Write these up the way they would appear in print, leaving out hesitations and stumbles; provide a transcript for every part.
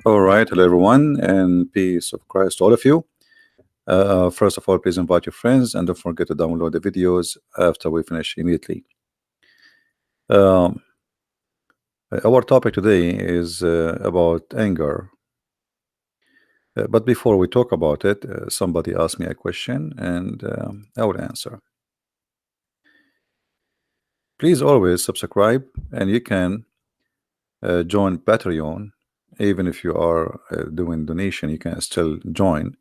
All right, hello everyone, and peace of Christ to all of you. First of all, please invite your friends and don't forget to download the videos after we finish immediately. Um, our topic today is about anger. But before we talk about it, somebody asked me a question and I will answer. Please always subscribe, and you can join Patreon. Even if you are doing donation, you can still join,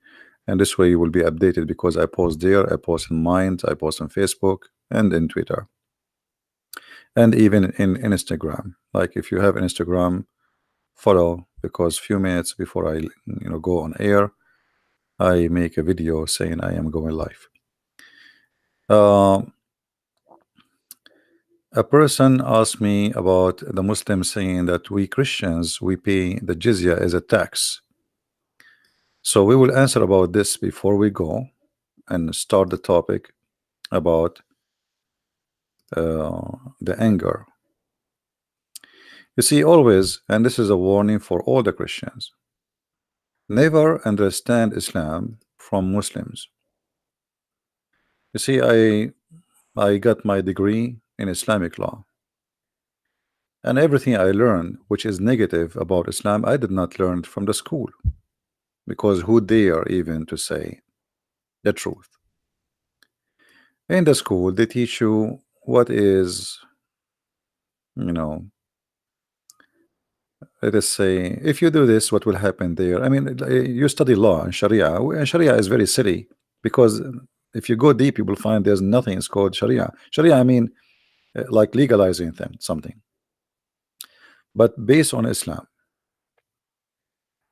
and this way you will be updated because I post there, I post in Mind, I post on Facebook and in Twitter, and even in Instagram. Like if you have Instagram, follow, because few minutes before I go on air, I make a video saying I am going live. A person asked me about the Muslims saying that we Christians, we pay the jizya as a tax. So we will answer about this before we go and start the topic about the anger. You see, always, and this is a warning for all the Christians, never understand Islam from Muslims. You see, I got my degree in Islamic law, and everything I learned which is negative about Islam, I did not learn from the school, because who dare even to say the truth? In the school they teach you what is, let us say, if you do this, what will happen there? I mean, you study law and Sharia, and Sharia is very silly, because if you go deep, you will find there's nothing is called Sharia. Sharia, I mean, like legalizing something, but based on Islam.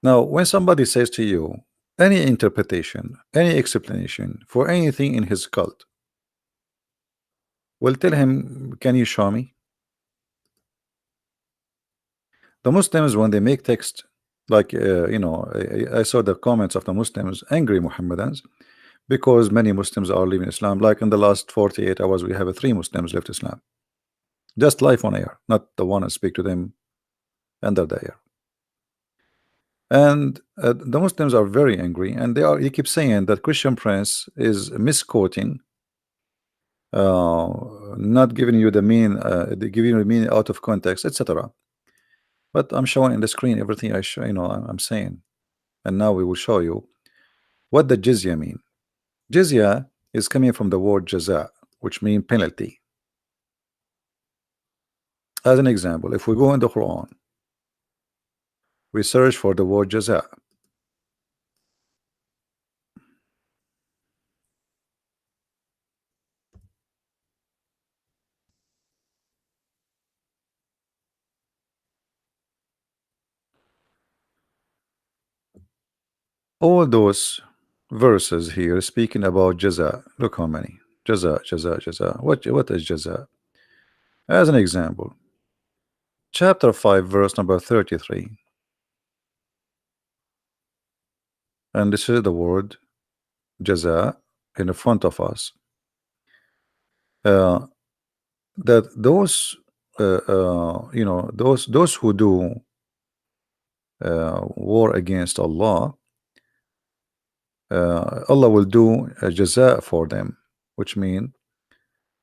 Now, when somebody says to you any interpretation, any explanation for anything in his cult, well, tell him, can you show me? The Muslims, when they make text, like I saw the comments of the Muslims, angry Muhammadans, because many Muslims are leaving Islam. Like in the last 48 hours, we have 3 Muslims left Islam. Just live on air, not the one I speak to them under the air. And the Muslims are very angry, and he keeps saying that Christian Prince is misquoting, not giving you the meaning, giving you the meaning out of context, etc. But I'm showing in the screen everything I show, I'm saying, and now we will show you what the jizya mean. Jizya is coming from the word jaza, which means penalty. As an example, if we go in the Quran, we search for the word jaza. All those verses here speaking about jaza. Look how many. Jaza, jaza, jaza. What is jaza? As an example, chapter 5, verse number 33. And this is the word jaza in the front of us. That those those who do war against Allah, Allah will do a jaza for them, which means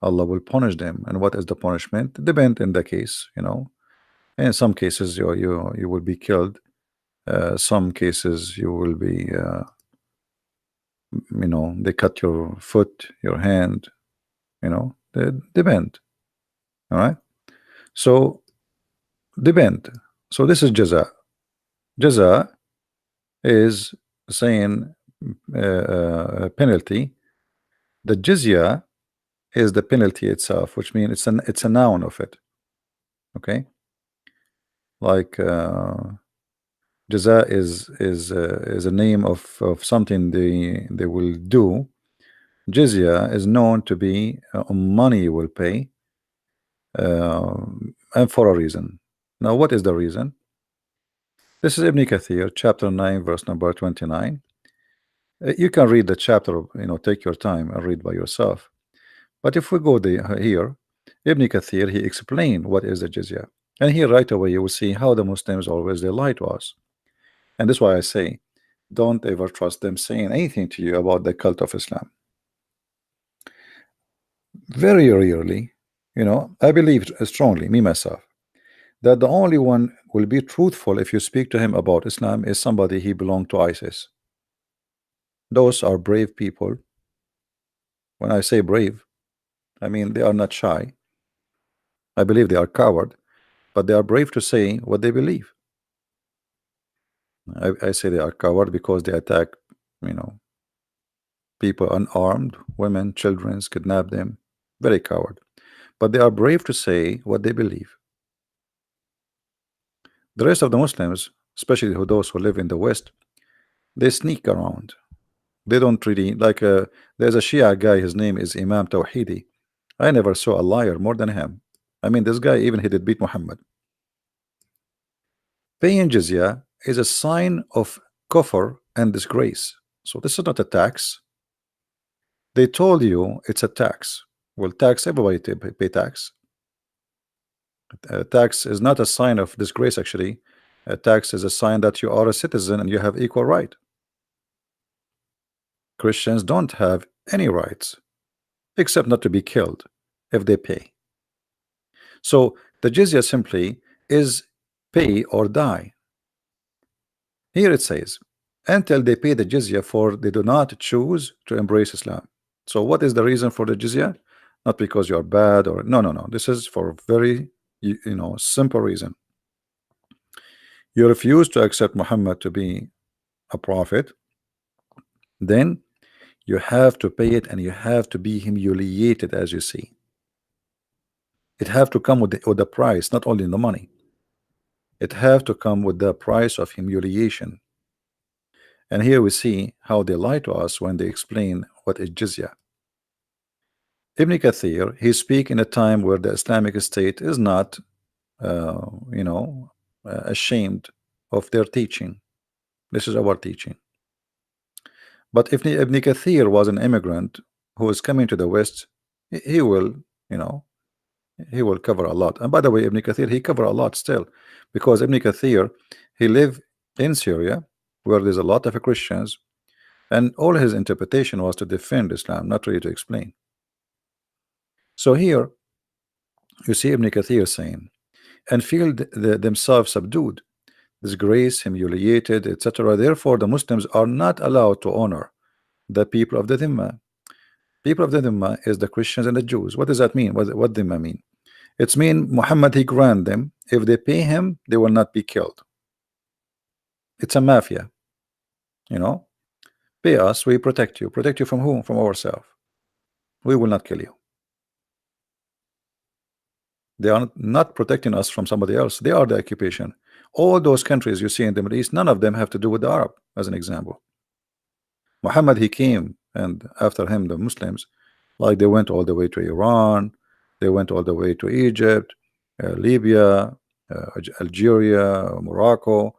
Allah will punish them. And what is the punishment? Depend in the case, in some cases you will be killed, some cases you will be they cut your foot, your hand, they depend. All right, so depend. So this is jaza. Jaza is saying penalty. The jizya is the penalty itself, which means it's a noun of it. Okay, like jaza is a name of something they will do. Jizya is known to be money you will pay, and for a reason. Now, what is the reason? This is Ibn Kathir, chapter 9, verse number 29. You can read the chapter, take your time and read by yourself. But if we go here, Ibn Kathir, he explained what is the jizya. And here right away you will see how the Muslims always they lie to us. And that's why I say, don't ever trust them saying anything to you about the cult of Islam. Very rarely, I believe strongly, me myself, that the only one will be truthful if you speak to him about Islam is somebody he belonged to ISIS. Those are brave people. When I say brave, I mean they are not shy. I believe they are coward, but they are brave to say what they believe. I say they are coward because they attack, you know, people unarmed, women, children, kidnap them. Very coward. But they are brave to say what they believe. The rest of the Muslims, especially those who live in the West, they sneak around. They don't really like. There's a Shia guy. His name is Imam Tawhidi. I never saw a liar more than him. I mean, this guy even he did beat Muhammad. Paying jizya is a sign of kufr and disgrace. So this is not a tax. They told you it's a tax. Well, tax, everybody pay tax. Tax is not a sign of disgrace, actually. A tax is a sign that you are a citizen and you have equal right. Christians don't have any rights except not to be killed if they pay. So the jizya simply is pay or die. Here it says, until they pay the jizya, for they do not choose to embrace Islam. So what is the reason for the jizya? Not because you are bad or no. This is for very simple reason. You refuse to accept Muhammad to be a prophet, then you have to pay it, and you have to be humiliated, as you see. It have to come with the price, not only in the money. It have to come with the price of humiliation. And here we see how they lie to us when they explain what is jizya. Ibn Kathir, he speak in a time where the Islamic State is not ashamed of their teaching. This is our teaching. But if Ibn Kathir was an immigrant who is coming to the West, he will, he will cover a lot. And by the way, Ibn Kathir, he cover a lot still, because Ibn Kathir, he lived in Syria where there's a lot of Christians, and all his interpretation was to defend Islam, not really to explain. So here you see Ibn Kathir saying, and feel themselves subdued, disgraced, humiliated, etc. Therefore the Muslims are not allowed to honor the people of the Dhimma. People of the Dhimma is the Christians and the Jews. What does that mean? What Dhimma mean? It's mean Muhammad, he grant them, if they pay him, they will not be killed. It's a mafia. Pay us, we protect you. Protect you from whom? From ourselves. We will not kill you. They are not protecting us from somebody else. They are the occupation. All those countries you see in the Middle East, none of them have to do with the Arab, as an example. Muhammad, he came, and after him the Muslims, like they went all the way to Iran, they went all the way to Egypt, Libya, Algeria, Morocco.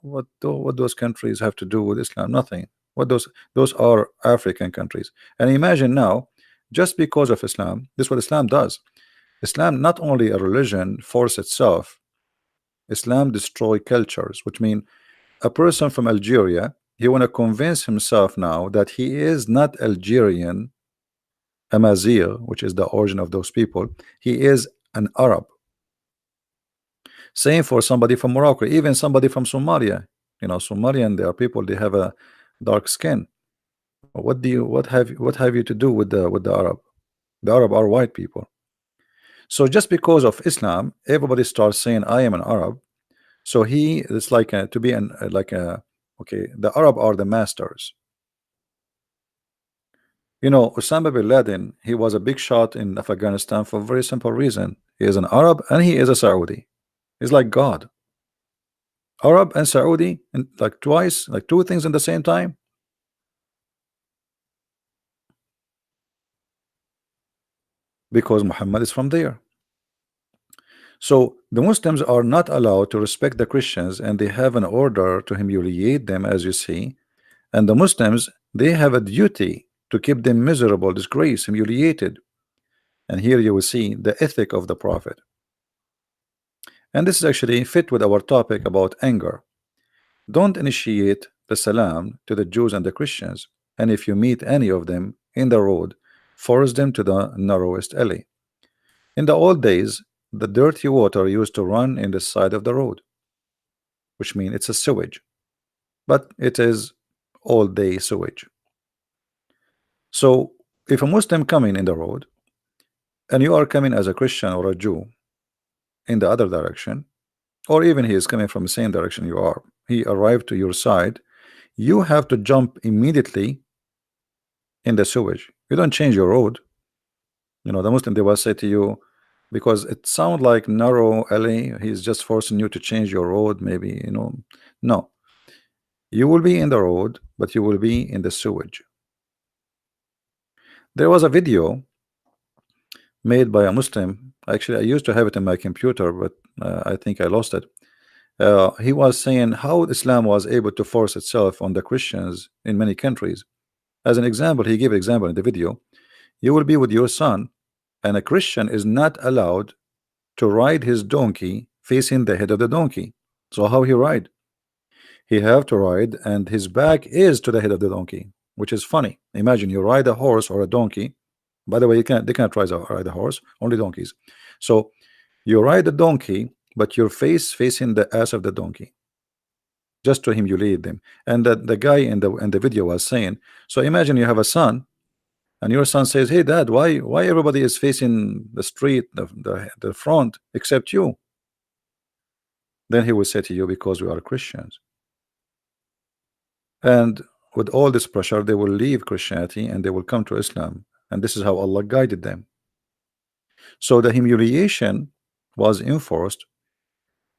What those countries have to do with Islam? Nothing. What those are African countries. And imagine now, just because of Islam, this is what Islam does. Islam not only a religion force itself, Islam destroy cultures, which mean a person from Algeria, he want to convince himself now that he is not Algerian, Amazigh, which is the origin of those people, he is an Arab. Same for somebody from Morocco, even somebody from Somalia. Somalian, there are people, they have a dark skin. What have you to do with the Arab? The Arab are white people. So just because of Islam, everybody starts saying I am an Arab. So it's like to be okay, the Arab are the masters. Osama bin Laden, he was a big shot in Afghanistan for a very simple reason. He is an Arab and he is a Saudi. He's like God. Arab and Saudi, and like twice, like two things in the same time. Because Muhammad is from there. So the Muslims are not allowed to respect the Christians, and they have an order to humiliate them, as you see. And the Muslims, they have a duty to keep them miserable, disgraced, humiliated. And here you will see the ethic of the Prophet. And this is actually fit with our topic about anger. Don't initiate the salam to the Jews and the Christians, and if you meet any of them in the road, force them to the narrowest alley. In the old days, the dirty water used to run in the side of the road, which means it's a sewage, but it is all day sewage. So if a Muslim coming in the road and you are coming as a Christian or a Jew in the other direction, or even he is coming from the same direction you are, he arrived to your side, you have to jump immediately in the sewage. You don't change your road. You know, the Muslim, they will say to you, because it sounds like narrow alley, he's just forcing you to change your road, maybe, you know. No, you will be in the road, but you will be in the sewage. There was a video made by a Muslim. Actually, I used to have it in my computer, but I think I lost it. He was saying how Islam was able to force itself on the Christians in many countries. As an example, he gave an example in the video. You will be with your son, and a Christian is not allowed to ride his donkey facing the head of the donkey. So how he ride? He have to ride, and his back is to the head of the donkey, which is funny. Imagine you ride a horse or a donkey. By the way, they can't ride a horse, only donkeys. So you ride a donkey, but your face facing the ass of the donkey, just to humiliate them. And the guy in the video was saying, so imagine you have a son, and your son says, hey dad, why everybody is facing the street, the front, except you? Then he will say to you, because we are Christians. And with all this pressure, they will leave Christianity and they will come to Islam. And this is how Allah guided them. So the humiliation was enforced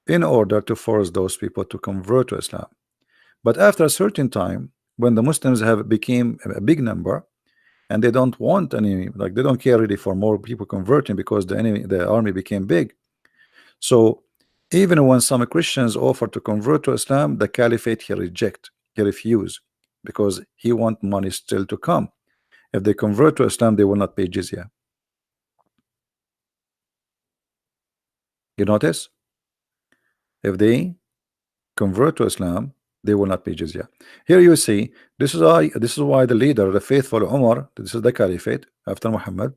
in order to force those people to convert to Islam. But after a certain time, when the Muslims have became a big number, and they don't want any, like they don't care really for more people converting, because the army became big. So even when some Christians offer to convert to Islam, the caliphate he refuse, because he want money still to come. If they convert to Islam, they will not pay jizya. You notice? If they convert to Islam, they will not pay jizya. Here you see, this is why the leader, the faithful Umar, this is the caliphate after Muhammad,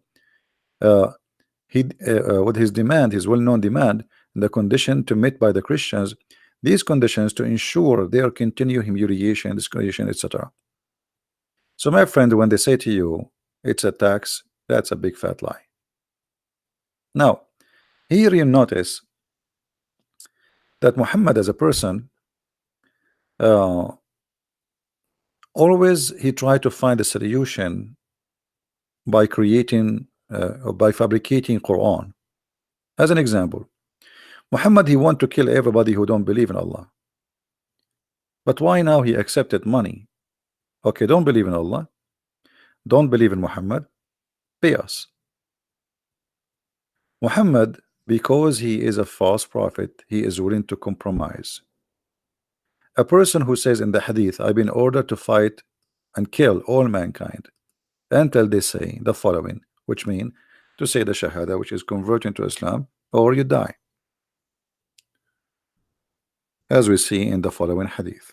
with his demand, his well-known demand, the condition to meet by the Christians, these conditions to ensure their continued humiliation, discrimination, etc. So my friend, when they say to you it's a tax, that's a big fat lie. Now here you notice that Muhammad as a person, always he tried to find a solution by creating or by fabricating Quran. As an example, Muhammad, he want to kill everybody who don't believe in Allah. But why now he accepted money? Okay, don't believe in Allah, don't believe in Muhammad, pay us. Muhammad, because he is a false prophet, he is willing to compromise. A person who says in the hadith, I've been ordered to fight and kill all mankind until they say the following, which mean to say the shahada, which is converting to Islam, or you die, as we see in the following hadith.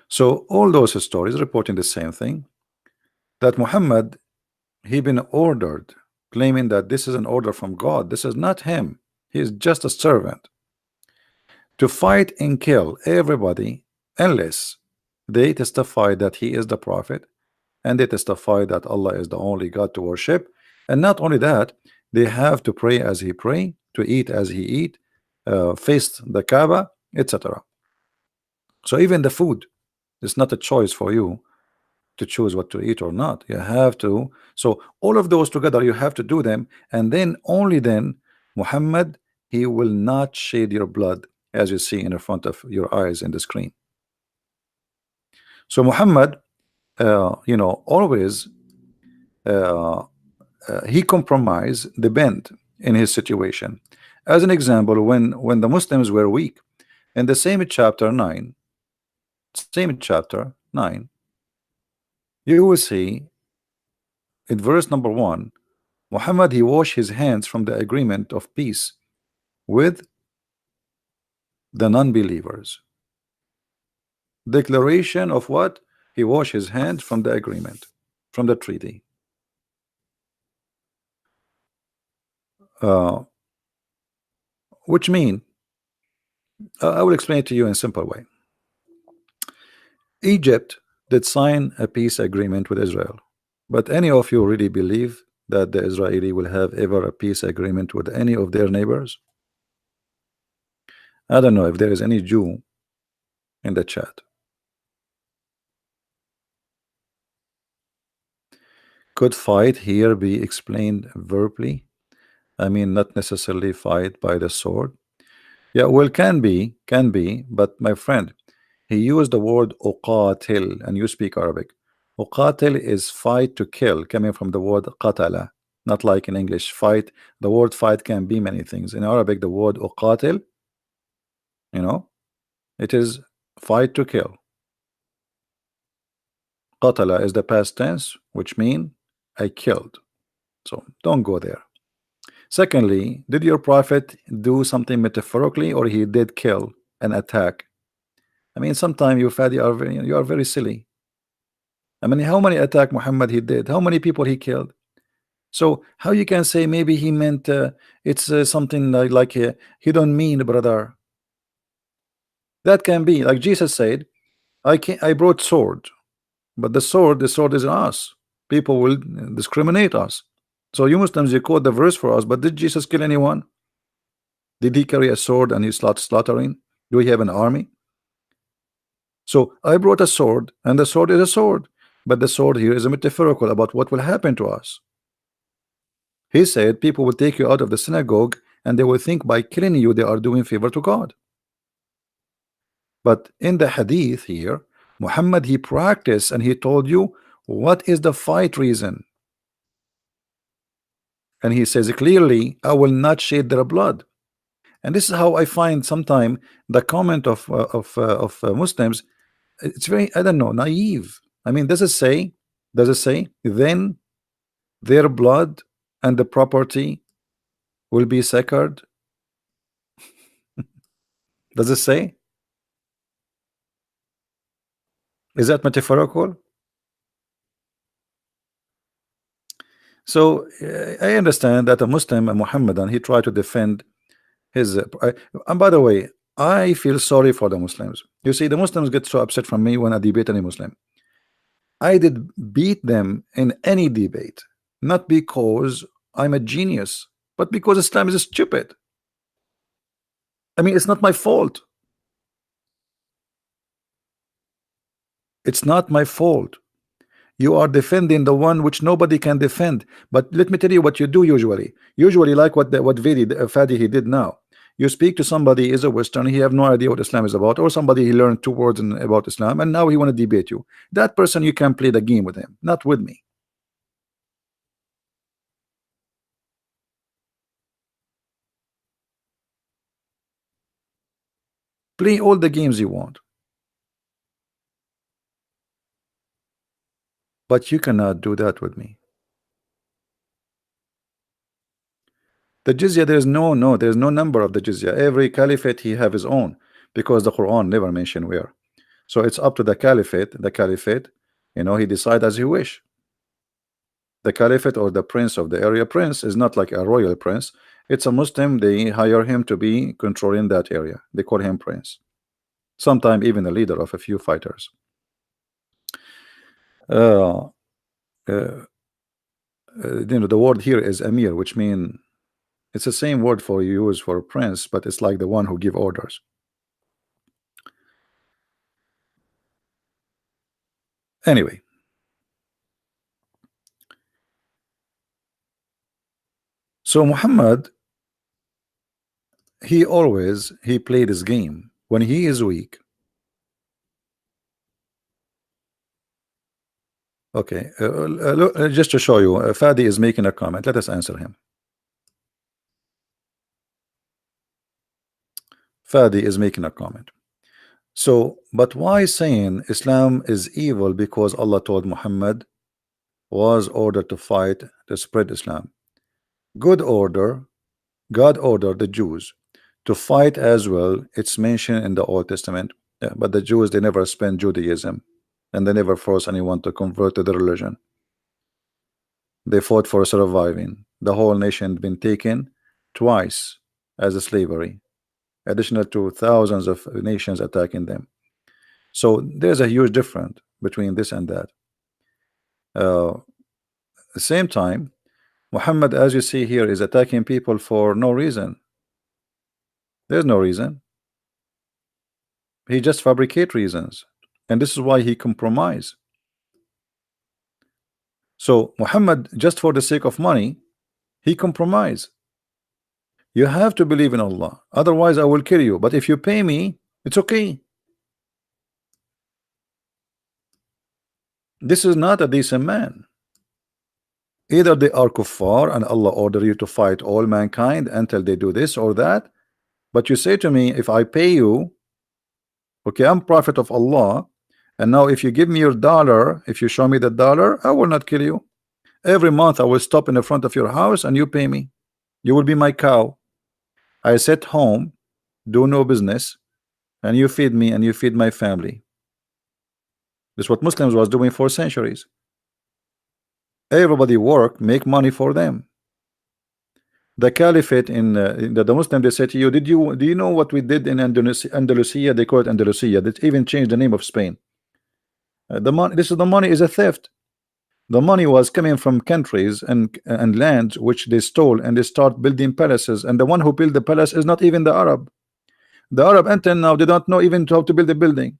So all those stories reporting the same thing, that Muhammad, he been ordered, claiming that this is an order from God. This is not him, he is just a servant, to fight and kill everybody unless they testify that he is the prophet, and they testify that Allah is the only God to worship. And not only that, they have to pray as he pray, to eat as he eat, face the Kaaba, etc. So even the food, it's not a choice for you to choose what to eat or not. You have to. So all of those together, you have to do them, and then only then Muhammad, he will not shed your blood, as you see in the front of your eyes in the screen. So Muhammad, you know, always he compromised the bend in his situation. As an example, when the Muslims were weak, in the same chapter 9, You will see in verse number 1, Muhammad, he washed his hands from the agreement of peace with the non-believers. Declaration of what? He washed his hands from the agreement, from the treaty. Which mean, I will explain it to you in a simple way. Egypt did sign a peace agreement with Israel, but any of you really believe that the Israeli will have ever a peace agreement with any of their neighbors? I don't know if there is any Jew in the chat. Could fight here be explained verbally? I mean, not necessarily fight by the sword. Yeah, well, can be, but my friend, he used the word uqatil, and you speak Arabic. Uqatil is fight to kill, coming from the word qatala, not like in English, fight. The word fight can be many things. In Arabic, the word uqatil, you know, it is fight to kill. Qatala is the past tense, which mean I killed. So don't go there. Secondly, did your prophet do something metaphorically, or he did kill and attack? I mean, sometimes you Fadi you are very silly. I mean, how many attack Muhammad he did? How many people he killed? So how you can say maybe he meant it's something like he don't mean, brother? That can be like Jesus said, I brought sword, but the sword is in us. People will discriminate us. So you Muslims, you quote the verse for us, but did Jesus kill anyone? Did he carry a sword and he slaughtering? Do we have an army? So I brought a sword, and the sword is a sword, but the sword here is a metaphorical about what will happen to us. He said people will take you out of the synagogue and they will think by killing you they are doing favor to God. But in the hadith here, Muhammad, he practiced and he told you what is the fight reason. And he says clearly, I will not shed their blood. And this is how I find sometime the comment of Muslims, it's very, I don't know, naive. I mean, does it say then their blood and the property will be sacred? Does it say? Is that metaphorical? So I understand that a Muslim, a Muhammadan, he tried to defend his and by the way, I feel sorry for the Muslims. You see, the Muslims get so upset from me when I debate any Muslim. I did beat them in any debate, not because I'm a genius, but because Islam is stupid. I mean, it's not my fault. It's not my fault. You are defending the one which nobody can defend. But let me tell you what you do usually. Usually, like what Fadi he did now. You speak to somebody is a Western, he have no idea what Islam is about, or somebody he learned 2 words about Islam, and now he want to debate you. That person you can play the game with him, not with me. Play all the games you want, but you cannot do that with me. The jizya, there's there's no number of the jizya. Every caliphate he have his own, because the Quran never mentioned where. So it's up to the caliphate. You know, he decide as he wish. The caliphate or the prince of the area, prince is not like a royal prince. It's a Muslim. They hire him to be controlling that area. They call him prince. Sometimes even the leader of a few fighters. You know, the word here is emir, which means it's the same word for use for prince, but it's like the one who give orders. Anyway, so Muhammad, he played his game when he is weak. Okay, look, just to show you, Fadi is making a comment. Let us answer him. Fadi is making a comment. So, but why saying Islam is evil? Because Allah told Muhammad was ordered to fight to spread Islam. Good order. God ordered the Jews to fight as well. It's mentioned in the Old Testament. Yeah, but the Jews, they never spent Judaism, and they never forced anyone to convert to the religion. They fought for surviving. The whole nation had been taken twice as a slavery, additional to thousands of nations attacking them. So there's a huge difference between this and that. At the same time, Muhammad, as you see here, is attacking people for no reason. There's no reason. He just fabricate reasons, and this is why he compromise. So Muhammad, just for the sake of money, he compromise. You have to believe in Allah, otherwise I will kill you. But if you pay me, it's okay. This is not a decent man. Either they are kuffar and Allah order you to fight all mankind until they do this or that. But you say to me, if I pay you, okay, I'm prophet of Allah, and now if you give me your dollar, if you show me the dollar, I will not kill you. Every month I will stop in the front of your house and you pay me. You will be my cow. I sit home, do no business, and you feed me and you feed my family. This is what Muslims was doing for centuries. Everybody work, make money for them. The caliphate in the Muslim, they say to you, do you know what we did in Andalusia? They call it Andalusia. They even changed the name of Spain. The money is a theft. The money was coming from countries and lands which they stole, and they start building palaces, and the one who built the palace is not even the Arab. The Arab until now, they don't know even how to build a building.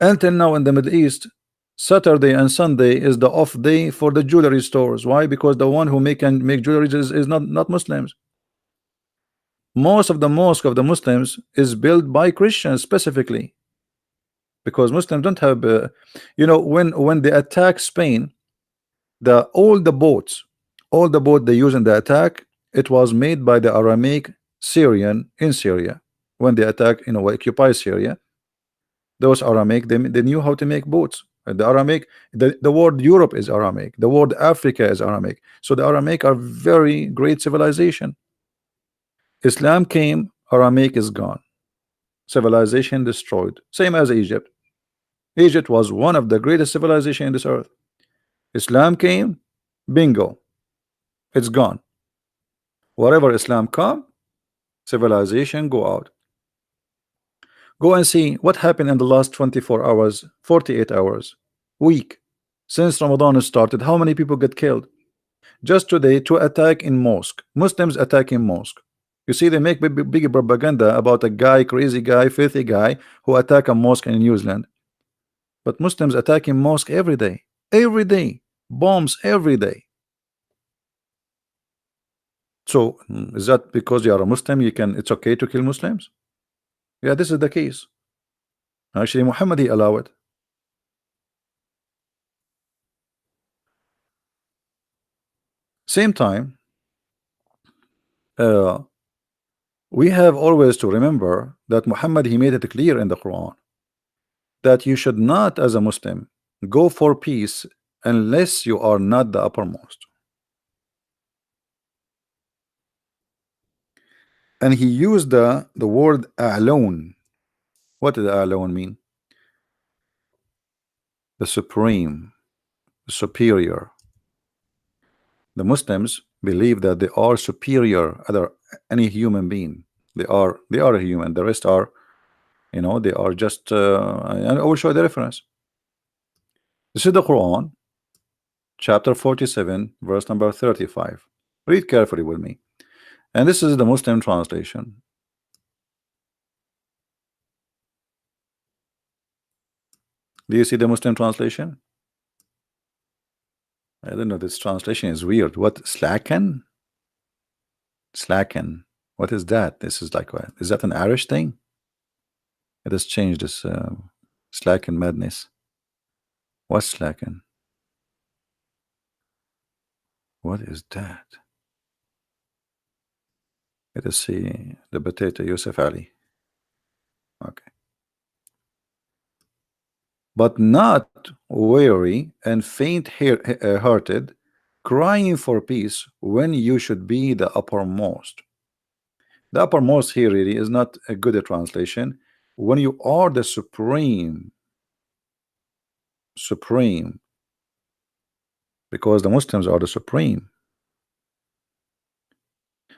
Until now in the Middle East, Saturday and Sunday is the off day for the jewelry stores. Why? Because the one who make jewelry is not Muslims. Most of the mosque of the Muslims is built by Christians specifically, because Muslims don't have you know, when they attack Spain, all the boats they use in the attack, it was made by the Aramaic Syrian in Syria. When they attack, you know, occupy Syria, those Aramaic, they knew how to make boats. The Aramaic, the word Europe is Aramaic, the word Africa is Aramaic. So the Aramaic are very great civilization. Islam came, Aramaic is gone, civilization destroyed. Same as Egypt. Egypt was one of the greatest civilization in this earth. Islam came, bingo, it's gone. Wherever Islam come, civilization go out. Go and see what happened in the last 24 hours, 48 hours, week. Since Ramadan started, how many people get killed? Just today, to attack in mosque. Muslims attacking mosque. You see, they make big propaganda about a guy, crazy guy, filthy guy who attack a mosque in New Zealand. But Muslims attacking mosque every day. Every day. Bombs every day. So is that because you are a Muslim, it's okay to kill Muslims? Yeah, this is the case. Actually, Muhammad, he allowed it. Same time, we have always to remember that Muhammad, he made it clear in the Quran that you should not, as a Muslim, go for peace unless you are not the uppermost. And he used the word alone. What does alone mean? The supreme, the superior. The Muslims believe that they are superior other any human being. They are a human. The rest are, you know, they are just and I will show the reference. This is the Quran, chapter 47, verse number 35. Read carefully with me. And this is the Muslim translation. Do you see the Muslim translation? I don't know, this translation is weird. What, slacken? Slacken. What is that? This is like, is that an Irish thing? It has changed this slacken madness. What's slacken? What is that? Let us see the potato Yusuf Ali. Okay. but not weary and faint-hearted, crying for peace when you should be the uppermost. The uppermost here really is not a good translation. When you are the supreme, because the Muslims are the supreme.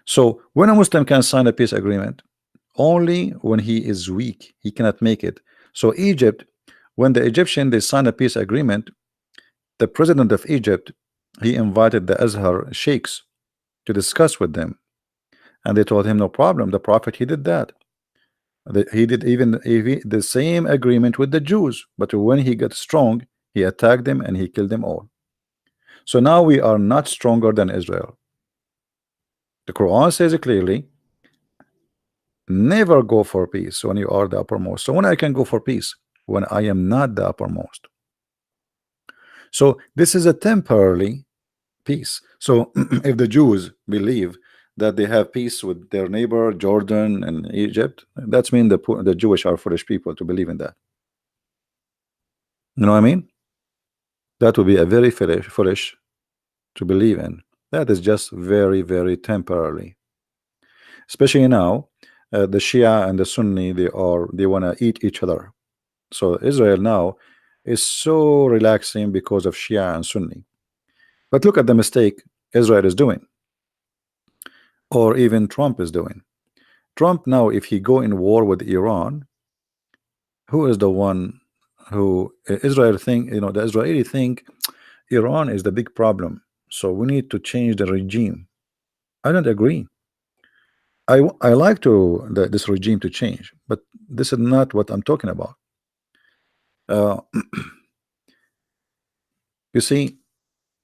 So when a Muslim can sign a peace agreement, only when he is weak, he cannot make it. So Egypt, when the Egyptian they signed a peace agreement, the president of Egypt, he invited the Azhar sheikhs to discuss with them, and they told him no problem. The prophet he did that. He did even the same agreement with the Jews, but when he got strong, he attacked them and he killed them all. So now we are not stronger than Israel. The Quran says it clearly, never go for peace when you are the uppermost. So when I can go for peace when I am not the uppermost. So this is a temporary peace. So if the Jews believe that they have peace with their neighbor Jordan and Egypt, that's mean the Jewish are foolish people to believe in that. You know what I mean? That would be a very foolish to believe in. That is just very temporary. Especially now, the Shia and the Sunni they want to eat each other. So Israel now is so relaxing because of Shia and Sunni. But look at the mistake Israel is doing, or even Trump is doing. Trump now, if he go in war with Iran, who is the one who Israel think, the Israeli think Iran is the big problem, so we need to change the regime. I don't agree. I like this regime to change, but this is not what I'm talking about. Uh, you see,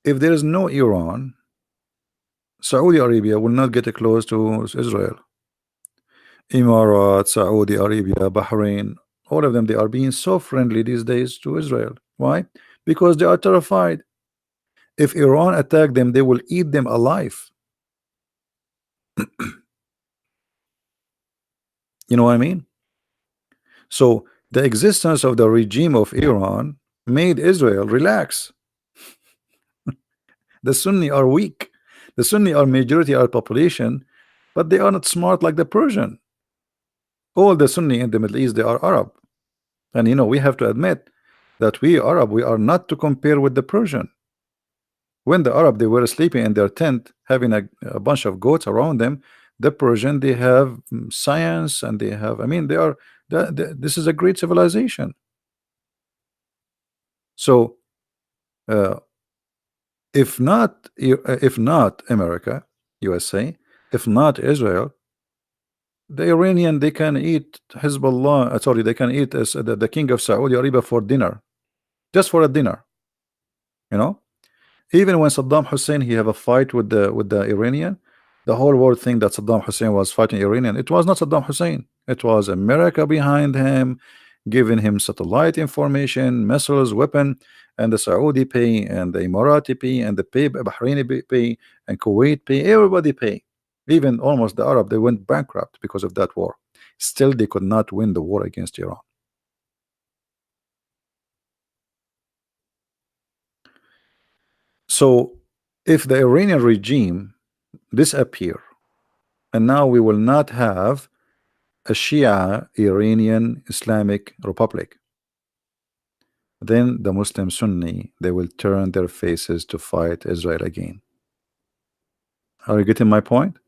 if there is no Iran, Saudi Arabia will not get close to Israel. Emirates, Saudi Arabia, Bahrain, all of them, they are being so friendly these days to Israel. Why? Because they are terrified. If Iran attack them, they will eat them alive. You know what I mean? So the existence of the regime of Iran made Israel relax. The Sunni are weak. The Sunni are majority of population, but they are not smart like the Persian. All the Sunni in the Middle East, they are Arab. And we have to admit that we Arab, we are not to compare with the Persian. When the Arab they were sleeping in their tent, having a bunch of goats around them, the Persian they have science and they have, I mean, this is a great civilization. So uh, if not America, USA, if not Israel, the Iranian they can eat Hezbollah. Sorry, they can eat the king of Saudi Arabia for dinner, just for a dinner. Even when Saddam Hussein he have a fight with the Iranian, the whole world think that Saddam Hussein was fighting Iranian. It was not Saddam Hussein. It was America behind him, giving him satellite information, missiles, weapon, and the Saudi pay, and the Emirati pay, and the Bahraini pay, and Kuwait pay. Everybody pay. Even almost the Arab they went bankrupt because of that war. Still, they could not win the war against Iran. So, if the Iranian regime disappear, and now we will not have a Shia Iranian Islamic Republic, then the Muslim Sunni they will turn their faces to fight Israel again. Are you getting my point?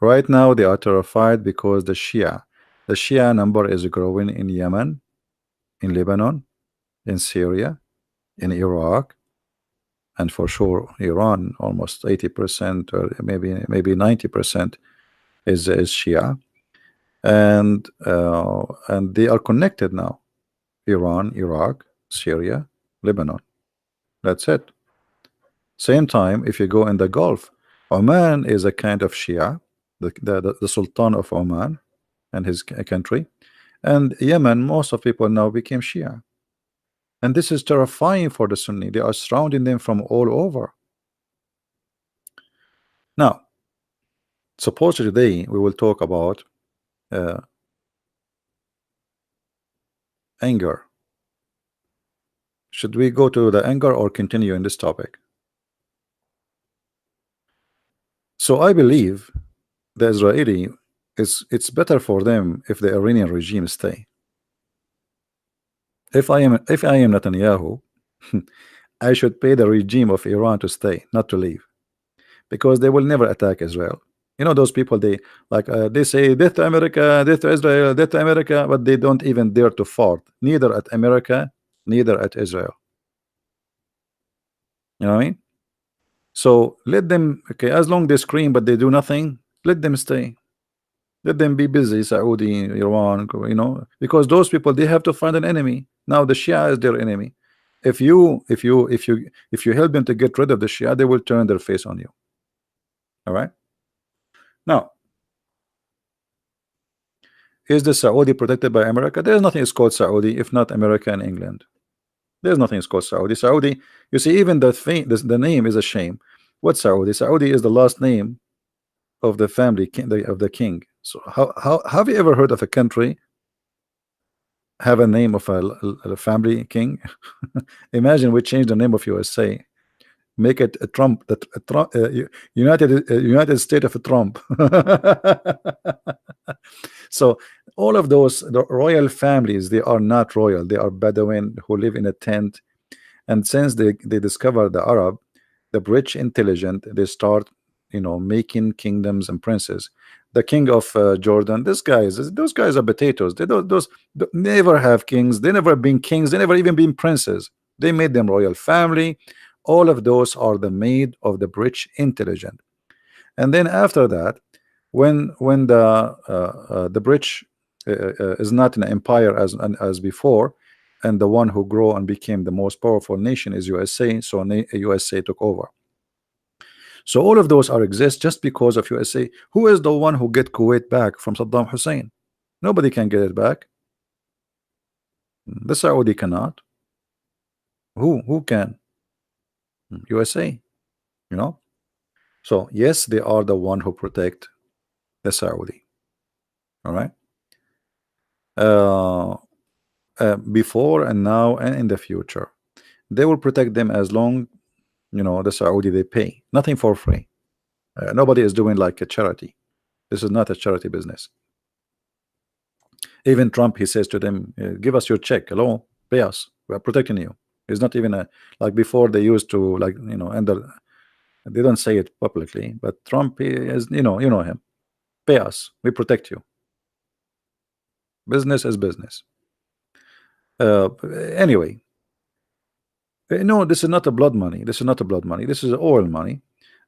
Right now they are terrified because the Shia number is growing in Yemen, in Lebanon, in Syria, in Iraq, and for sure Iran. Almost 80% or maybe 90% is Shia, and they are connected now. Iran, Iraq, Syria, Lebanon. That's it. Same time, if you go in the Gulf, Oman is a kind of Shia, the Sultan of Oman and his country, and Yemen, most of people now became Shia. And this is terrifying for the Sunni. They are surrounding them from all over. Now, suppose today we will talk about uh, anger. Should we go to the anger or continue in this topic? So I believe the Israeli it's better for them if the Iranian regime stay. If I am Netanyahu, I should pay the regime of Iran to stay, not to leave, because they will never attack Israel. You know those people, they say death to America, death to Israel, death to America, but they don't even dare to fart, neither at America, neither at Israel. You know what I mean? So let them, okay, as long they scream but they do nothing, let them stay. Let them be busy, Saudi, Iran, because those people, they have to find an enemy. Now the Shia is their enemy. If you help them to get rid of the Shia, they will turn their face on you. All right. Now, is the Saudi protected by America? There's nothing is called Saudi if not America and England. There's nothing is called Saudi. Saudi, you see, even the thing, the name is a shame. What Saudi? Saudi is the last name of the family of the king. So how have you ever heard of a country have a name of a family king? Imagine we change the name of USA, make it a Trump, that a Trump, United States of a Trump. So all of those, the royal families, they are not royal. They are Bedouin who live in a tent. And since they discover the Arab, the British intelligent, they start making kingdoms and princes. The king of Jordan, those guys are potatoes. They never have kings. They never been kings. They never even been princes. They made them royal family. All of those are the made of the British intelligent. And then after that, when the British is not an empire as before, and the one who grew and became the most powerful nation is USA, so USA took over. So all of those are exist just because of USA. Who is the one who get Kuwait back from Saddam Hussein? Nobody can get it back. The Saudi cannot. Who can? USA. So yes, they are the one who protect the Saudi. All right. Before and now and in the future, they will protect them as long the Saudi, they pay nothing for free. Nobody is doing like a charity. This is not a charity business. Even Trump, he says to them, give us your check, hello, pay us, we are protecting you. It's not even like before. They used to, like, they don't say it publicly, but Trump is, you know him, pay us, we protect you. Business is business. Anyway, no, this is not a blood money. This is not a blood money. This is oil money.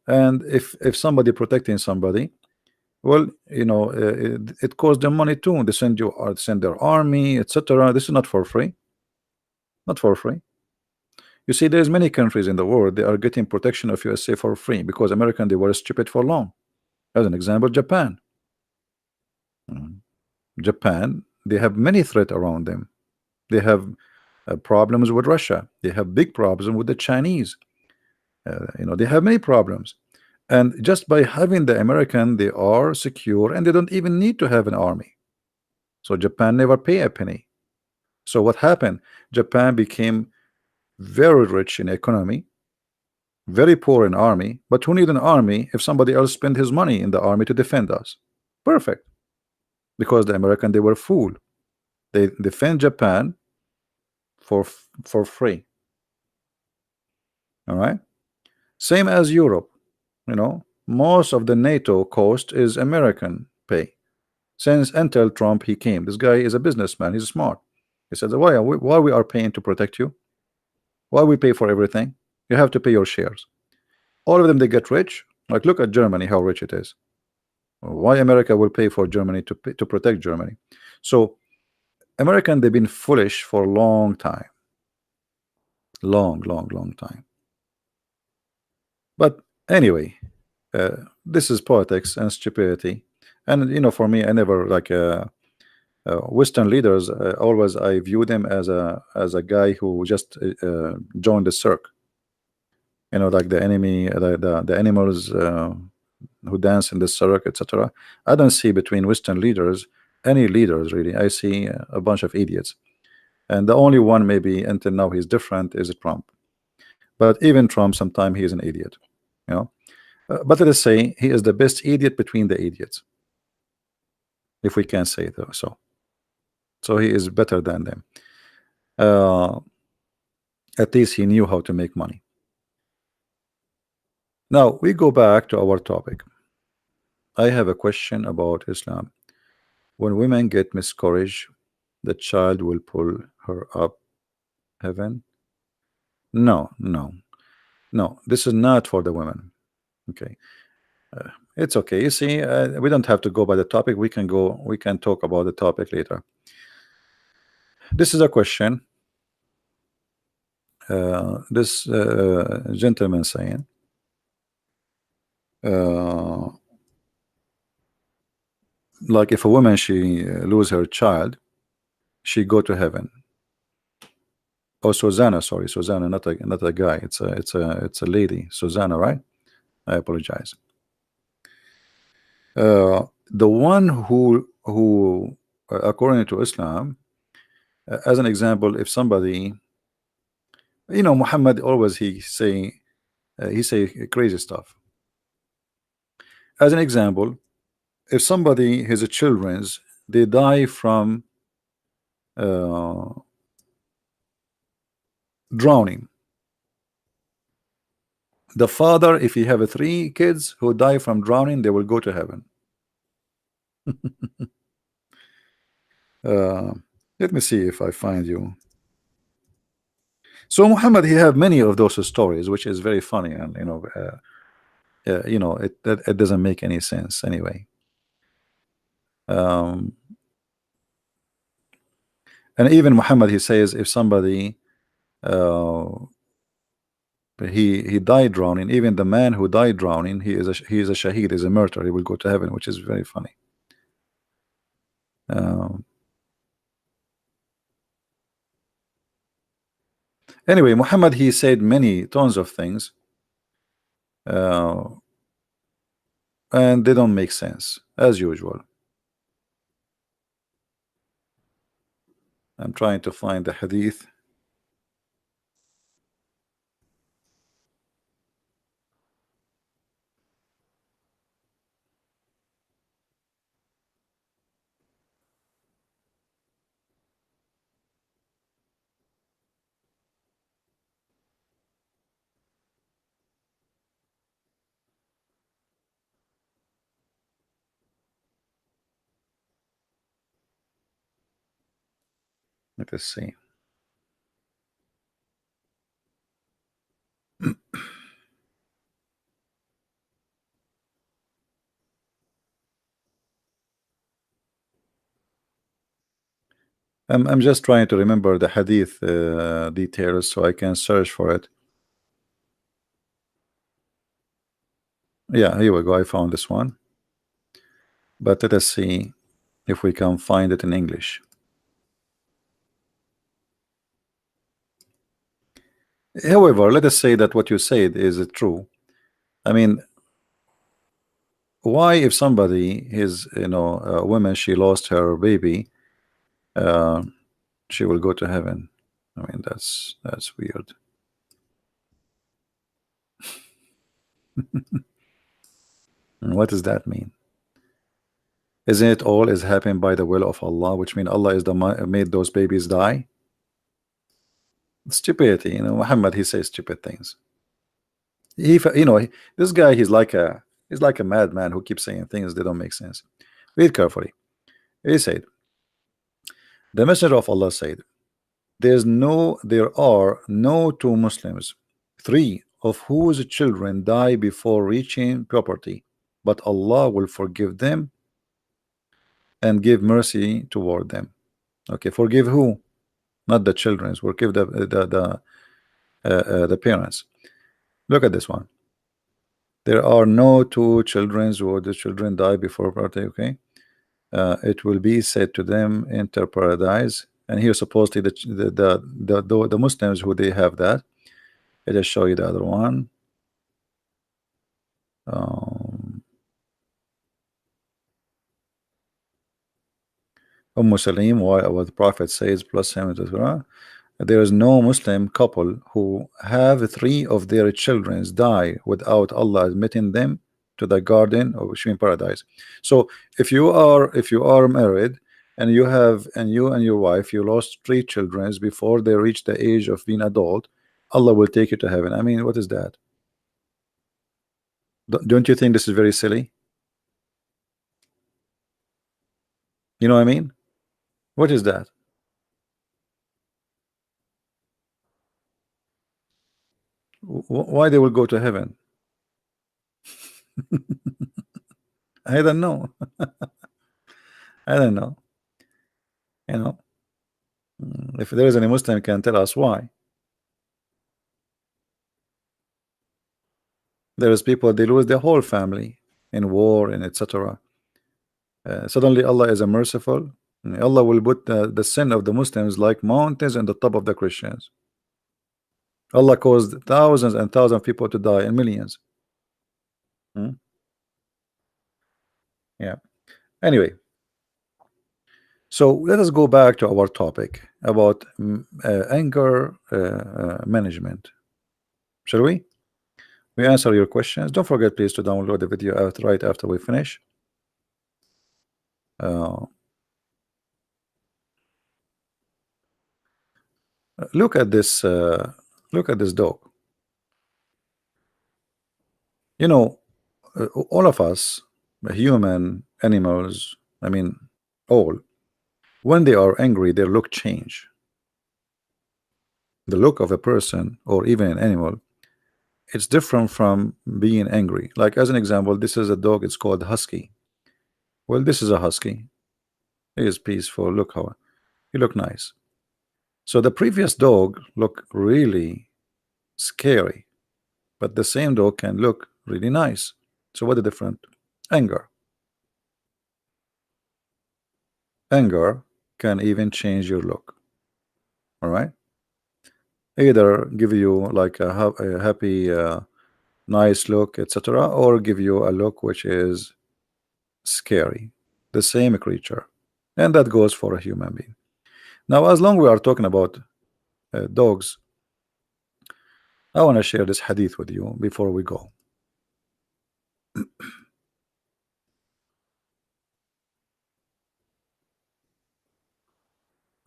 And if somebody protecting somebody, well, it costs them money too. They send their army, etc. This is not for free. Not for free. You see, there's many countries in the world, they are getting protection of USA for free because American, they were stupid for long. As an example, Japan. Japan, they have many threats around them. They have problems with Russia. They have big problems with the Chinese. They have many problems. And just by having the American, they are secure and they don't even need to have an army. So Japan never pay a penny. So what happened? Japan became very rich in economy, very poor in army. But who need an army if somebody else spend his money in the army to defend us? Perfect. Because the American, they were fooled. They defend Japan for free. All right. Same as Europe. Most of the NATO cost is American pay. Since until Trump he came, this guy is a businessman. He's smart. He said, why we are paying to protect you? Why we pay for everything? You have to pay your shares. All of them, they get rich. Like, look at Germany, how rich it is. Why America will pay for Germany to protect Germany? So American, they've been foolish for a long time. Long time. But anyway, this is politics and stupidity. And for me, I never like Western leaders. Always I view them as a guy who just joined the cirque. Like the enemy, the animals who dance in the cirque, etc. I don't see between Western leaders any leaders really. I see a bunch of idiots. And the only one maybe until now he's different is Trump. But even Trump, sometimes he is an idiot, you know. But let us say he is the best idiot between the idiots, if we can say so. So he is better than them. Uh, at least he knew how to make money. Now we go back to our topic. I have a question about Islam. When women get miscarriage, the child will pull her up heaven? No, no, no. This is not for the women. Okay, it's okay. You see, we don't have to go by the topic. We can go. We can talk about the topic later. This is a question. This gentleman saying, uh, like if a woman she lose her child, she go to heaven. Oh, Susanna, sorry, Susanna, not a guy. It's a lady, Susanna, right? I apologize. The one who according to Islam, as an example, if somebody, Muhammad always he say crazy stuff. As an example, if somebody his children's they die from uh, drowning, the father, if he have 3 kids who die from drowning, they will go to heaven. uh, let me see if I find you. So Muhammad, he have many of those stories, which is very funny, and it doesn't make any sense anyway. Um, and even Muhammad, he says if somebody uh, he died drowning, even the man who died drowning, he is a shaheed, is a martyr, he will go to heaven, which is very funny. Anyway, Muhammad, he said many tons of things, and they don't make sense as usual. I'm trying to find the hadith. Let us see. I'm just trying to remember the hadith details so I can search for it. Yeah, here we go. I found this one. But let us see if we can find it in English. However, let us say that what you said is true. I mean, why if somebody is, a woman, she lost her baby, she will go to heaven? I mean, that's weird. What does that mean? Isn't it all is happening by the will of Allah, which means Allah is the made those babies die? Stupidity, Muhammad, he says stupid things. This guy, he's like a madman who keeps saying things that don't make sense. Read carefully. He said, the messenger of Allah said, there are no 2 Muslims, 3 of whose children die before reaching puberty, but Allah will forgive them and give mercy toward them. Okay, forgive who? Not the children. Forgive the parents. Look at this one. There are no 2 children who the children die before puberty. Okay, it will be said to them, enter paradise. And here supposedly the Muslims who they have that. Let us show you the other one. Salim, why what the Prophet says plus him, etc. There is no Muslim couple who have three of their children die without Allah admitting them to the garden of Sheen paradise. So if you are married and you and your wife, you lost three children before they reach the age of being adult, Allah will take you to heaven. I mean, what is that? Don't you think this is very silly? You know what I mean? What is that? Why they will go to heaven? I don't know. I don't know. You know, if there is any Muslim can tell us why. There is people they lose their whole family in war and etc. Suddenly Allah is a merciful. Allah will put the sin of the Muslims like mountains on the top of the Christians. Allah caused thousands and thousands of people to die and millions. Yeah. Anyway, so let us go back to our topic about anger management. Shall we? We answer your questions. Don't forget, please, to download the video right after we finish. Look at this. Look at this dog. You know, all of us, human, animals, I mean, all, when they are angry, their look change. The look of a person or even an animal, it's different from being angry. Like as an example, this is a dog. It's called Husky. Well, this is a Husky. He is peaceful. Look how he look nice. So the previous dog looked really scary, but the same dog can look really nice. So what the difference? Anger. Anger can even change your look. All right. Either give you like a happy, nice look, etc., or give you a look which is scary. The same creature, and that goes for a human being. Now, as long we are talking about dogs, I want to share this hadith with you before we go.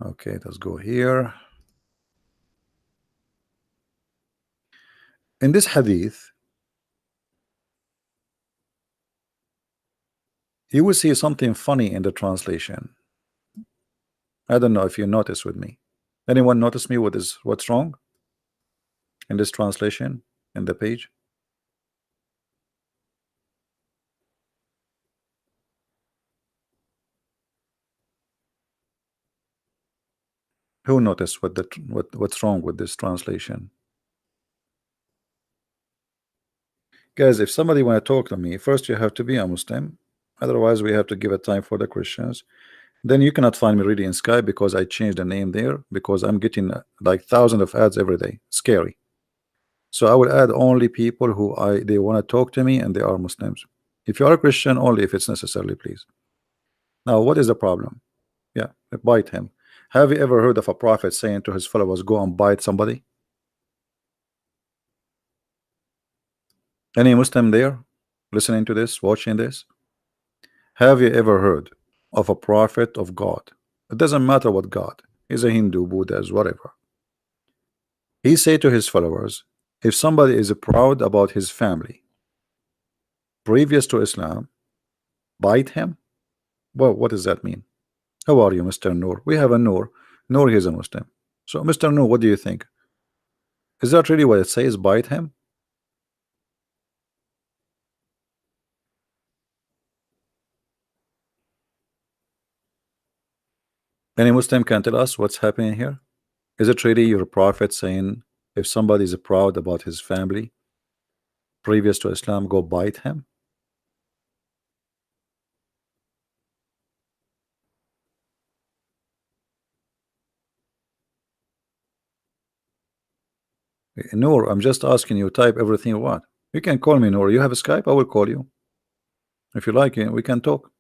Okay, let's go here. In this hadith, you will see something funny in the translation. I don't know if you notice with me. Anyone notice me what's wrong in this translation in the page? Who noticed what's wrong with this translation? Guys, if somebody want to talk to me, first you have to be a Muslim. Otherwise, we have to give a time for the Christians. Then you cannot find me reading in Skype because I changed the name there because I'm getting like thousands of ads every day. Scary. So I will add only people who they want to talk to me and they are Muslims. If you are a Christian, only if it's necessarily, please. Now, what is the problem? Yeah, bite him. Have you ever heard of a prophet saying to his followers, go and bite somebody? Any Muslim there listening to this, watching this? Have you ever heard of a prophet of God? It doesn't matter what God. He's a Hindu, Buddhist, whatever. He said to his followers, if somebody is proud about his family previous to Islam, bite him. Well, what does that mean? How are you, Mr. Noor? We have a Noor. Noor is a Muslim. So, Mr. Noor, what do you think? Is that really what it says? Bite him? Any Muslim can tell us what's happening here? Is it really your prophet saying if somebody is proud about his family previous to Islam, go bite him? Noor, I'm just asking you, type everything you want. You can call me, Noor. You have a Skype? I will call you. If you like it, we can talk.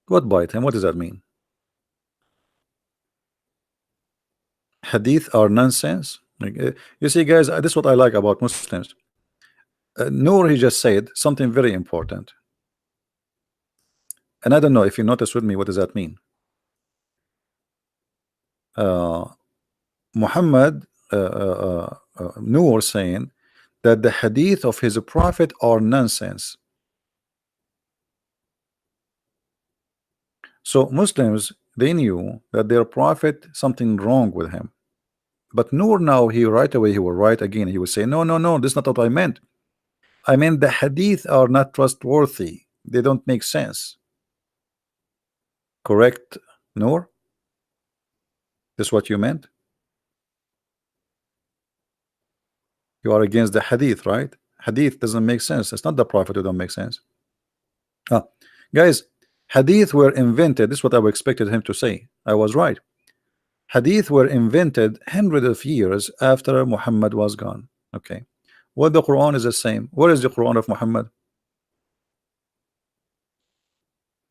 What bite him? What does that mean? Hadith are nonsense. Like, you see, guys, this is what I like about Muslims. Noor, he just said something very important, and I don't know if you notice with me, what does that mean? uh, Muhammad Noor saying that the hadith of his prophet are nonsense. So Muslims, they knew that their prophet something wrong with him, but Noor now, he right away he will write again, he will say no, no, no, this is not what I meant. I mean the hadith are not trustworthy, they don't make sense. Correct, Noor? This is what you meant? You are against the hadith, right? Hadith doesn't make sense. It's not the prophet who don't make sense. Ah, guys, hadith were invented. This is what I expected him to say. I was right. Hadith were invented hundreds of years after Muhammad was gone. Okay. Well, the Quran is the same. What is the Quran of Muhammad?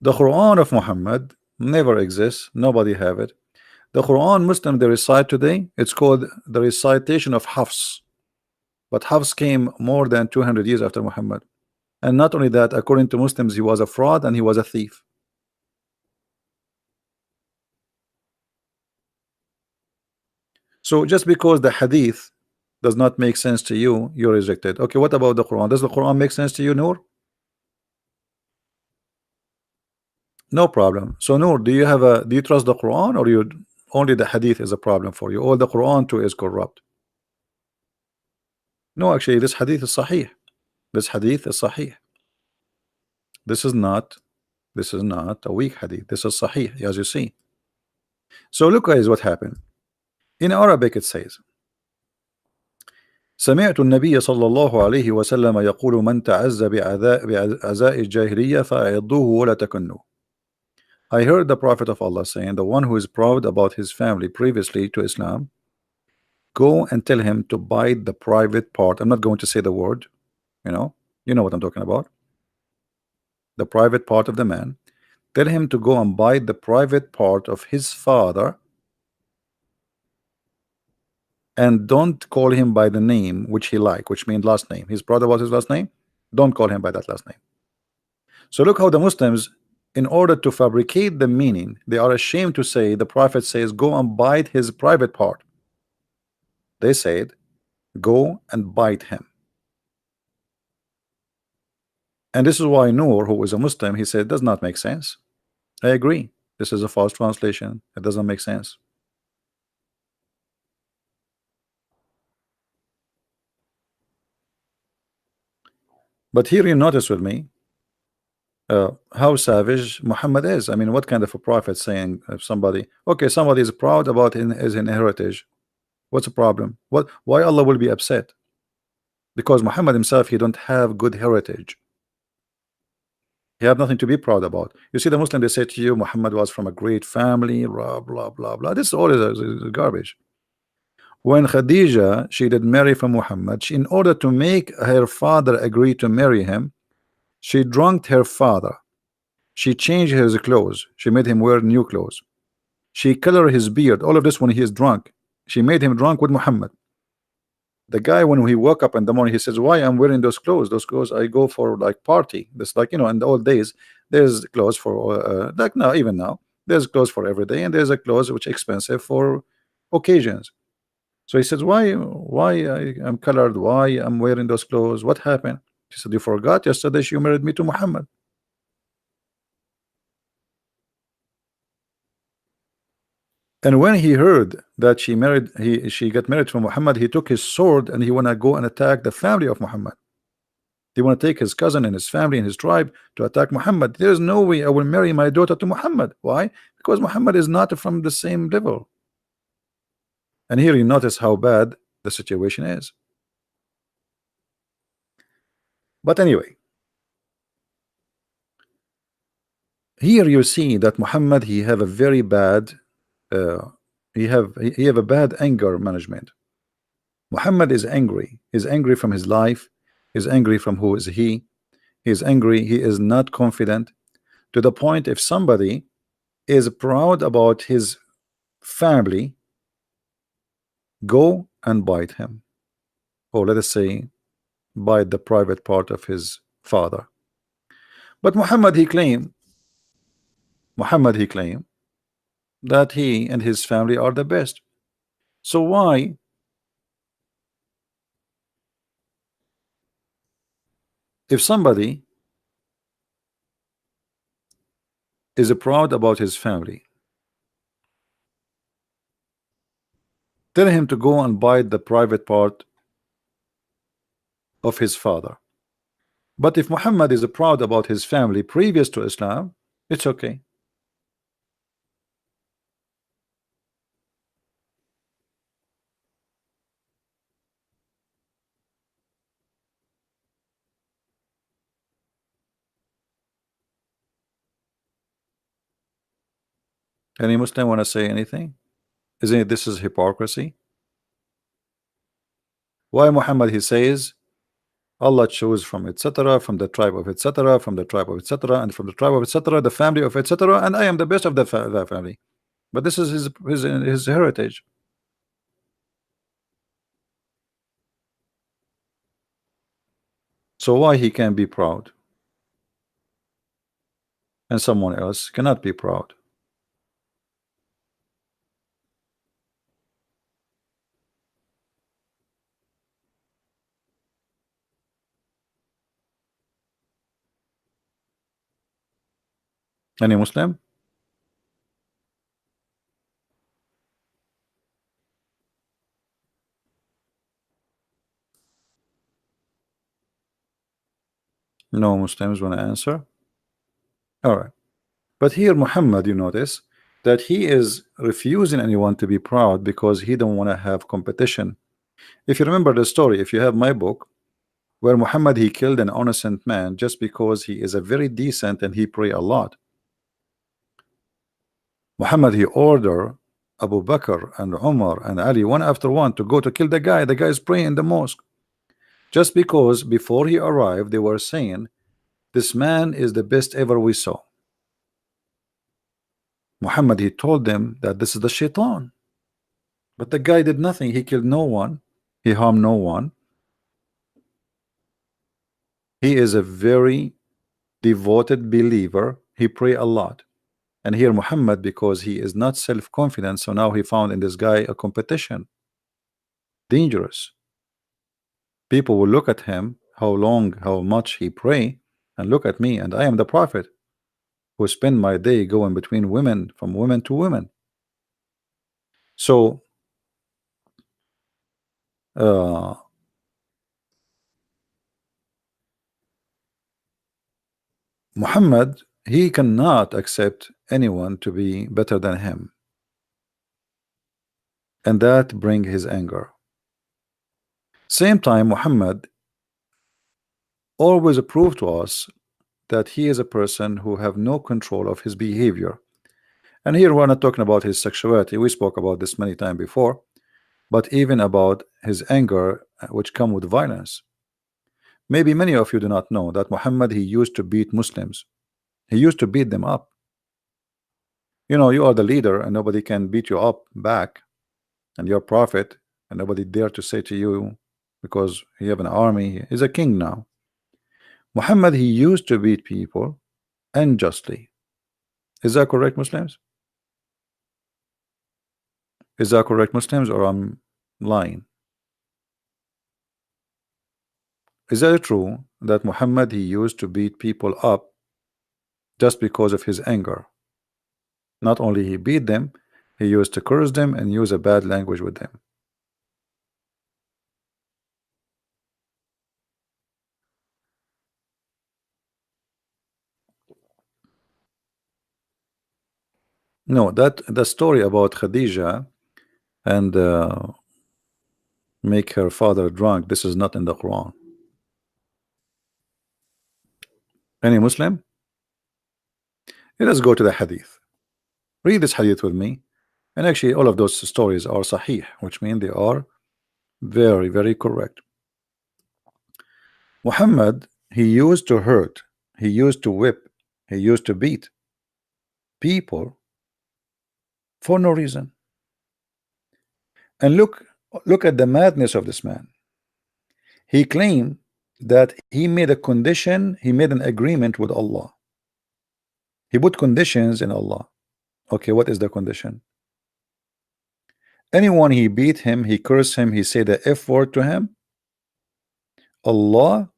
The Quran of Muhammad never exists. Nobody have it. The Quran Muslim they recite today, it's called the recitation of Hafs. But Hafs came more than 200 years after Muhammad. And not only that, according to Muslims, he was a fraud and he was a thief. So just because the hadith does not make sense to you, you reject it. Okay, what about the Quran? Does the Quran make sense to you, Noor? No problem. So Noor, do you trust the Quran, or you only the hadith is a problem for you, or the Quran too is corrupt? No, actually this hadith is sahih. This hadith is sahih. This is not a weak hadith. This is sahih, as you see. So look guys what happened. In Arabic it says, سمعت النبي صلى الله عليه وسلم يقول من تعز بعزاء الجاهلية فأعضوه ولا تكنوا. I heard the Prophet of Allah saying, the one who is proud about his family previously to Islam, go and tell him to bite the private part. I'm not going to say the word, you know what I'm talking about. The private part of the man. Tell him to go and bite the private part of his father, and don't call him by the name which he like, which means last name. He's proud about his last name. Don't call him by that last name. So look how the Muslims, in order to fabricate the meaning, they are ashamed to say the Prophet says go and bite his private part. They said go and bite him. And this is why Noor, who is a Muslim, he said it does not make sense. I agree, this is a false translation. It doesn't make sense. But here you notice with me how savage Muhammad is. I mean, what kind of a prophet saying if somebody, okay, somebody is proud about his heritage, what's the problem? Why Allah will be upset? Because Muhammad himself, he don't have good heritage. He have nothing to be proud about. You see, the Muslim, they say to you Muhammad was from a great family, blah blah blah blah. This all is garbage. When Khadija, she did marry from Muhammad, in order to make her father agree to marry him, she drunked her father. She changed his clothes. She made him wear new clothes. She colored his beard. All of this when he is drunk. She made him drunk with Muhammad. The guy, when he woke up in the morning, he says, why I'm wearing those clothes? Those clothes I go for like party. This, like, in the old days, there's clothes for like now, even now, there's clothes for every day, and there's a clothes which expensive for occasions. So he says, why I'm colored? Why I'm wearing those clothes? What happened? She said, you forgot yesterday you married me to Muhammad. And when he heard that she got married to Muhammad, he took his sword and he wanna go and attack the family of Muhammad. They want to take his cousin and his family and his tribe to attack Muhammad. There is no way I will marry my daughter to Muhammad. Why? Because Muhammad is not from the same level. And here you notice how bad the situation is. But anyway, here you see that Muhammad, he have a very bad he have a bad anger management. Muhammad is angry. He's angry from his life. He's angry from who is he. He's angry. He is not confident, to the point, if somebody is proud about his family, go and bite him, or let us say bite the private part of his father. But Muhammad he claimed that he and his family are the best. So why, if somebody is proud about his family, tell him to go and bite the private part of his father? But if Muhammad is proud about his family previous to Islam, it's okay. Any Muslim want to say anything? Isn't it this is hypocrisy? Why Muhammad he says Allah chose from etc., from the tribe of etc., from the tribe of etc., and from the tribe of etc., the family of etc., and I am the best of the family. But this is his heritage. So why he can be proud and someone else cannot be proud? Any Muslim? No Muslims want to answer? All right. But here Muhammad, you notice that he is refusing anyone to be proud because he don't want to have competition. If you remember the story, if you have my book, where Muhammad he killed an innocent man just because he is a very decent and he pray a lot. Muhammad he ordered Abu Bakr and Umar and Ali one after one to go to kill the guy. The guy is praying in the mosque. Just because before he arrived they were saying this man is the best ever we saw. Muhammad he told them that this is the shaitan. But the guy did nothing. He killed no one. He harmed no one. He is a very devoted believer. He pray a lot. And here Muhammad, because he is not self-confident, so now he found in this guy a competition. Dangerous. People will look at him, how long, how much he pray, and look at me, and I am the prophet who spend my day going between women, from women to women. So uh, Muhammad, he cannot accept anyone to be better than him, and that bring his anger. Same time Muhammad always proved to us that he is a person who have no control of his behavior. And here we're not talking about his sexuality, we spoke about this many times before, but even about his anger, which come with violence. Maybe many of you do not know that Muhammad he used to beat Muslims. He used to beat them up. You know, you are the leader and nobody can beat you up back, and you're prophet and nobody dare to say to you, because you have an army, he's a king now. Muhammad he used to beat people unjustly. Is that correct, Muslims? Is that correct, Muslims, or I'm lying? Is that true that Muhammad he used to beat people up just because of his anger? Not only he beat them, he used to curse them and use a bad language with them. No, that the story about Khadija and make her father drunk, this is not in the Quran. Any Muslim? Let us go to the hadith. Read this hadith with me. And actually all of those stories are sahih, which means they are very, very correct. Muhammad, he used to hurt, he used to whip, he used to beat people for no reason. And look Look at the madness of this man. He claimed that he made a condition, he made an agreement with Allah. He put conditions in Allah. Okay, what is the condition? Anyone he beat him, he cursed him, he said the F word to him, Allah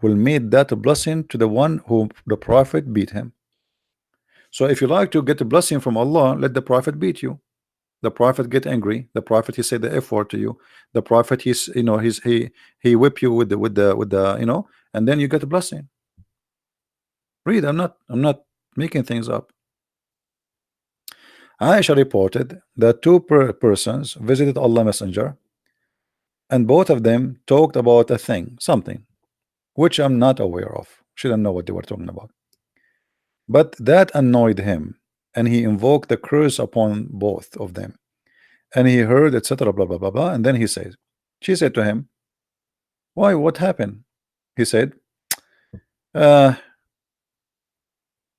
will make that a blessing to the one who the Prophet beat him. So if you like to get a blessing from Allah, let the Prophet beat you. The Prophet get angry. The Prophet he said the F word to you. The Prophet he's he whip you with the and then you get a blessing. Read. I'm not making things up. Aisha reported that two persons visited Allah Messenger, and both of them talked about a thing, something, which I'm not aware of. She didn't know what they were talking about. But that annoyed him, and he invoked the curse upon both of them. And he heard, etc. Blah blah blah blah. And then she said to him, "Why? What happened?" He said, "The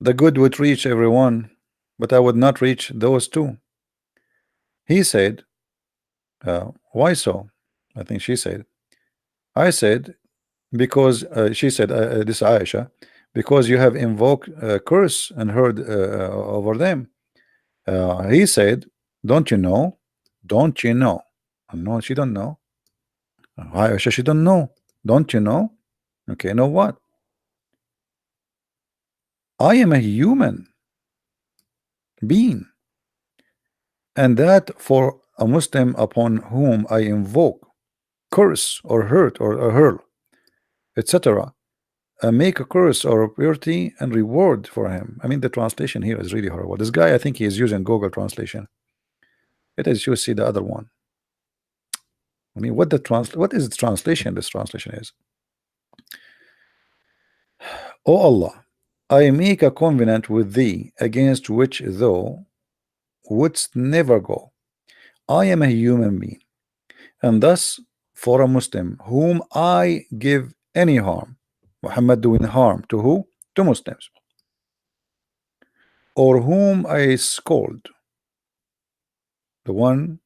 good would reach everyone, but I would not reach those two." He said, "Why so?" I think she said. I said, because she said, this Aisha, because you have invoked a curse and heard over them. He said, don't you know? Don't you know? No, she don't know. Aisha, she don't know. Don't you know? Okay, know what? I am a human being, and that for a Muslim upon whom I invoke curse or hurt or hurl, etc., make a curse or a purity and reward for him. I mean, the translation here is really horrible. This guy, I think he is using Google translation. It is, you see the other one. I mean, what is the translation? This translation is, O Allah, I make a covenant with thee against which thou wouldst never go. I am a human being, and thus for a Muslim whom I give any harm, Muhammad doing harm to who? To Muslims, or whom I scold, the one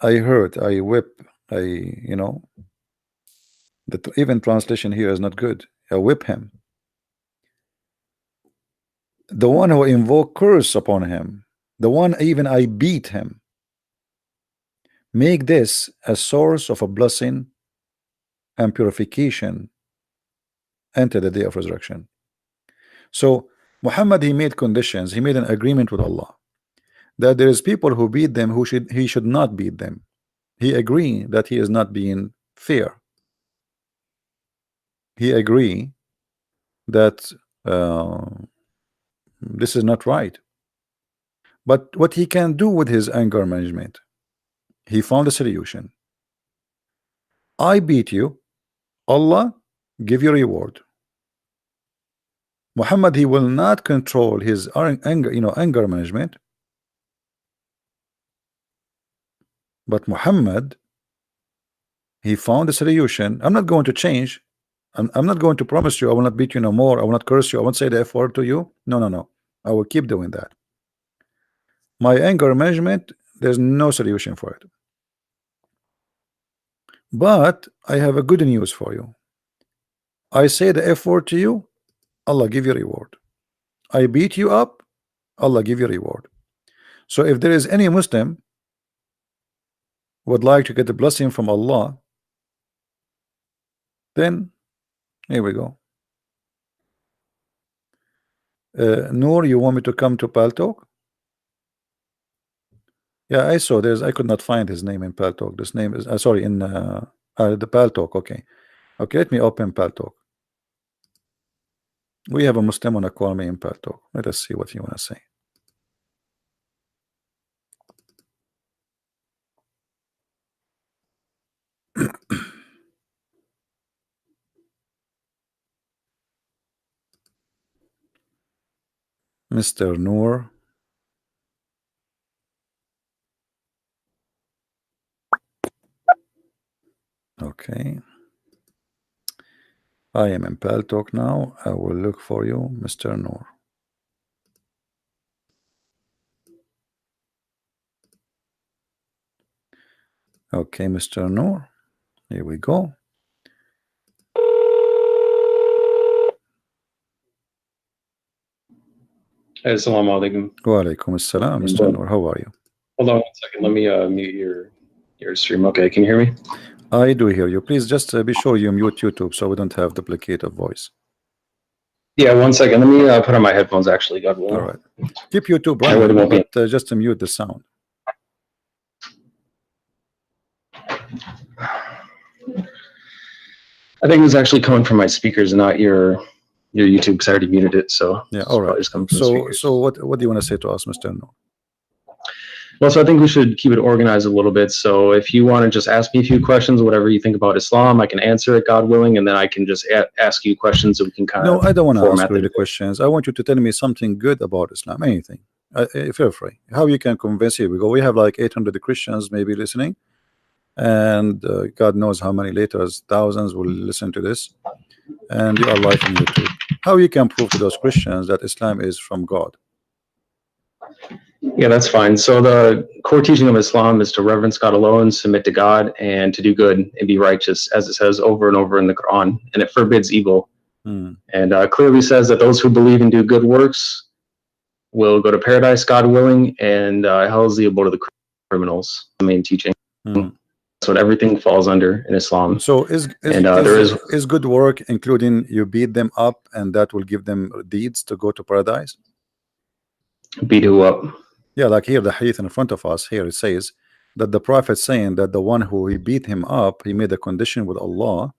I hurt, I whip, the even translation here is not good. I whip him. The one who invoke curse upon him, the one even I beat him. Make this a source of a blessing and purification until the day of resurrection. So Muhammad, he made conditions, he made an agreement with Allah that there is people who beat them who he should not beat them. He agreed that he is not being fair. He agreed that this is not right. But what he can do with his anger management, he found a solution. I beat you, Allah give you reward. Muhammad, he will not control his anger management, but Muhammad, he found a solution. I'm not going to change. I'm not going to promise you I will not beat you no more. I will not curse you. I won't say the F word to you. No. I will keep doing that. My anger management, there's no solution for it. But I have a good news for you. I say the F word to you, Allah give you reward. I beat you up, Allah give you reward. So if there is any Muslim would like to get a blessing from Allah, then here we go. Noor, you want me to come to Paltalk? Yeah, I saw I could not find his name in Paltalk. This name is sorry, in the Paltalk. Okay, let me open Paltalk. We have a Muslim on a call me in Paltalk. Let us see what you want to say. Mr. Noor. Okay. I am in Paltalk now. I will look for you, Mr. Noor. Okay, Mr. Noor, here we go. Assalamu alaikum. Wa alaikum assalam, Mr. Noor. How are you? Hold on 1 second. Let me mute your stream. Okay, can you hear me? I do hear you. Please just be sure you mute YouTube so we don't have duplicate of voice. Yeah, 1 second. Let me put on my headphones. Actually, God willing. All right. Keep YouTube running, but just mute the sound. I think it's actually coming from my speakers, not your YouTube, because I already muted it. So yeah, all right. So what do you want to say to us, Mr. Noor? Well, so I think we should keep it organized a little bit. So if you want to just ask me a few questions, whatever you think about Islam, I can answer it, God willing, and then I can just ask you questions so we can kind of. No, I don't want to ask you the questions. I want you to tell me something good about Islam, anything. Feel free. How you can convince? Here we go. We have like 800 Christians maybe listening, and God knows how many later, thousands will listen to this, and you are live on YouTube. How you can prove to those Christians that Islam is from God? Yeah, that's fine. So the core teaching of Islam is to reverence God alone, submit to God, and to do good and be righteous, as it says over and over in the Quran, and it forbids evil. And clearly says that those who believe and do good works will go to paradise, God willing, and hell is the abode of the criminals. The main teaching. That's what everything falls under in Islam. So is good work including you beat them up and that will give them deeds to go to paradise? Beat who up? Yeah, like here the hadith in front of us, here it says that the Prophet saying that the one who he beat him up, he made a condition with Allah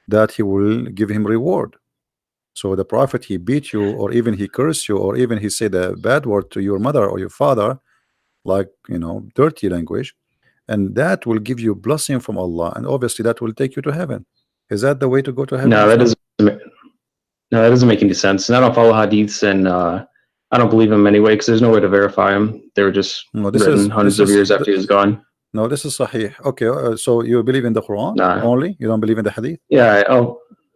that he will give him reward. So the Prophet, he beat you, or even he cursed you, or even he said a bad word to your mother or your father, like, you know, dirty language, and that will give you blessing from Allah, and obviously that will take you to heaven. Is that the way to go to heaven? No, that doesn't make any sense. And I don't follow hadiths, and I don't believe them anyway, because there's no way to verify them. They were just written hundreds of years after he was gone. No, this is Sahih. Okay, so you believe in the Quran only? You don't believe in the hadith? Yeah,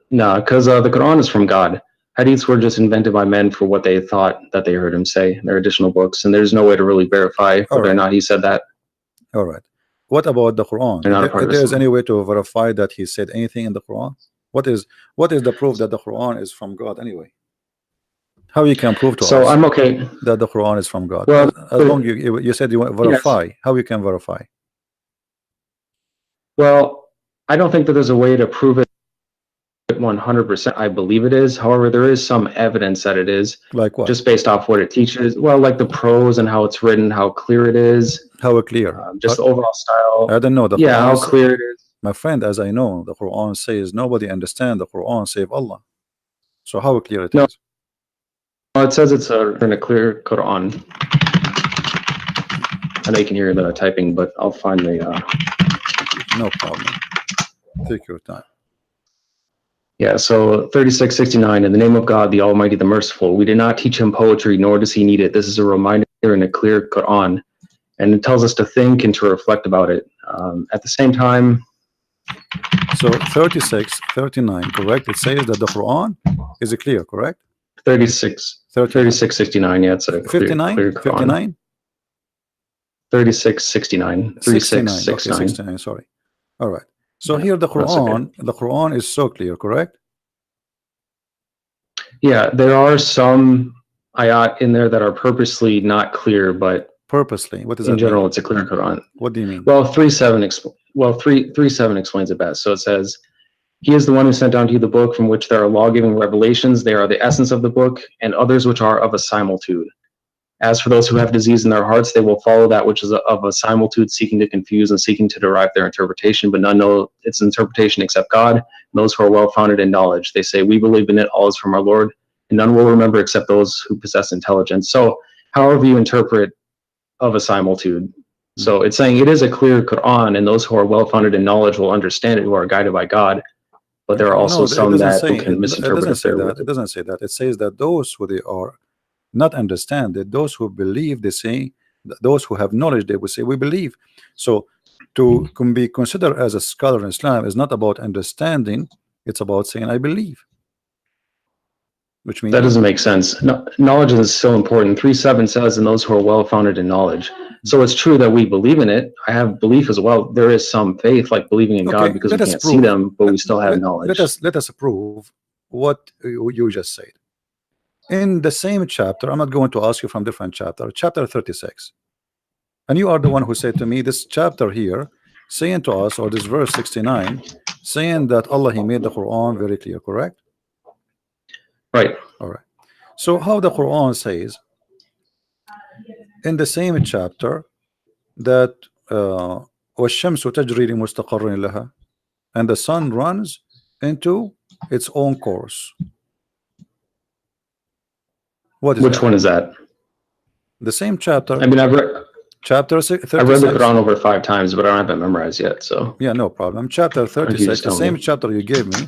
no, because the Quran is from God. Hadiths were just invented by men for what they thought that they heard him say. They're additional books, and there's no way to really verify whether or not he said that. All right. What about the Quran? If there's any way to verify that he said anything in the Quran? What is the proof that the Quran is from God anyway? How you can prove to us I'm okay that the Quran is from God? Well, as long you said you want to verify. Yes. How you can verify? Well, I don't think that there's a way to prove it 100%. I believe it is. However, there is some evidence that it is. Like what? Just based off what it teaches. Well, like the prose and how it's written, how clear it is. How clear? Just the overall style. I don't know. The Quran how says, clear it is. My friend, as I know, the Quran says nobody understands the Quran save Allah. So how clear it is? No, it says it's in a clear Quran. I know you can hear the typing, but I'll find the. No problem. Take your time. Yeah, so 3669, in the name of God, the Almighty, the Merciful. We did not teach him poetry, nor does he need it. This is a reminder in a clear Quran, and it tells us to think and to reflect about it. At the same time. So 3639, correct? It says that the Quran is clear, correct? 3669, yeah, it's a clear, 59? Clear Quran. 59? 3669. 3669. Okay, 69, sorry. All right. So here the Quran is so clear, correct? Yeah, there are some ayat in there that are purposely not clear, but purposely, what does that in general mean? It's a clear Quran. What do you mean? Well, 3:7 explains it best. So it says, he is the one who sent down to you the book from which there are law-giving revelations. They are the essence of the book, and others which are of a similitude. As for those who have disease in their hearts, they will follow that which is of a similitude, seeking to confuse and seeking to derive their interpretation, but none know its interpretation except God, and those who are well-founded in knowledge. They say, we believe in it, all is from our Lord, and none will remember except those who possess intelligence. So however you interpret of a similitude. So it's saying it is a clear Quran, and those who are well-founded in knowledge will understand it, who are guided by God. But there are also some that can misinterpret it. It doesn't say that. It says that those who they are not understand it, those who believe, they say, those who have knowledge, they will say, we believe. So to be considered as a scholar in Islam is not about understanding, it's about saying, I believe. Which means that doesn't make sense. No, knowledge is so important. 3:7 says, and those who are well-founded in knowledge. So it's true that we believe in it. I have belief as well. There is some faith, like believing in God, because we can't see them, but we still have knowledge. Let us prove what you just said. In the same chapter, I'm not going to ask you from different chapter, chapter 36. And you are the one who said to me, this chapter here, saying to us, or this verse 69, saying that Allah, He made the Quran very clear, correct? Right. All right. So how the Quran says in the same chapter that وَالشَّمْسُ تَجْرِي لِمُسْتَقَرٍ لَهَا, and the sun runs into its own course. What is Which that? one is that? The same chapter. I mean, I've read the Quran over 5 times, but I don't have it memorized yet. So yeah, no problem. Chapter 36, the same chapter you gave me.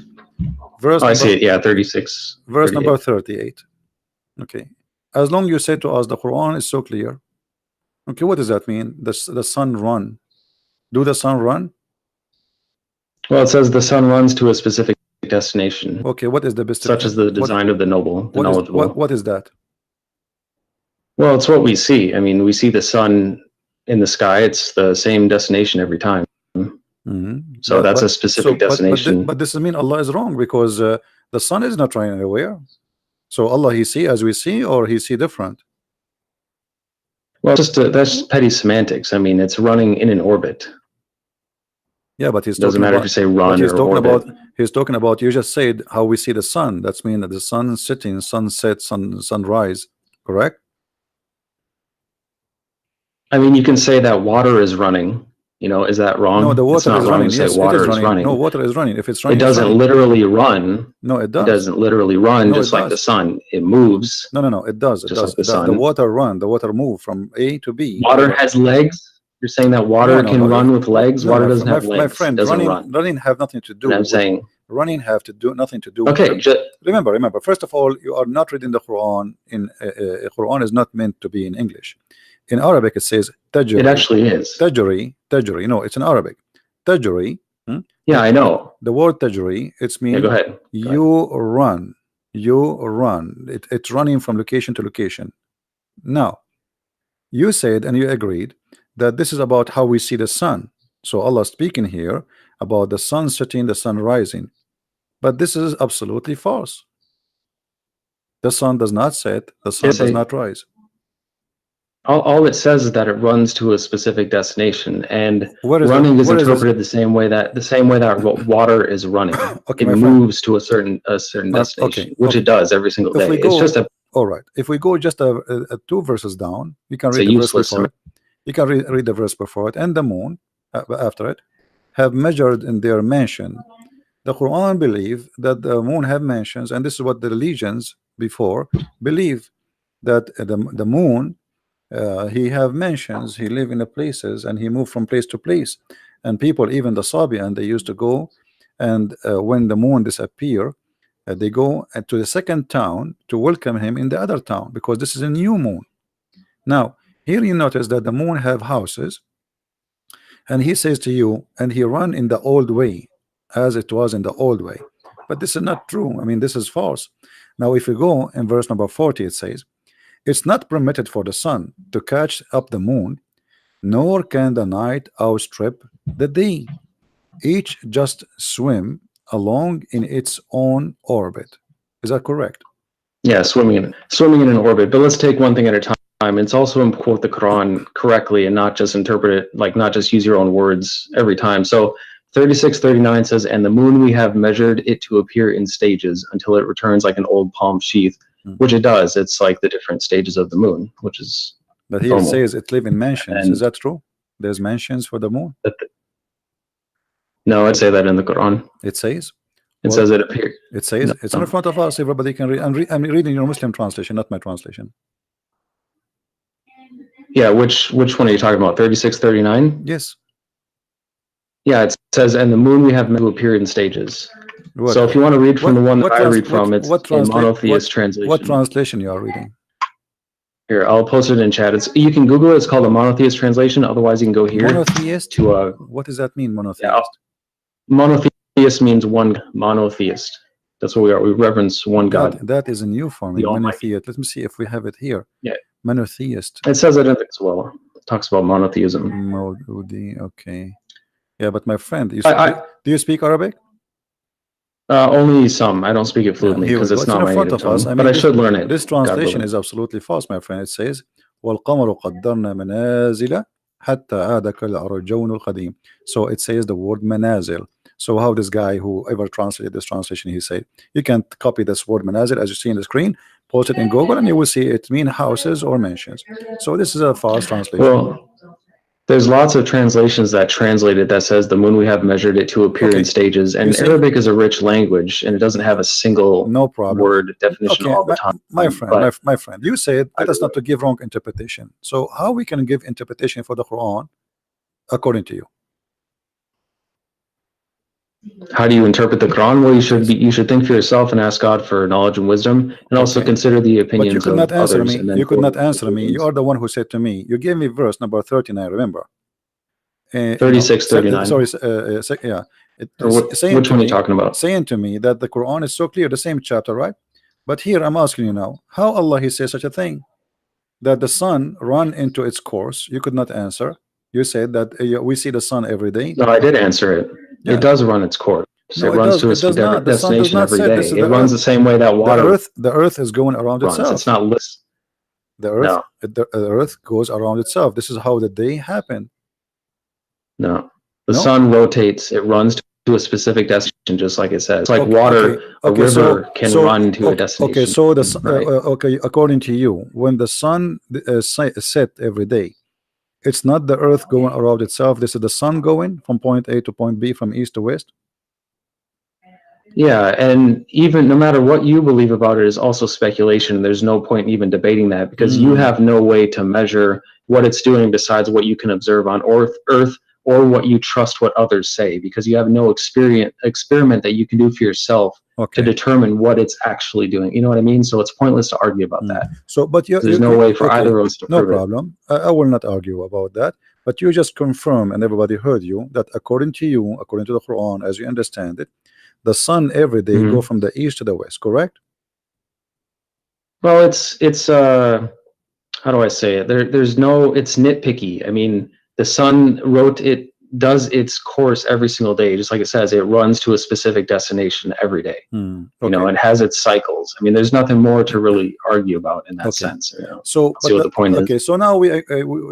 Verse I see it. Yeah, 36. Verse number 38. Okay. As long you say to us the Quran is so clear. Okay, what does that mean? The sun run. Do the sun run? Well, it says the sun runs to a specific destination. Okay, what is the best? Such as the design of the noble, the knowledgeable. What is that? Well, it's what we see. I mean, we see the sun in the sky. It's the same destination every time. So yeah, that's a specific destination. But this doesn't mean Allah is wrong, because the sun is not running anywhere. So Allah, He see as we see, or He see different? Well, that's petty semantics. I mean, it's running in an orbit. Yeah, but He's doesn't matter if you say run or orbit. He's talking about, you just said how we see the sun. That's mean that the sun setting, sunset, sunrise, correct? I mean, you can say that water is running. You know, is that wrong? No, the water is running. Yes, water is running. No, water is running. If it's running, it doesn't literally run. No, it does. It doesn't literally run, just like the sun. It moves. No, it does. It does. Like the water run. The water move from A to B. Water has legs. You're saying that water can run with legs. Water doesn't have legs. My friend, running have nothing to do. I'm saying running have to do nothing to do. Okay. Remember. First of all, you are not reading the Quran. Quran is not meant to be in English. In Arabic, it says tajri. It actually is. Tajri. No, it's in Arabic. Tajri. Yeah, I know. The word tajri, it's mean. Yeah, go ahead. You run. It's running from location to location. Now, you said and you agreed that this is about how we see the sun. So Allah speaking here about the sun setting, the sun rising. But this is absolutely false. The sun does not set. The sun does not rise. All it says is that it runs to a specific destination, and running is interpreted the same way that water is running. Okay, it moves to a certain destination, which it does every single day. It's just all right. If we go just 2 verses down, you can read the verse before it. You can read the verse before it. And the moon after it have measured in their mansion. The Quran believe that the moon have mansions, and this is what the religions before believe, that the moon. He have mansions, he live in the places, and he moved from place to place. And people, even the Sabian, they used to go, and when the moon disappear, they go to the second town to welcome him in the other town, because this is a new moon. Now here you notice that the moon have houses, and he says to you, and he run in the old way, as it was in the old way. But this is not true. I mean, this is false. Now if you go in verse number 40, it says, it's not permitted for the sun to catch up the moon, nor can the night outstrip the day. Each just swim along in its own orbit. Is that correct? Yeah, swimming in an orbit. But let's take one thing at a time. It's also important to quote the Quran correctly and not just interpret it, like not just use your own words every time. So 36:39 says, and the moon we have measured it to appear in stages until it returns like an old palm sheath. Which it does. It's like the different stages of the moon, which is. But here it says it live in mansions. Is that true? There's mansions for the moon? No, I'd say that in the Quran. It says. It says it appears. It says it's in front of us. Everybody can read. I'm reading your Muslim translation, not my translation. Yeah, which one are you talking about? 36:39. Yes. Yeah, it says, and the moon we have meant to appear in stages. What? So if you want to read from the one that I read from, it's a monotheist translation. What translation you are reading? Here, I'll post it in chat. You can Google it. It's called a monotheist translation. Otherwise, you can go here. Monotheist? To what does that mean, monotheist? Yeah, monotheist means one monotheist. That's what we are. We reverence one God. That is a new form. Monotheist. Let me see if we have it here. Yeah. Monotheist. It says it in as well. talks about monotheism. Maududi, okay. Yeah, but my friend, do you speak Arabic? Only some. I don't speak it fluently here we because go. it's It's not in my front native of us. tongue. I But mean, I should learn it. this God translation willing. is absolutely false, my friend. It says وَالْقَمَرُ قَدَّرْنَا مَنَازِلَ حَتَّى عَادَ كَالْعُرْجُونِ الْقَدِيمِ. So it says the word manazil. So how this guy, whoever translated this translation, he said, you can copy this word manazil as you see in the screen, post it in Google, and you will see it mean houses or mansions. So this is a false translation. Well, there's lots of translations that translate it that says the moon we have measured it to appear in stages, and Arabic is a rich language and it doesn't have a single word definition all the time. My friend, you said let us not to give wrong interpretation. So how we can give interpretation for the Quran according to you? How do you interpret the Quran? Well, you should think for yourself and ask God for knowledge and wisdom, and also consider the opinions but you could not of answer others. me. And then you could not answer me. You are the one who said to me. You gave me verse number 39. Remember? 36, 39. Sorry, yeah. Which one are you talking about? Saying to me that the Quran is so clear, the same chapter, right? But here I'm asking you now, how Allah he says such a thing, that the sun run into its course? You could not answer. You said that we see the sun every day. No, I did answer it. Yeah. It does run its course. No, it runs to a destination every day. It runs the same way that water. The earth is going around itself. It's not list. The earth, the earth goes around itself. This is how the day happened. No, the sun rotates. It runs to a specific destination, just like it says. It's like water. A river can run to a destination. Okay, so the according to you, when the sun set every day, it's not the earth going around itself. This is the sun going from point A to point B, from east to west. Yeah, and even no matter what you believe about it is also speculation. There's no point even debating that, because you have no way to measure what it's doing besides what you can observe on Earth or what you trust what others say, because you have no experiment that you can do for yourself to determine what it's actually doing. You know what I mean? So it's pointless to argue about that. So, but there's no way for either of us to prove it. No problem. I will not argue about that. But you just confirm, and everybody heard you, that according to you, according to the Quran, as you understand it, the sun every day go from the east to the west, correct? Well, it's how do I say it? There's no, it's nitpicky. I mean, the sun does its course every single day, just like it says. It runs to a specific destination every day. You know, it has its cycles. I mean, there's nothing more to really argue about in that sense. You know? So, see what the point is. Okay, so now we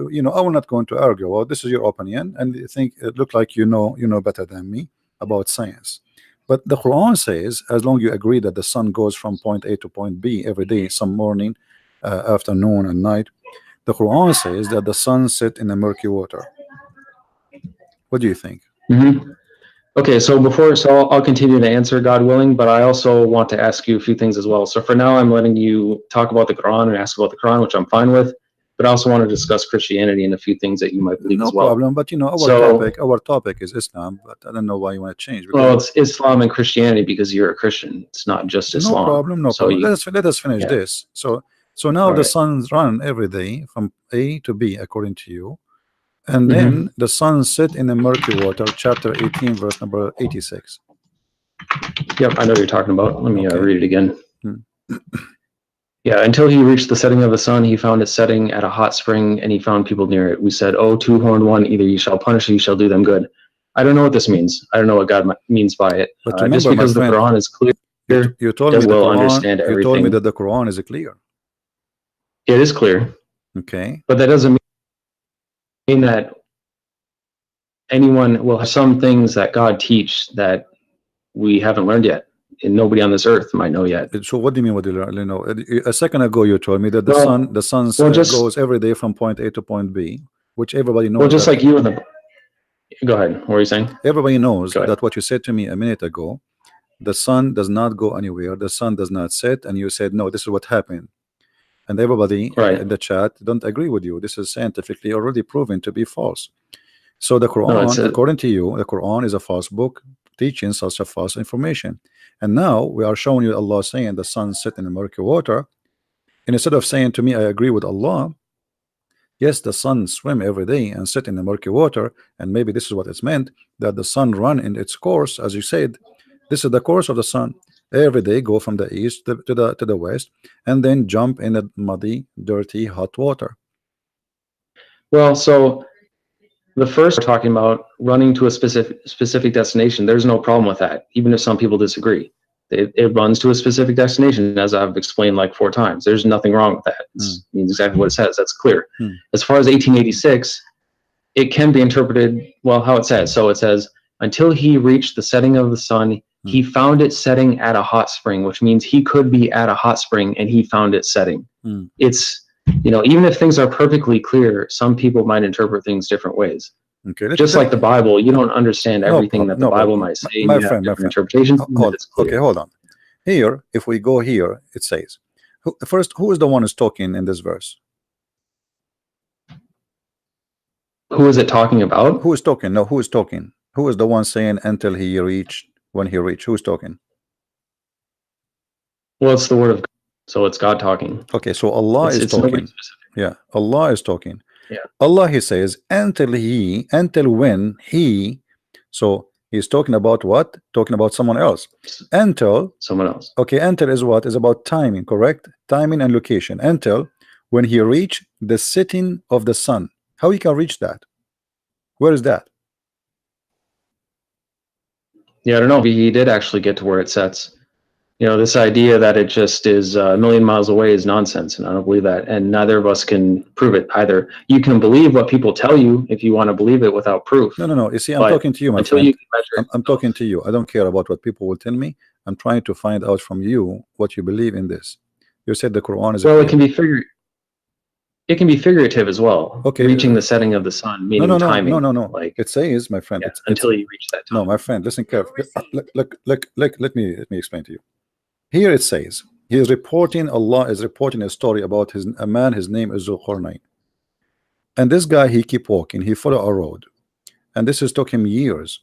you know, I will not go into argue. Well, this is your opinion, and you think it looked like you know better than me about science. But the Quran says, as long as you agree that the sun goes from point A to point B every day, some morning, afternoon, and night, the Quran says that the sun set in the murky water. What do you think? Okay, so I'll continue to answer, God willing, but I also want to ask you a few things as well. So for now, I'm letting you talk about the Quran and ask about the Quran, which I'm fine with. But I also want to discuss Christianity and a few things that you might believe as well. No problem, but you know, our topic is Islam, but I don't know why you want to change. Well, it's Islam and Christianity because you're a Christian. It's not just Islam. No problem. Let us finish this. So now the sun's run every day from A to B, according to you. And then the sun set in the murky water, chapter 18, verse number 86. Yep, I know what you're talking about. Let me read it again. Yeah, until he reached the setting of the sun, he found it setting at a hot spring, and he found people near it. We said, "Oh, two-horned one, either you shall punish or you shall do them good." I don't know what this means. I don't know what God means by it. But remember, just because the Quran is clear, you told me understand everything. You told me that the Quran is clear. It is clear. Okay. But that doesn't mean that anyone will have some things that God teach that we haven't learned yet. And nobody on this earth might know yet. So what do you mean? What do you know? A second ago, you told me that the sun goes every day from point A to point B, which everybody knows. Well, just like you and the. Go ahead. What were you saying? Everybody knows that what you said to me a minute ago. The sun does not go anywhere. The sun does not set, and you said no. This is what happened, and everybody in the chat don't agree with you. This is scientifically already proven to be false. So the Quran, according to you, the Quran is a false book teaching such a false information. And now we are showing you Allah saying the sun set in the murky water. And instead of saying to me, I agree with Allah, yes, the sun swim every day and sit in the murky water, and maybe this is what it's meant, that the sun run in its course, as you said. This is the course of the sun. Every day go from the east to the west, and then jump in the muddy, dirty, hot water. Well, so the first we're talking about running to a specific destination. There's no problem with that, even if some people disagree. It runs to a specific destination, as I've explained like 4 times. There's nothing wrong with that. It means exactly what it says. That's clear. As far as 1886, it can be interpreted, well, how it says. So it says, until he reached the setting of the sun, he found it setting at a hot spring, which means he could be at a hot spring and he found it setting. It's, you know, even if things are perfectly clear, some people might interpret things different ways. Okay, just like the Bible, you don't understand everything that the Bible might say. My friend, interpretations. Okay, hold on. Here, if we go here, it says, first, who is the one who's talking in this verse? Who is it talking about? Who is talking? No, who is talking? Who is the one saying until he reached, when he reached? Who's talking? Well, it's the word of God, so it's God talking. Okay, so Allah is talking. Yeah, Allah is talking. Yeah. Allah, he says, until when he, so he's talking about what? Talking about someone else. Until someone else. Okay, until is what? Is about timing, correct? Timing and location. Until when he reached the setting of the sun. How he can reach that? Where is that? Yeah, I don't know. He did actually get to where it sets. You know, this idea that it just is a million miles away is nonsense, and I don't believe that. And neither of us can prove it either. You can believe what people tell you if you want to believe it without proof. No. You see, I'm talking to you, my friend. I'm talking to you. I don't care about what people will tell me. I'm trying to find out from you what you believe in this. You said the Quran is. Well, it can be figurative as well. Okay. Reaching the setting of the sun, meaning timing. No. Like it says, my friend. Yeah, until you reach that time. No, my friend. Listen carefully. Let me explain to you. Here it says, he is reporting, Allah is reporting a story about a man, his name is Zulqarnain. And this guy, he keep walking, he follow a road. And this has took him years.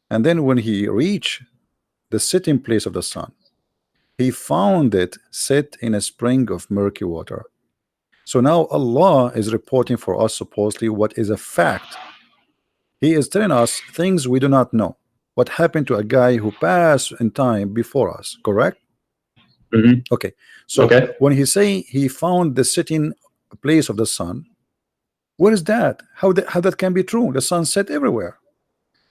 And then when he reached the setting place of the sun, he found it set in a spring of murky water. So now Allah is reporting for us supposedly what is a fact. He is telling us things we do not know. What happened to a guy who passed in time before us, correct? Okay, so when he say he found the setting place of the sun, where is that? How that can be true? The sun set everywhere.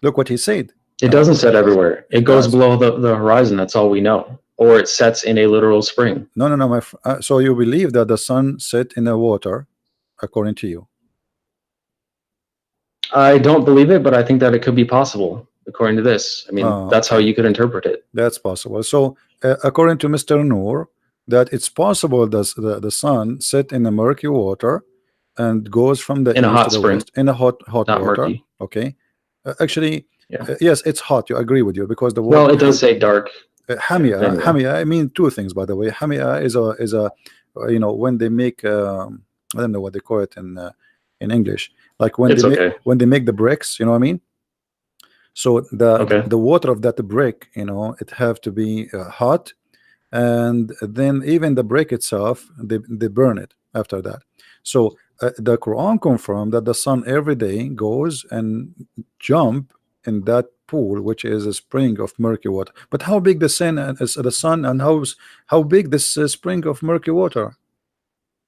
Look what he said. It doesn't set everywhere. It goes below the horizon. That's all we know. Or it sets in a literal spring. No. So you believe that the sun set in the water, according to you? I don't believe it, but I think that it could be possible. According to this, I mean, that's how you could interpret it. That's possible. So, according to Mr. Noor, that it's possible that the sun set in the murky water and goes from the in a hot to the spring, west, in a hot water. Murky. Okay, actually, yes, it's hot. You agree with you because the water. Well, it does say dark. Hamia. I mean, 2 things, by the way. Hamia is a you know, when they make I don't know what they call it in English, like when they make the bricks. You know what I mean? So the water of that brick, you know, it have to be hot, and then even the brick itself, they burn it after that. So the Quran confirmed that the sun every day goes and jump in that pool, which is a spring of murky water. But how big the sun and how big this spring of murky water?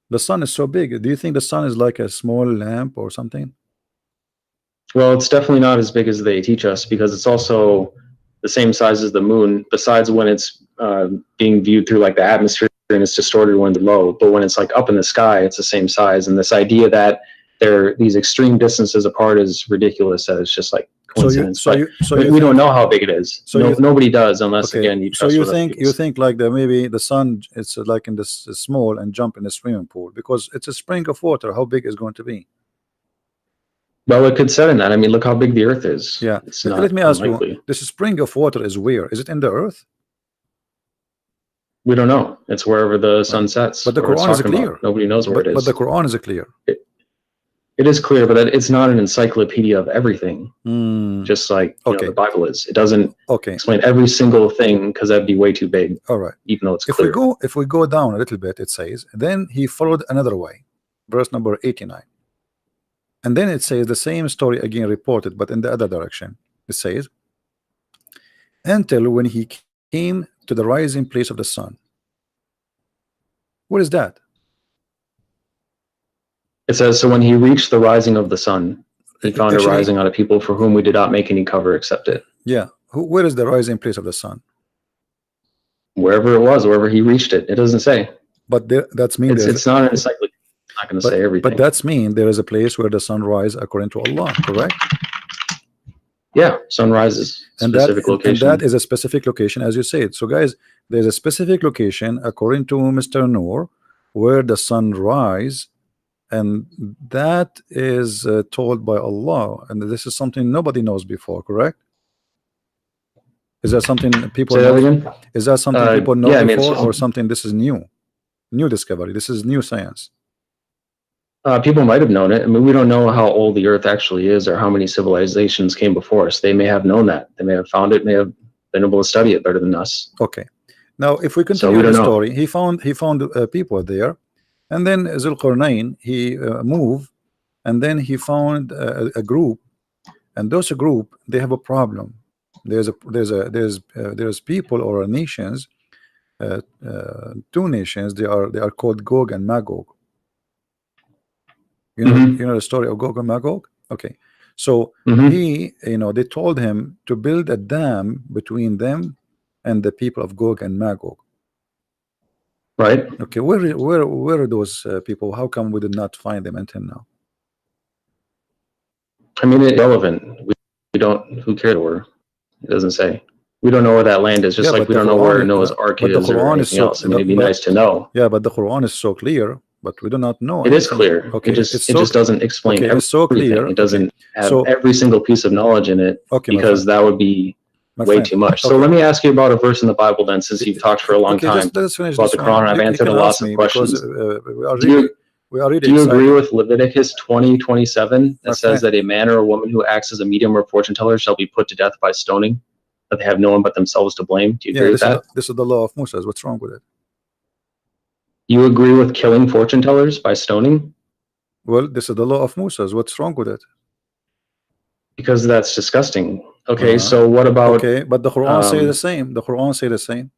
The sun is so big. Do you think the sun is like a small lamp or something? Well, it's definitely not as big as they teach us, because it's also the same size as the moon, besides when it's being viewed through like the atmosphere and it's distorted when it's low. But when it's like up in the sky, it's the same size. And this idea that they're these extreme distances apart is ridiculous. That it's just like coincidence. We don't know how big it is. So nobody does, unless again you trust. So you think like that maybe the sun, it's like in this small and jump in the swimming pool because it's a spring of water. How big is going to be? Well, it could set in that. I mean, look how big the Earth is. Yeah. Let me ask you, this spring of water is where? Is it in the Earth? We don't know. It's wherever the sun sets. But the Quran is clear. Nobody knows where it is. But the Quran is clear. It is clear, but it's not an encyclopedia of everything. Just like the Bible is. It doesn't explain every single thing, because that'd be way too big. All right. Even though it's clear. If we go down a little bit, it says, then he followed another way. Verse number 89. And then it says the same story again reported, but in the other direction. It says, until when he came to the rising place of the sun. What is that? It says, so when he reached the rising of the sun, he found Actually, a rising out of people for whom we did not make any cover except it. yeah. Where is the rising place of the sun? Wherever it was, wherever he reached it. It doesn't say. But that's mean It's not an encyclopedia. It's not going to say everything. But that's mean there is a place where the sun rises according to Allah, correct? Yeah, sunrise is a specific location. And that is a specific location, as you said. So, guys, there's a specific location according to Mr. Noor where the sun rises, and that is told by Allah, and this is something nobody knows before, correct? Is that something people Say that know? again? Is that something people know yeah, I mean, before, or something this is new discovery? This is new science. People might have known it. I mean, we don't know how old the Earth actually is or how many civilizations came before us. They may have known that. They may have found it. May have been able to study it better than us. Okay. Now, if we continue the story, he found people there, and then Zulqarnain he moved, and then he found a group, and those group they have a problem. There's people or nations, two nations. They are called Gog and Magog. You know the story of Gog and Magog. Okay, so he, they told him to build a dam between them and the people of Gog and Magog. Right. Okay, where are those people? How come we did not find them until now? I mean, it's irrelevant. We don't. Who cared where? It doesn't say. We don't know where that land is. Just like we don't know where Noah's Ark is or anything else. I mean, it'd be nice to know. Yeah, but the Quran is so clear. But we do not know. It is clear. Okay, it just doesn't explain everything. It's so clear. It doesn't have every single piece of knowledge in it, because that would be way too much. So let me ask you about a verse in the Bible then, since you've talked for a long time about the Quran. I've answered lots of questions. Do you agree with Leviticus 20:27 that says that a man or a woman who acts as a medium or fortune teller shall be put to death by stoning, that they have no one but themselves to blame? Do you agree with that? This is the law of Moses. What's wrong with it? You agree with killing fortune tellers by stoning? Well, this is the law of Moses. What's wrong with it? Because that's disgusting. Okay, so what about... Okay, but the Quran say the same. The Quran say the same.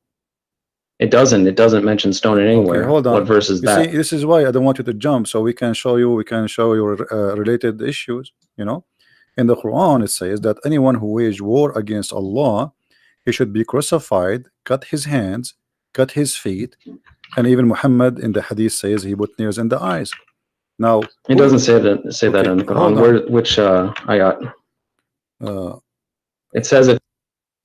It doesn't. It doesn't mention stoning anywhere. Okay, hold on. What verse is that? See, this is why I don't want you to jump, so we can show you related issues. In the Quran it says that anyone who wage war against Allah, he should be crucified, cut his hands, cut his feet, and even Muhammad in the hadith says he put nails in the eyes. Now it doesn't say that in the Quran. Which ayat? It says that,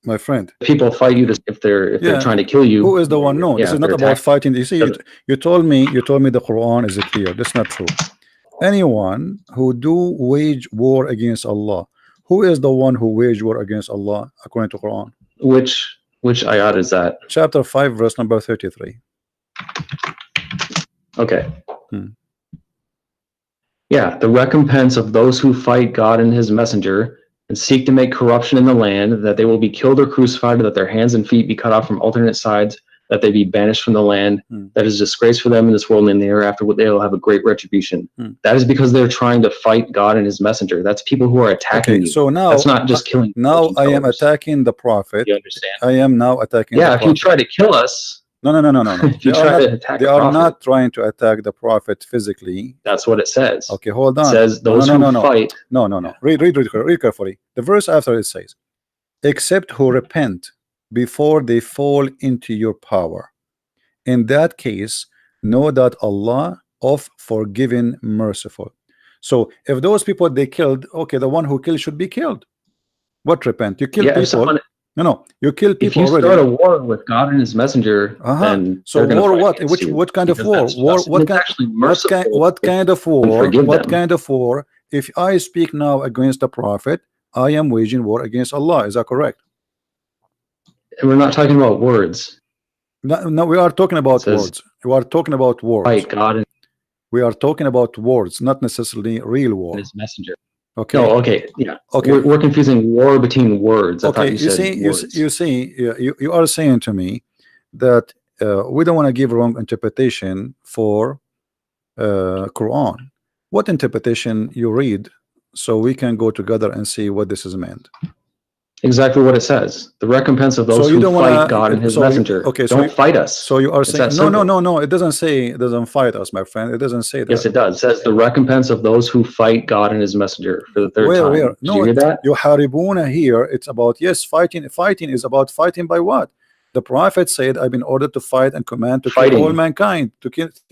my friend, people fight you if they're trying to kill you. Who is the one? No, this is not about fighting. You see, you told me the Quran is clear. That's not true. Anyone who do wage war against Allah, who is the one who wage war against Allah according to Quran? Which ayat is that? Chapter 5, verse number 33. Okay. Yeah, the recompense of those who fight God and his messenger and seek to make corruption in the land, that they will be killed or crucified, or that their hands and feet be cut off from alternate sides, that they be banished from the land. That is disgrace for them in this world, and in the hereafter they will have a great retribution. That is because they're trying to fight God and his messenger. That's people who are attacking you. So now that's not just killing. Now I am attacking the prophet. You understand? I am now attacking. Yeah, if you try to kill us. No. If you try to attack they are not trying to attack the prophet physically. That's what it says. Okay, hold on. It says those who fight. No. Read carefully. The verse after it says, except who repent before they fall into your power. In that case, know that Allah of forgiving, merciful. So if those people they killed, okay, the one who killed should be killed. What repent? You kill people. No, you kill people. If you start a war with God and his messenger, then so war what? What kind of war? What kind of war? What kind of war? If I speak now against the prophet, I am waging war against Allah. Is that correct? And we're not talking about words. No, we are talking about words. We are talking about words. Fight God. We are talking about words, not necessarily real war. His messenger. Okay. No, okay. Yeah. Okay. We're confusing war between words. I thought you said words. You are saying to me that we don't want to give wrong interpretation for Quran. What interpretation you read, so we can go together and see what this is meant. Exactly what it says. The recompense of those So you who don't fight want God and His to. messenger. Okay, Don't fight us. So you are It's saying that no, no, simple. no, no. It doesn't say it doesn't fight us, my friend. It doesn't say that. Yes, it does. It says the recompense of those who fight God and His messenger for the third time. Where? Did No, you hear that? Yuharibuna here. It's about, yes, fighting. Fighting is about fighting by what? The prophet said, "I've been ordered to fight and command to kill all mankind, to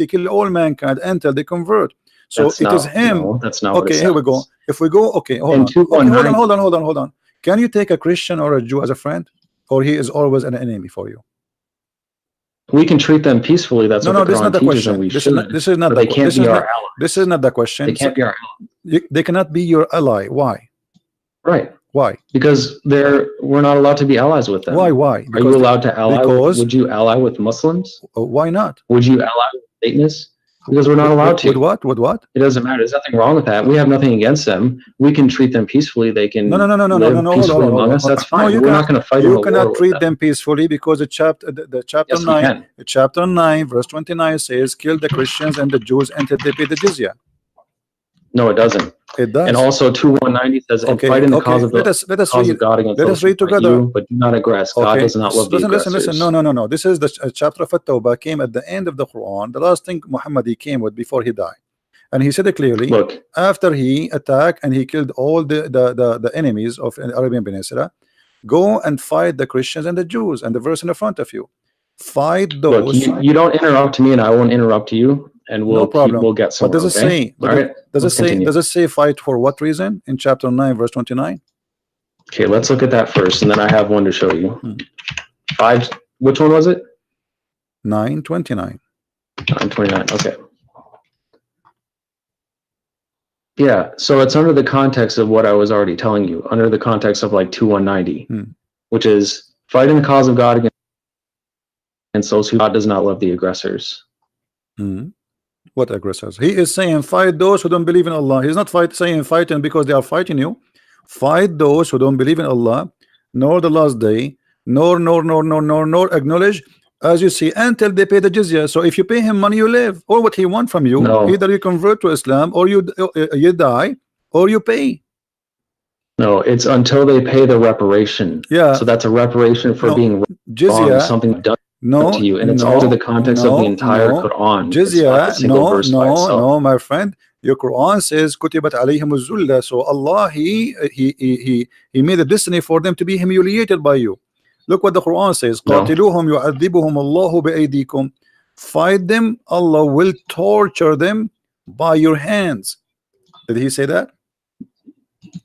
kill all mankind until they convert." So That's it is not, him. no, that's not what it Okay, says. here we go. If we go, okay, hold In on. Okay, 219 hold on. Can you take a Christian or a Jew as a friend, or he is always an enemy for you? We can treat them peacefully. That's No, what the this is Quran not the teaches, and question. we This should. is not but the they can't be our allies. This is not the question. They can't be our allies. They cannot be your ally. Why? Right. Why? Because we're not allowed to be allies with them. Why? Are you allowed to ally? Would you ally with Muslims? Why not? Would you ally with Satanists? Because we're not allowed to. With what? With what? It doesn't matter. There's nothing wrong with that. We have nothing against them. We can treat them peacefully. They can live peacefully among us. That's fine. We're not going to fight. You cannot treat them peacefully because the chapter 9, chapter 9, verse 29 says, "Kill the Christians and the Jews until they pay the jizya." No, it doesn't. It does. And also 2:190 says, "And fight in the cause of let us read God against let us read together. You, but do not aggress. God does not love the aggressors." Listen. No. This is the chapter of At-Tawbah came at the end of the Quran. The last thing Muhammad he came with before he died, and he said it clearly. Look, after he attacked and he killed all the enemies of the Arabian Peninsula, go and fight the Christians and the Jews. And the verse in the front of you, fight those. Look, you don't interrupt me, and I won't interrupt you. And we'll get somewhere. What does it say? All right. Does it say fight for what reason in chapter 9 verse 29? Okay, let's look at that first, and then I have one to show you. 5. Which one was it? 9:29. 9:29. Okay. Yeah. So it's under the context of what I was already telling you, under the context of like 2:190, which is fighting the cause of God against those who God does not love the aggressors. What aggressors? He is saying fight those who don't believe in Allah. He's not saying fighting because they are fighting you. Fight those who don't believe in Allah, nor the last day, nor acknowledge, as you see, until they pay the jizya. So if you pay him money, you live. Or what he want from you, either you convert to Islam, or you die, or you pay. No, it's until they pay the reparation. Yeah. So that's a reparation for being jizya, wrong, something done to you, and it's also the context of the entire Quran. Jizya, no, my friend. Your Quran says kutibat alayhimuz zulla. So Allah he made a destiny for them to be humiliated by you. Look what the Quran says. قاتلوهم يعذبهم الله بأيديكم. Fight them, Allah will torture them by your hands. Did he say that?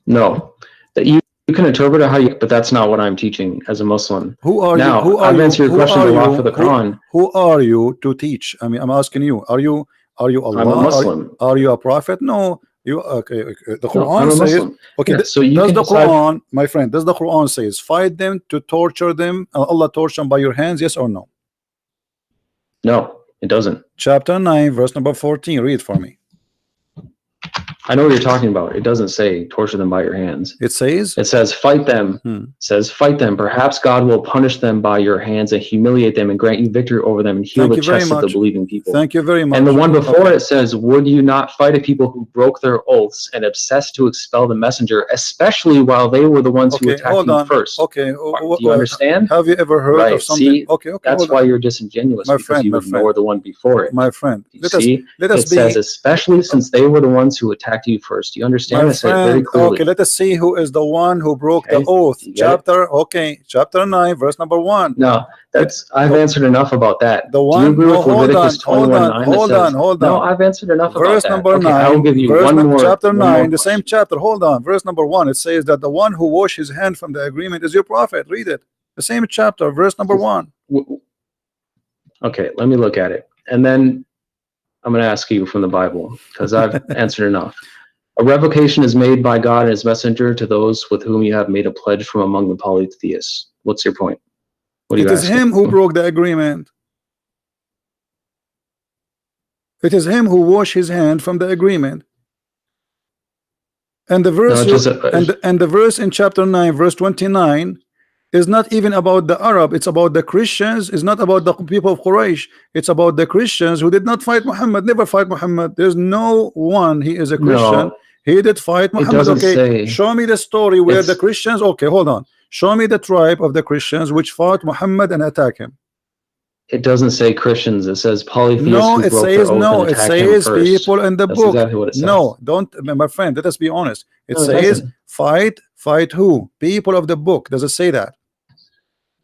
No. That you can interpret it how you, but that's not what I'm teaching as a Muslim. Who are now, you? I've answered your question a lot for the Quran. Who are you to teach? I mean, I'm asking you. Are you Allah? I'm a Muslim. Are you a prophet? No. You okay? The Quran says okay. Yeah, so you does can the decide, Quran, my friend? Does the Quran says fight them to torture them? Allah torture them by your hands? Yes or no? No, it doesn't. Chapter 9, verse number 14. Read for me. I know what you're talking about. It doesn't say torture them by your hands. It says fight them. It says fight them. Perhaps God will punish them by your hands and humiliate them and grant you victory over them and heal the chests of the believing people. Thank you very much. And the one before it says, would you not fight a people who broke their oaths and obsessed to expel the messenger, especially while they were the ones who attacked you first? Okay. Do you understand? Have you ever heard of something? See, okay. That's why you're disingenuous, because you ignore the one before it. My friend, let us says, especially since they were the ones who attacked you first. Do you understand? I said very clearly. Okay, let us see who is the one who broke the oath. Chapter 9, verse number 1. No, I've answered enough about that. The one. Do you agree with Leviticus 21:9? Hold on. No, I've answered enough about that. Verse number 9. I will give you one more. Chapter 9, the same chapter. Hold on. Verse number 1. It says that the one who washed his hand from the agreement is your prophet. Read it. The same chapter, verse number 1. Okay, let me look at it, and then I'm going to ask you from the Bible because I've answered enough. A revocation is made by God and his messenger to those with whom you have made a pledge from among the polytheists. What's your point? What are you asking? It is him who broke the agreement. It is him who washed his hand from the agreement. And the verse and the verse in chapter 9, verse 29 is not even about the Arab. It's about the Christians. It's not about the people of Quraysh. It's about the Christians who did not fight Muhammad, never fight Muhammad. There's no one, he is a Christian. He did fight Muhammad. Okay, show me the story where the Christians, okay, hold on. Show me the tribe of the Christians which fought Muhammad and attacked him. It doesn't say Christians. It says polytheists No, who it broke says their oath no. and It attacked him says first. people in the That's book. exactly what it says. No, don't, my friend. Let us be honest. It No, it says doesn't. fight who? People of the book. Does it say that?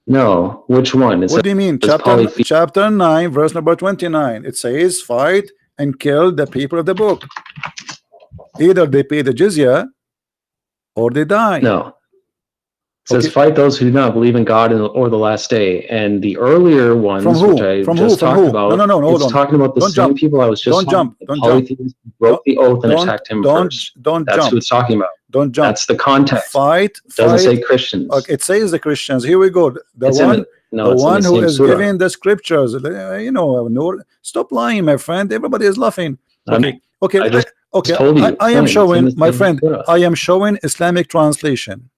No, which one? It What do you mean? says polytheist. Chapter 9, verse number 29. It says fight and kill the people of the book. Either they pay the jizya or they die. No. It says Okay. fight those who do not believe in God or the last day. And the earlier ones, From who? which I From just who? From talked who? about, No, hold it's on. talking about the Don't same jump. people I was just Don't jump. talking Don't about. Polytheists who broke the oath and attacked him first. Don't That's jump. who it's talking about. Don't jump. That's the context. Fight. It doesn't say Fight. Christians. Okay, it says the Christians. Here we go. The It's one. in no, it's The in one the who same is surah. giving the scriptures, you know, no, stop lying, my friend. Everybody is laughing. Okay, okay, I just okay. told you I am the point. It's in showing, the my same friend. surah. I am showing Islamic translation.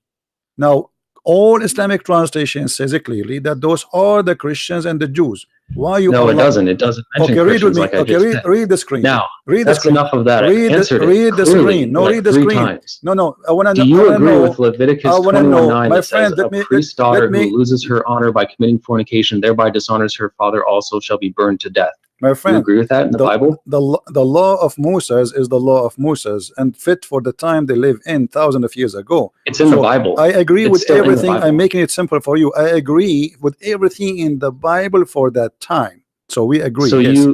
Now, all Islamic translation says it clearly that those are the Christians and the Jews. Why you? No, are it not- doesn't. It doesn't mention Okay, read with Christians me. like I Okay, just read, said. read the screen. Now, read the that's screen. enough of that. I Read answered read it the clearly, screen. No, like read the 3 screen. times. No. I want to Do know. you I wanna agree know. with Leviticus I wanna know. 21:9 My that friend, says let a me- priest's let daughter me- who loses her honor by committing fornication thereby dishonors her father also shall be burned to death? My Do you friend, agree with that in the Bible? the law of Moses is the law of Moses and fit for the time they live in thousands of years ago. It's in the Bible. I agree It's with still in the everything. Bible. I'm making it simple for you. I agree with everything in the Bible for that time. So we agree. So yes.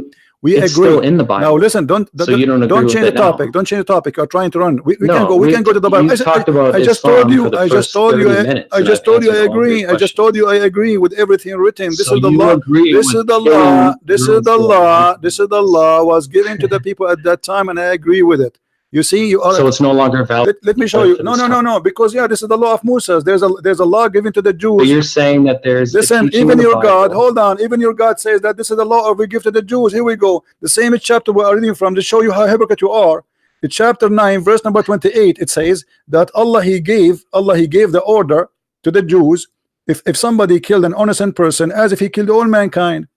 we it's agree. still in the Bible. Now listen, don't So you don't agree with change the it now. topic. Don't change the topic. You're trying to run. We No, can go. We can go to the Bible. You talked about I just Islam told you. for the I just first told you. 30 minutes, I and just I've told you. I answered all of your agree. I just told you. I agree with everything written. This So is the you law. agree This with is the killing law. This is the Jerusalem. law. This is the law was given to the people at that time, and I agree with it. You see, you are. So it's no longer valid. Let me show you. No. Because yeah, this is the law of Moses. There's a law given to the But Jews. you're saying that there's a Listen, teaching in even the your God, Bible. hold on, even your God says that this is the law of we give to the Jews. Here we go. The same chapter we are reading from to show you how hypocrite you are. In chapter 9, verse number 28, it says that Allah he gave the order to the Jews if somebody killed an innocent person as if he killed all mankind.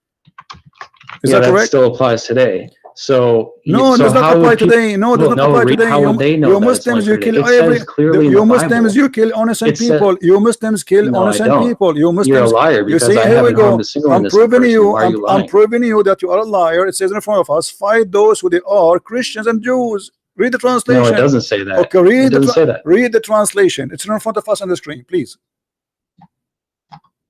Is Yeah, that that correct? still applies today. So No, it so does not how apply would people- today. No, it does Well, not apply today. How would they know You that it's Muslims, like you kill today? It every. says clearly in You the Muslims, Bible. you kill innocent It said- people. You Muslims kill No, I innocent don't. people. You Muslims. You're a liar You because see, I here we haven't go. harmed a single I'm innocent proving person. you. Why are you I'm lying? proving you that you are a liar. It says in front of us, fight those who they are, Christians and Jews. Read the translation. No, it doesn't say that. Okay, read It doesn't say that. read the translation. It's in front of us on the screen, please.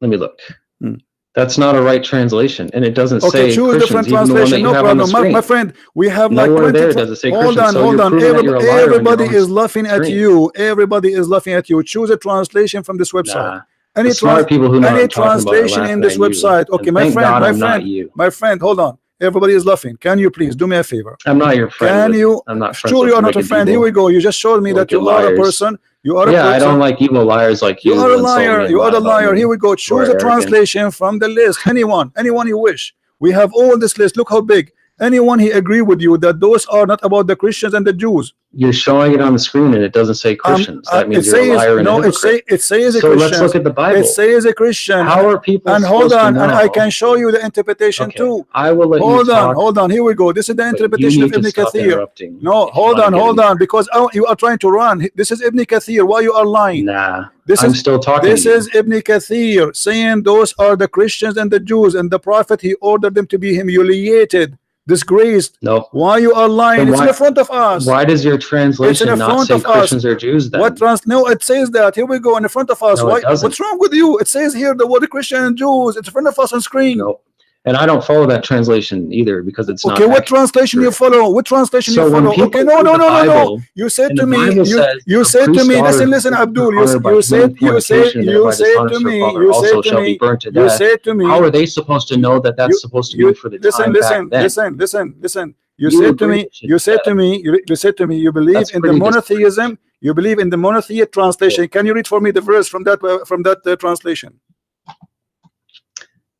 Let me look. Hmm. That's not a right translation, and it doesn't Okay, say choose Christians, different even the one that translation. you No have on the problem, screen. my friend. We have like Nowhere there 24 does it say Hold Christians. on, So hold you're on. proving that you're a liar on your Everybody own is laughing at screen. you. Everybody is laughing at you. Choose a translation from this website. Nah. Any The smart people who know what any I'm talking about are translation in laughing this at you. website. Okay, And my thank friend, God my I'm not friend, you. my friend. Hold on. Everybody is laughing. Can you please do me a favor? I'm not your friend. Can you? I'm not friends Sure, with you are not a wicked friend. Here people. we go. You just showed me that Wicked you are a liars. person. You are a Yeah, person. I don't like evil liars like you. You are a who insult me liar. and You are lie a about liar. me. Here we go. Who are Choose a arrogant. translation from the list. Anyone you wish. We have all this list. Look how big. Anyone he agree with you that those are not about the Christians and the Jews. You're showing it on the screen and it doesn't say Christians. That means you're a liar and a hypocrite. It says a So Christian. let's look at the Bible. It says a Christian. How are people And hold supposed on, to and know? I can show you the interpretation Okay, too. I will let you talk. Hold on. Here we go. This is the but interpretation you of need Ibn to stop Kathir. interrupting No, if you hold wanna on, get because you are trying to run. This is Ibn Kathir. Why you are lying? Nah, This I'm is still talking. This to you. is Ibn Kathir saying those are the Christians and the Jews, and the Prophet he ordered them to be humiliated, disgraced. Nope. Why you are lying? Then It's in the front of us. Why does your translation the not front say of us. Christians or Jews then? No, it says that. Here we go in the front of us. No, it Why? doesn't. What's wrong with you? It says here the word Christian and Jews. It's in front of us on screen. Nope. And I don't follow that translation either because it's not. Okay, what accurate. translation you follow? What translation So you when follow? people Okay, read no. the Bible, You said and to the me, Bible says you a said to priest's me, daughter listen, who Abdul, honored by you said, committing fornication and thereby dishonors her father you also said to shall me, be burnt to you death. said to me, How are they supposed to know that that's supposed to be for the time back then? listen. You You said to agree me, with shit you said that. to me, you said to me, you believe That's in the pretty monotheism. You believe in the monotheist translation. Can you read for me the verse from that translation?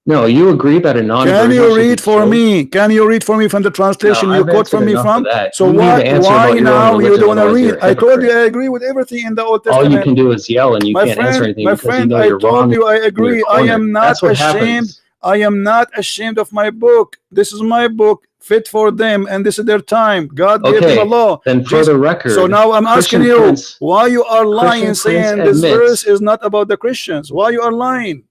No, you agree that a non-virgin Can you should be read for killed? me? Can you read for me from the translation No, you I've quote from answered me enough from? of that. So You need why to answer about your now own you religion, don't want to otherwise read? you're a I told you hypocrite. I agree with everything in the Old All Testament. you can do is yell and you My can't answer friend, anything my because you friend, know I you're told wrong. you I and you're agree. I cornered. am not That's what ashamed. happens. I am not ashamed of my book. This is my book, fit for them, and this is their time. God gave them a law. Then for the record, so now I'm asking Christian you, Prince, why you are lying, Christian Prince saying this admits- verse is not about the Christians? Why you are lying?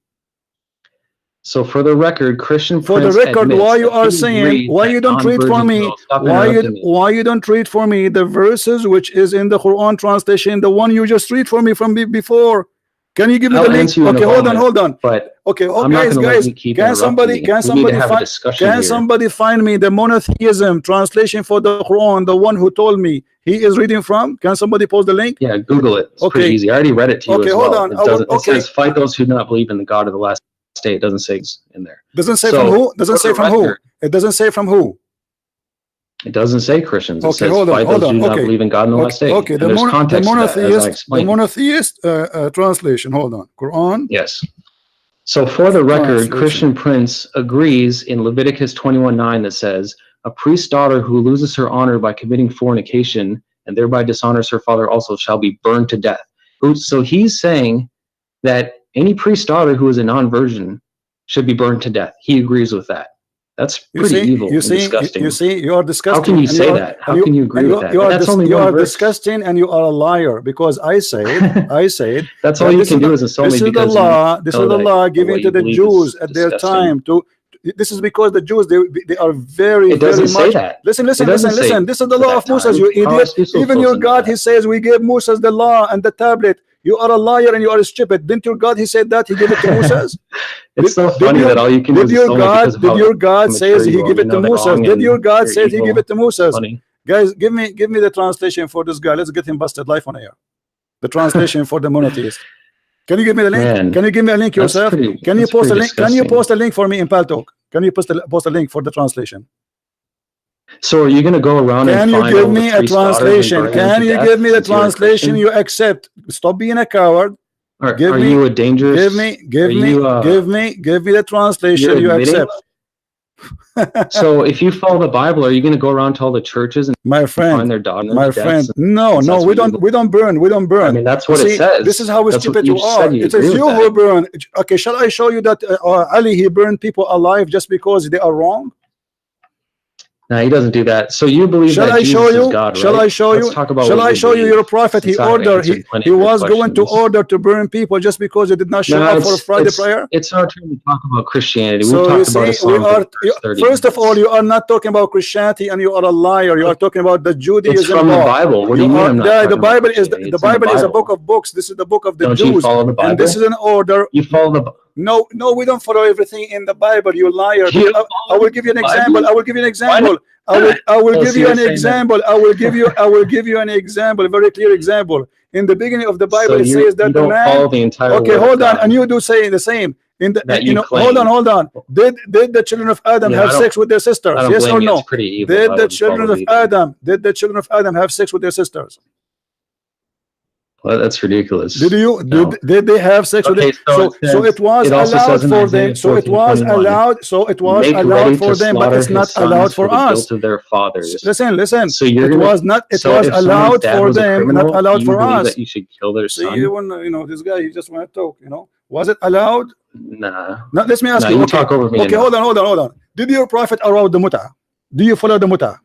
So for the record, Christian For the Prince record, admits why you that are he saying, agrees why that you don't read for non-virgins me, will- Stop why interrupting me. you don't read for me the verses which is in the Quran translation, the one you just read for me from before? Can you give me I'll the link? answer you in a Okay, hold on, moment, hold on. But Okay, oh, I'm not guys, gonna let you keep can interrupting somebody, me. can We need somebody to have a find, discussion can here. somebody find me the monotheism translation for the Quran, the one who told me he is reading from? Can somebody post the link? Yeah, Google it. It's Okay. pretty easy. I already read it to you Okay, as hold well. on. It I will- doesn't. It okay. says, "Fight those who do not believe in the God of the last day." It doesn't say it's in there. Doesn't say So, from who? Doesn't for say the from who? record- It doesn't say from who? It doesn't say Christians. It Okay, says, hold on, "Fight hold those who on. do not Okay. believe in God in the last day." Okay, And the, there's context to that, as I the explained. monotheist translation. Hold on. Quran. Yes. So for the record, Translation. Christian Prince agrees in Leviticus 21:9 that says, "A priest's daughter who loses her honor by committing fornication and thereby dishonors her father also shall be burned to death." So he's saying that any priest's daughter who is a non-virgin should be burned to death. He agrees with that. That's pretty evil and disgusting. You are disgusting. How can you and say are- that? How and can you agree and with that? You And are, that's only you one are verse. disgusting and you are a liar, because I said, That's that all you this can is do the- is insult this me is the because law. This know is the that law given what to you the believe Jews is at their disgusting. time. This is because the Jews they are very It doesn't very say much. that. Listen, It doesn't say listen. This is the for law that of Moses. time. You How idiot. are you so Even close your to God, that? he says we gave Moses the law and the tablet. You are a liar and you are stupid. Didn't your God? He said that he gave it to Moses. It's so Did funny your- that all you can do Did is your insult me because of God? Did how your God immature says you he are. give You it to know they're Moses? wrong Did and your God you're say he evil. give it to Moses? Funny. Guys, give me the translation for this guy. Let's get him busted live on air. The translation for the monotheist. Can you give me the link? Man, Can you give me a link that's yourself? pretty- Can you that's post a pretty link? Can you disgusting. post a link for me in Paltalk? Can you post a link for the translation? So are you going to go around Can and you find give all the me a priest daughters and translation? burn them Can to you death give me the since you're a translation Christian? you accept? Stop being a coward. give Are me- you a dangerous? Give me the translation you're you admitting- accept. So if you follow the Bible, are you going to go around to all the churches and My find friend, their daughters? my to death friend. since No, that's we what you don't. We don't burn. We don't burn. I mean, that's what You it see, says. This is how That's what stupid you you said are. you It agree is with you who that. burn. Okay, shall I show you that Ali, he burned people alive just because they are wrong? No, he doesn't do that. So you believe Shall that I Jesus show you? is God, right? Shall I show Let's you? talk about Shall what I you show you believe, your prophet? He since I've ordered. answered plenty He of your was going to questions. order to burn people just because they did not show No, up for Friday prayer. It's our turn to talk about Christianity. We've So you talked about see, Islam for the first 30 first of minutes. all, you are not talking about Christianity, and you are a liar. You are talking about the Judaism It's from the law. Bible. What do you mean? I'm not talking The about Bible is Christianity? the It's in Bible is a book of books. This is the book of the Don't Jews, you follow the Bible? and this is an order. You follow the. No, we don't follow everything in the Bible. You liar! You I will give you an Bible? example. I will give you an example. I will Oh, give so you you're an saying that- example. I will give you an example, a very clear example. In the beginning of the Bible, So it says that you the don't man. follow the entire Okay, word of hold on, God and you do say the same. In the that you you know, claim. hold on. Did the children of Adam Yeah, have I don't- sex with their sisters? I don't Yes blame or you. no? It's pretty evil. Did I the wouldn't children follow of it either. Adam have sex with their sisters? Well, that's ridiculous. Did they have sex with Okay, them? So it was it also allowed says in for Isaiah them. So it was 14:21, allowed. So it was Make ready allowed to for them, but slaughter it's his not sons allowed for the us. guilt of their fathers. Listen. So you're It gonna, was not. It so was if someone's allowed dad for was a them, criminal, not allowed you for believe us. that you should kill their See, son? this guy, he just want to talk. Was it allowed? Nah. No, let me ask Nah, you. you Okay, talk over me okay, enough. hold on. Did your prophet allow the muta? Do you follow the muta?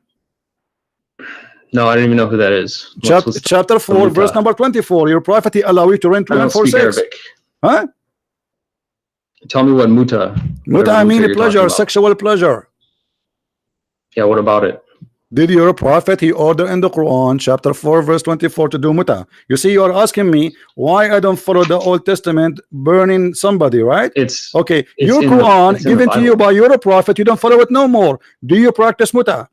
No, I don't even know who that is. Chapter 4, verse number 24. Your prophet, he allow you to rent I women don't for speak sex. Arabic. Huh? Tell me what muta. Muta, I mean you're pleasure, talking about. sexual pleasure. Yeah, what about it? Did your prophet, he ordered in the Quran, chapter 4, verse 24, to do muta? You see, you are asking me why I don't follow the Old Testament, burning somebody, right? It's Okay, it's your in Quran it's in the given to you Bible. by your prophet, you don't follow it no more. Do you practice muta?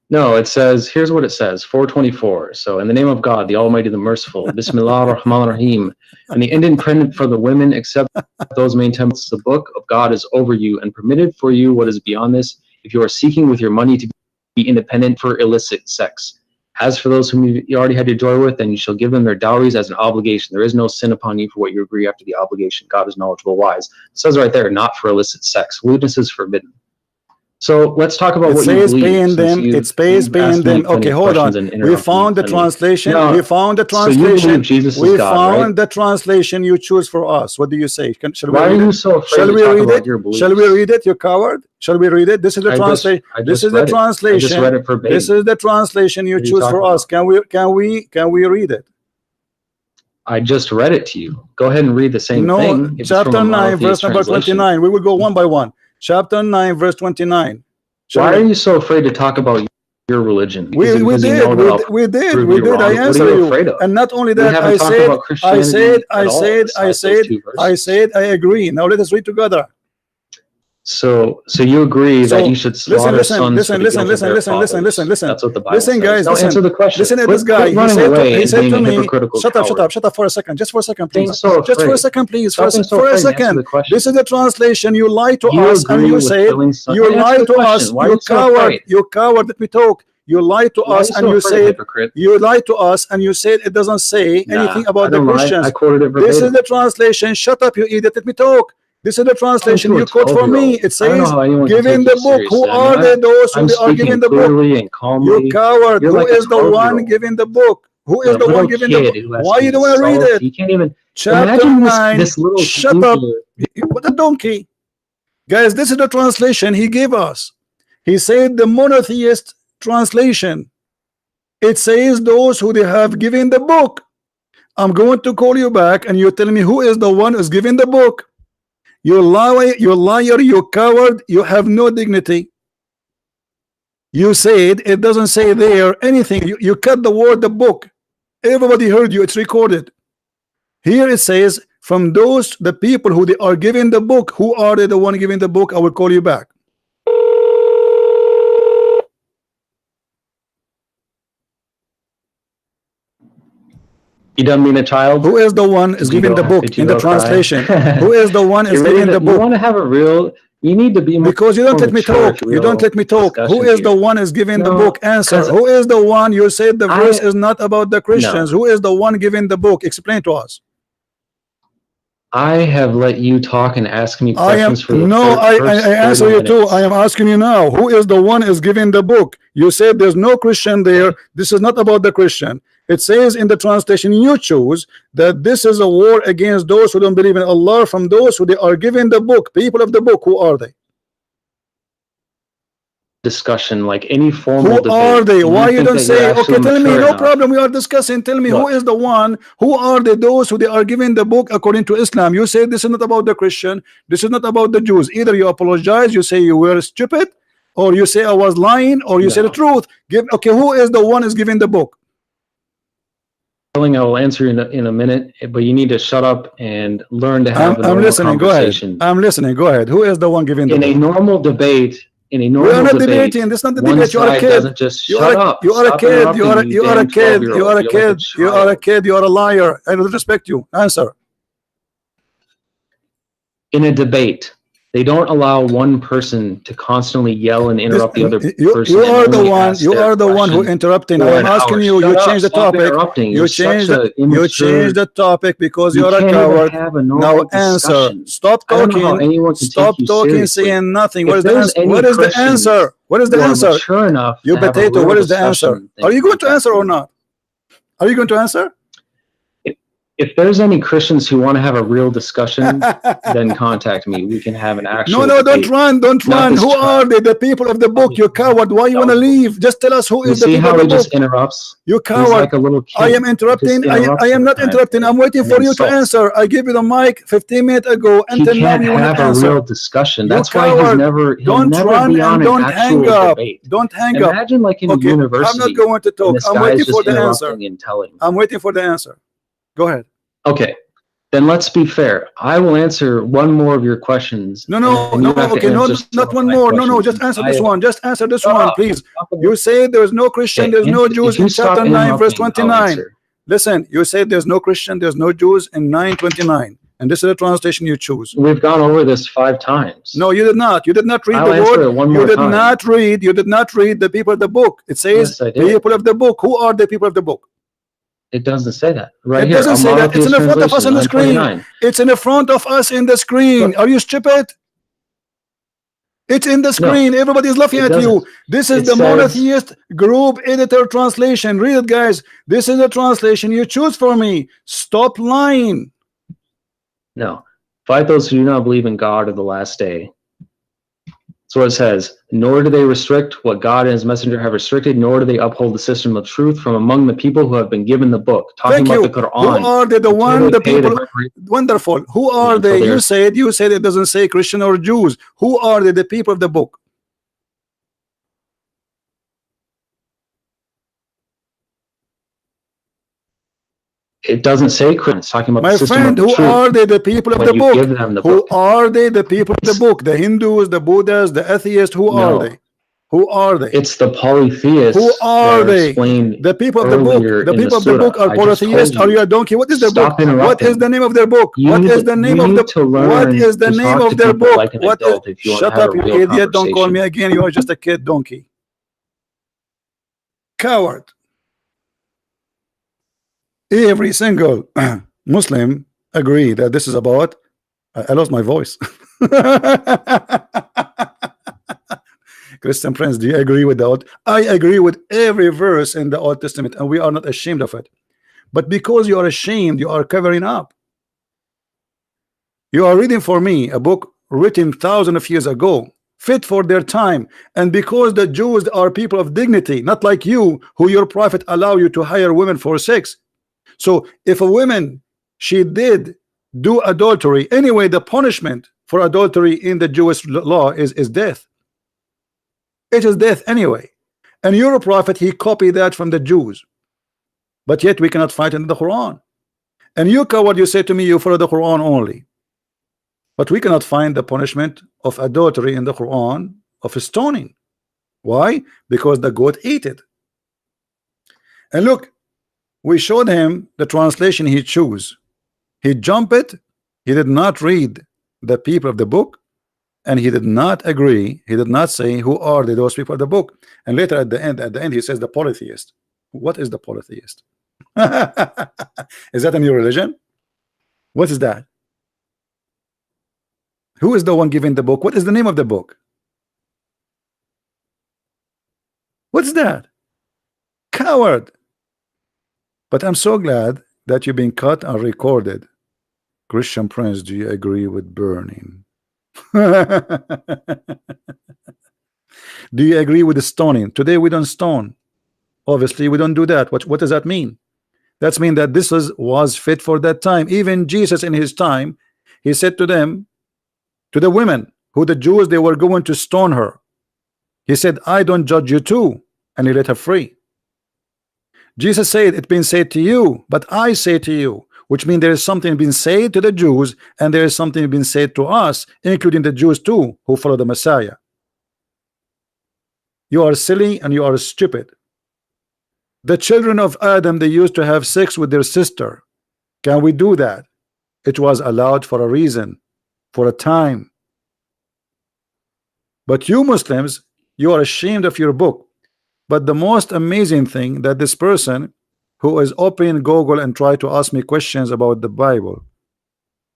No, it says, here's what it says, 424. So in the name of God, the Almighty, the Merciful, Bismillah ar-Rahman ar-Rahim, and the independent for the women except those main temples, the book of God is over you and permitted for you what is beyond this, if you are seeking with your money to be independent for illicit sex. As for those whom you already had your joy with, then you shall give them their dowries as an obligation. There is no sin upon you for what you agree after the obligation. God is knowledgeable, wise. It says right there, not for illicit sex. Lewdness is forbidden. So let's talk about It what you says believe. paying them. It says paying them. Okay, hold on. We found the translation. We found the So you translation. believe Jesus is We God, found right? the translation you choose for us. What do you say? Shall we Why are read you it? so afraid Shall to we talk read about it? your beliefs? Shall we read it, you coward? Shall we read it? This is the translation. This is the translation. I just read it verbatim. This is the translation you What are you choose for talking us. about? Can we read it? I just read it to you. Go ahead and read the same No, thing. If it's from chapter a 9, monotheist verse number translation. 29. We will go one by one. Chapter 9, verse 29. Why are you so afraid to talk about your religion? We did. I answer you. And not only that, I said, I agree. Now let us read together. So you agree that you should slaughter sons for the guilt of their fathers. Listen. That's what the Bible says. Guys, now answer the question. Listen at quit, this guy. He said to me, shut up for a second. Just for a second, please. Just for a second, please. For a second. This is the translation. You lie to us and you say, you lie to us, you coward, you coward. Let me talk. You lied to us and you said, it doesn't say anything about the Christians. I quoted it verbatim. This is the translation. Shut up, you idiot. Let me talk. This is the translation you quote for me. It says, giving the book. Who are those who are giving the book? You coward. Who is the one giving the book? Who is the one giving the book? Why you don't want to read it? You can't even. Chapter 9. This little shut up. What a donkey. Guys, this is the translation he gave us. He said the monotheist translation. It says those who they have given the book. I'm going to call you back and you tell me who is the one who's giving the book. You liar, you coward, you have no dignity. You said it doesn't say there anything. You cut the word the book. Everybody heard you, it's recorded. Here it says, from those the people who they are giving the book, who are they the one giving the book? I will call you back. You don't mean a child? Who is the one is giving the book in the translation? Who is the one is giving the book? You want to have a real, you need to be more, because you don't let me talk. You don't let me talk. Who is the one is giving the book? Answer. Who is the one? You said the verse is not about the Christians. Who is the one giving the book? Explain to us. I have let you talk and ask me questions for the I answer you too. I am asking you now. Who is the one is giving the book? You said there's no Christian there. This is not about the Christian. It says in the translation you choose that this is a war against those who don't believe in Allah, from those who they are giving the book. People of the book, who are they? Discussion, like any formal debate. Who are they? Why you don't say, okay, tell me, no problem, we are discussing. Tell me, who is the one? Who are they? Those who they are giving the book according to Islam. You say this is not about the Christian. This is not about the Jews. Either you apologize, you say you were stupid, or you say I was lying, or you say the truth. Okay, who is the one is giving the book? I will answer in a minute, but you need to shut up and learn to have a normal listening. conversation. Go ahead. I'm listening. Go ahead. Who is the one giving the book? In a normal debate, we are not debating. This is not the debate. You are a kid. You are a kid. You are a kid. You are a kid. You are a kid. You are a liar. I don't respect you. Answer. In a debate, they don't allow one person to constantly yell and interrupt the other person. You are the one. You are the one who interrupting. I'm asking you. You change the topic. You change the topic because you are a coward. Now answer. Stop talking. Stop talking. Saying nothing. What is the answer? What is the answer? What is the answer? Sure enough. You potato. What is the answer? Are you going to answer or not? Are you going to answer? If there's any Christians who want to have a real discussion, then contact me. We can have an actual No, don't run. Who are they? The people of the book. You coward. Why you want to leave? Just tell us who is the people of the book. See how he just interrupts? You coward. Like a little kid. I am interrupting. I am not interrupting. I'm waiting for you to answer. I gave you the mic 15 minutes ago. Until now you want to answer. Have a real discussion. That's why he'll never run and don't hang up. Don't hang up. Imagine like in a university. I'm not going to talk. I'm waiting for the answer. I'm waiting for the answer. Go ahead. Okay, then let's be fair. I will answer one more of your questions. Okay, not one more. No, just answer this one. Just answer this one, please. You say there's no Christian, there's no Jews in chapter 9, verse 29. Listen, you say there's no Christian, there's no Jews in 9:29. And this is the translation you choose. We've gone over this 5 times. No, you did not. You did not read the word. You did not read the people of the book. It says the people of the book. Who are the people of the book? It doesn't say that. Right here. It doesn't say that. It's in the front of us on the screen. It's in the front of us in the screen. Are you stupid? It's in the screen. Everybody is laughing at you. This is the monotheist group editor translation. Read it, guys. This is the translation you choose for me. Stop lying. No. Fight those who do not believe in God or the last day. That's what it says. Nor do they restrict what God and his messenger have restricted, nor do they uphold the system of truth from among the people who have been given the book. Talking about the Quran. Who are they? The people. Wonderful. Who are they? You said it doesn't say Christian or Jews. Who are they? The people of the book. It doesn't say Christian. It's talking about my the system friend. Of who truth. Are they? The people of when the book. Give them the who book. Are they? The people of the book. The Hindus, the Buddhists, the atheists. Who are they? Who are they? It's the polytheists. Who are they? The people of the book. The people of the book are polytheists. Are you a donkey? What is their book? What is the name of their book? What is the name of the What is the name of their book? What is, shut up, you idiot. Don't call me again. You are just a kid donkey. Coward. Every single Muslim agree that this is about. I lost my voice. Christian friends, do you agree with that? I agree with every verse in the Old Testament, and we are not ashamed of it. But because you are ashamed, you are covering up. You are reading for me a book written thousands of years ago, fit for their time, and because the Jews are people of dignity, not like you, who your prophet allow you to hire women for sex. So if a woman, she did do adultery, anyway, the punishment for adultery in the Jewish law is death. It is death anyway. And your prophet, he copied that from the Jews. But yet we cannot find it in the Quran. And you coward, you say to me you follow the Quran only. But we cannot find the punishment of adultery in the Quran of stoning. Why? Because the goat ate it. And look, we showed him the translation he chose. He jumped it. He did not read the people of the book. And he did not agree. He did not say who are those people of the book. And later at the end, he says the polytheist. What is the polytheist? Is that a new religion? What is that? Who is the one giving the book? What is the name of the book? What's that? Coward. But I'm so glad that you've been cut and recorded. Christian Prince, do you agree with burning? Do you agree with the stoning? Today we don't stone. Obviously we don't do that. What does that mean? That means that this was fit for that time. Even Jesus in his time, he said to them, to the women who the Jews, they were going to stone her, he said, I don't judge you too, and he let her free. Jesus said, it's been said to you, but I say to you, which means there is something being said to the Jews, and there is something being said to us, including the Jews too, who follow the Messiah. You are silly and you are stupid. The children of Adam, they used to have sex with their sister. Can we do that? It was allowed for a reason, for a time. But you Muslims, you are ashamed of your book. But the most amazing thing that this person who is opening Google and try to ask me questions about the Bible,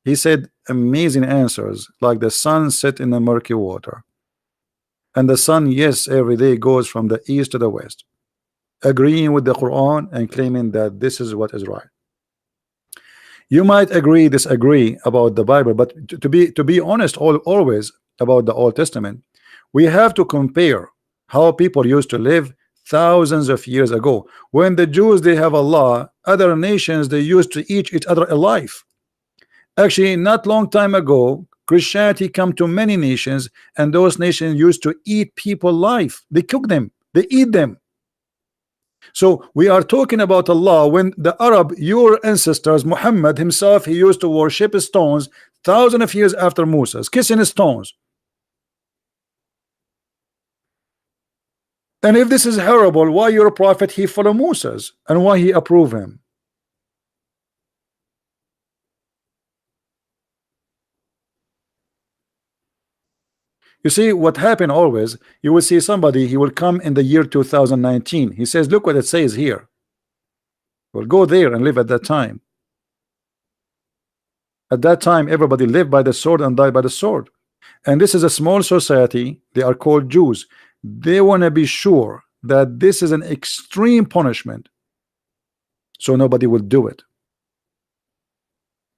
he said amazing answers, like the sun set in the murky water. And the sun, yes, every day goes from the east to the west, agreeing with the Quran and claiming that this is what is right. You might agree, disagree about the Bible, but to be honest, always about the Old Testament, we have to compare how people used to live thousands of years ago. When the Jews, they have Allah, other nations, they used to eat each other alive. Actually, not long time ago, Christianity come to many nations, and those nations used to eat people alive. They cook them, they eat them. So we are talking about Allah when the Arab, your ancestors, Muhammad himself, he used to worship stones thousands of years after Moses, kissing stones. And if this is horrible, why your prophet he follow Moses and why he approve him? You see what happened always, you will see somebody, he will come in the year 2019. He says, look what it says here. We'll go there and live at that time. At that time, everybody lived by the sword and died by the sword. And this is a small society. They are called Jews. They want to be sure that this is an extreme punishment, so nobody will do it.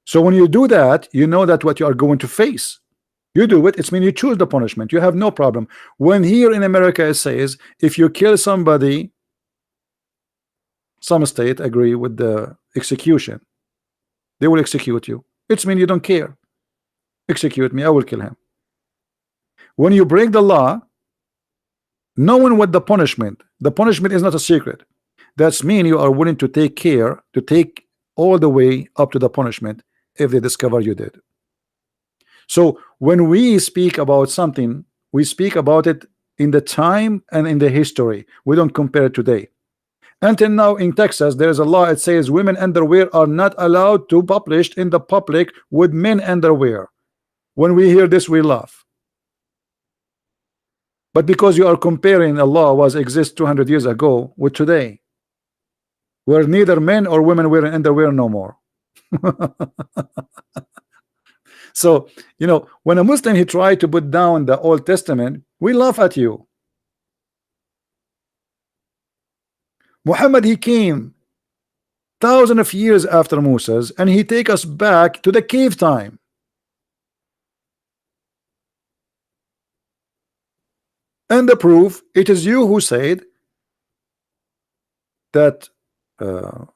So when you do that, you know that what you are going to face. You do it, it's mean you choose the punishment. You have no problem. When here in America it says if you kill somebody, some state agree with the execution. They will execute you. It's mean you don't care. Execute me, I will kill him. When you break the law, knowing what the punishment is not a secret. That's mean you are willing to take care, to take all the way up to the punishment if they discover you did. So when we speak about something, we speak about it in the time and in the history. We don't compare it today. Until now in Texas there is a law. It says women underwear are not allowed to published in the public with men underwear. When we hear this we laugh. But because you are comparing a law was exist 200 years ago with today, where neither men or women wearing underwear no more. So, you know, when a Muslim he tried to put down the Old Testament, we laugh at you. Muhammad, he came thousands of years after Moses, and he take us back to the cave time. And the proof, it is you who said that the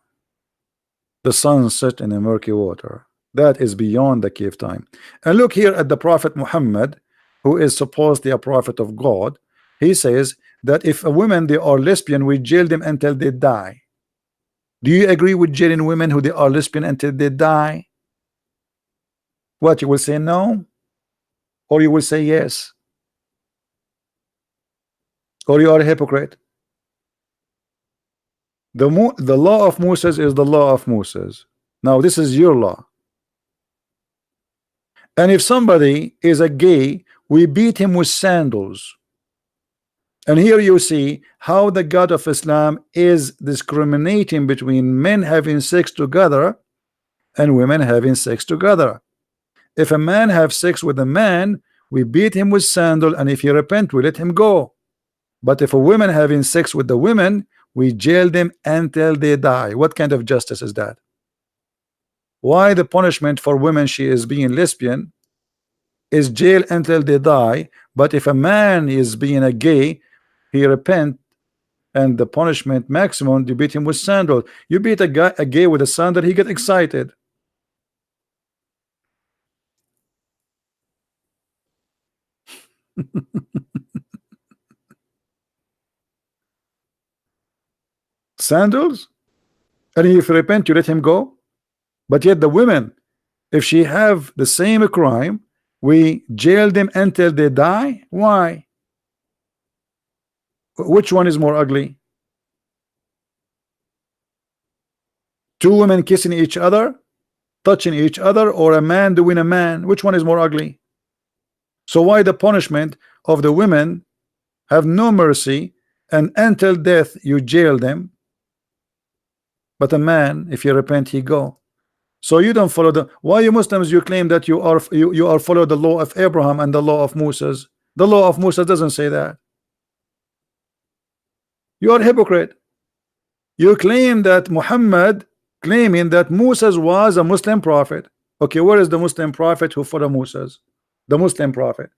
sun set in a murky water. That is beyond the cave time. And look here at the Prophet Muhammad, who is supposedly a prophet of God. He says that if a woman they are lesbian, we jail them until they die. Do you agree with jailing women who they are lesbian until they die? What, you will say no, or you will say yes, or you are a hypocrite? The law of Moses is the law of Moses. Now this is your law. And if somebody is a gay, we beat him with sandals. And here you see how the God of Islam is discriminating between men having sex together and women having sex together. If a man have sex with a man, we beat him with sandal, and if he repent, we let him go. But if a woman having sex with the women, we jail them until they die. What kind of justice is that? Why the punishment for women she is being lesbian is jail until they die, but if a man is being a gay, he repent, and the punishment maximum, you beat him with sandal. You beat a gay with a sandal, he get excited. Sandals, and if you repent, you let him go. But yet the women, if she have the same crime, we jail them until they die. Why? Which one is more ugly? Two women kissing each other, touching each other, or a man doing a man? Which one is more ugly? So why the punishment of the women have no mercy, and until death you jail them, but a man, if you repent, he go? So you don't follow the, why you Muslims you claim that you are follow the law of Abraham and the law of Moses? The law of Moses doesn't say that. You are a hypocrite. You claim that Muhammad claiming that Moses was a Muslim prophet. Okay, where is the Muslim prophet who followed Moses? The Muslim prophet.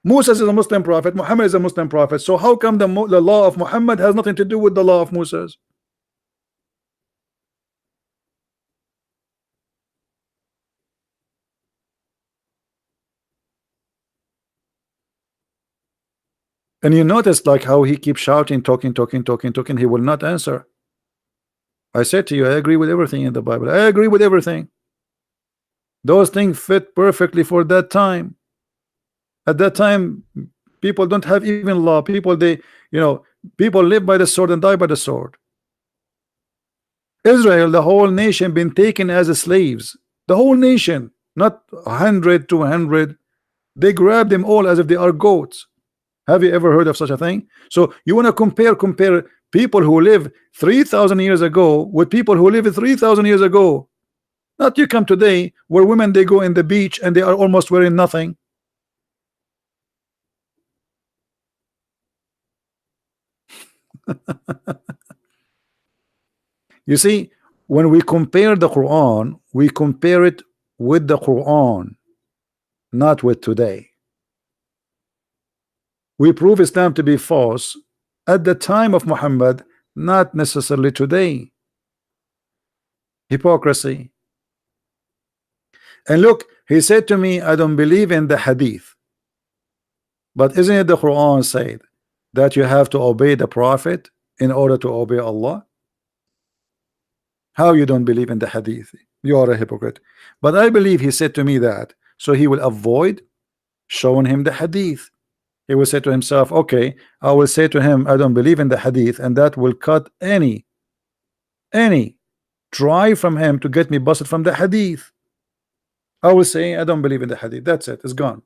Moses is a Muslim prophet, Muhammad is a Muslim prophet. So how come the law of Muhammad has nothing to do with the law of Moses? And you notice like how he keeps shouting, talking, he will not answer. I said to you, I agree with everything in the Bible. I agree with everything. Those things fit perfectly for that time. At that time, people don't have even law. People, people live by the sword and die by the sword. Israel, the whole nation, been taken as slaves. The whole nation, not 100, 200. They grab them all as if they are goats. Have you ever heard of such a thing? So you want to compare people who live 3,000 years ago with people who live 3,000 years ago. Not you come today where women they go in the beach and they are almost wearing nothing. You see, when we compare the Quran, we compare it with the Quran, not with today. We prove Islam to be false at the time of Muhammad, not necessarily today. Hypocrisy. And look, he said to me, I don't believe in the hadith. But isn't it the Quran said that you have to obey the Prophet in order to obey Allah? How you don't believe in the hadith? You are a hypocrite. But I believe he said to me that, so he will avoid showing him the hadith. He will say to himself, okay, I will say to him, I don't believe in the hadith, and that will cut any try from him to get me busted from the hadith. I will say, I don't believe in the hadith. That's it, it's gone.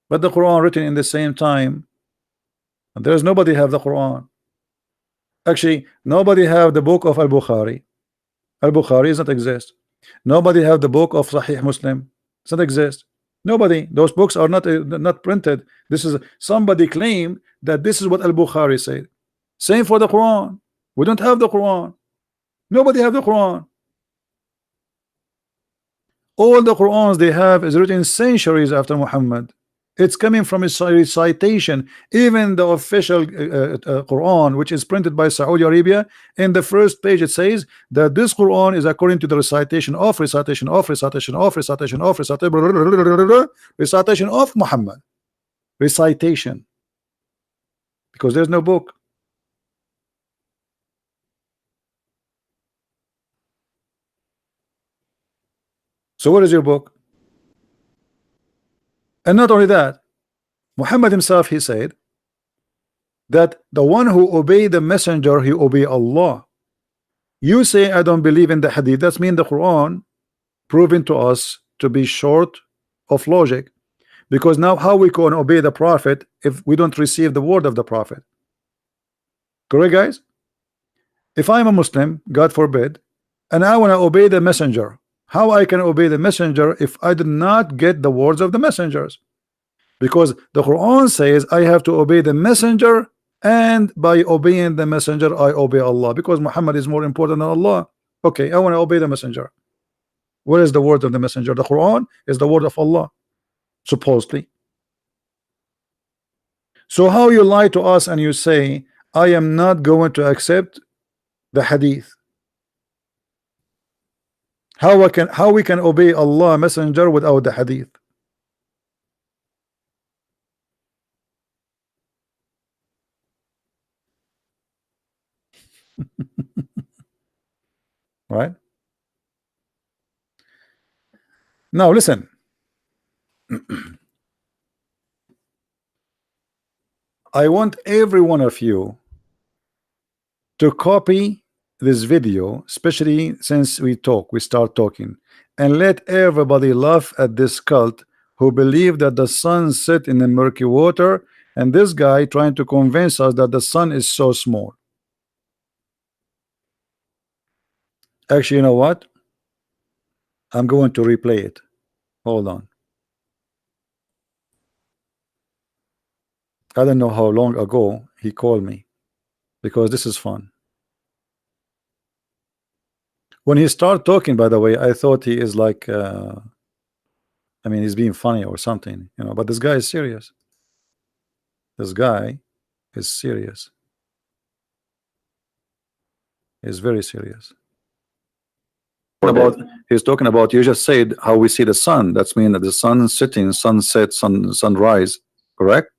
But the Quran written in the same time, and there's nobody have the Quran. Actually, nobody have the book of Al-Bukhari. Al-Bukhari does not exist. Nobody have the book of Sahih Muslim. Does not exist. Nobody. Those books are not printed. This is somebody claimed that this is what Al-Bukhari said. Same for the Quran. We don't have the Quran. Nobody have the Quran. All the Qurans they have is written centuries after Muhammad. It's coming from a recitation. Even the official Quran, which is printed by Saudi Arabia, in the first page it says that this Quran is according to the recitation of Muhammad. Recitation. Because there's no book. So what is your book? And not only that, Muhammad himself, he said that the one who obey the messenger, he obey Allah. You say I don't believe in the hadith. That's mean the Quran proven to us to be short of logic, because now how we can obey the Prophet if we don't receive the word of the Prophet? Correct, guys? If I'm a Muslim, God forbid, and I want to obey the messenger, how I can obey the messenger if I did not get the words of the messengers? Because the Quran says I have to obey the messenger, and by obeying the messenger I obey Allah, because Muhammad is more important than Allah. Okay, I want to obey the messenger. What is the word of the messenger? The Quran is the word of Allah, supposedly. So how you lie to us and you say I am not going to accept the hadith? How we can obey Allah messenger without the hadith? Right? Now listen. I want every one of you to copy this video, especially since we start talking, and let everybody laugh at this cult who believe that the sun set in the murky water, and this guy trying to convince us that the sun is so small. Actually, you know what? I'm going to replay it. Hold on. I don't know how long ago he called me, because this is fun. When he started talking, by the way, I thought he is like I mean, he's being funny or something, you know, but this guy is serious. This guy is serious. He's very serious. He's talking about, you just said how we see the sun. That's mean that the sun setting, sunset, sunrise, correct?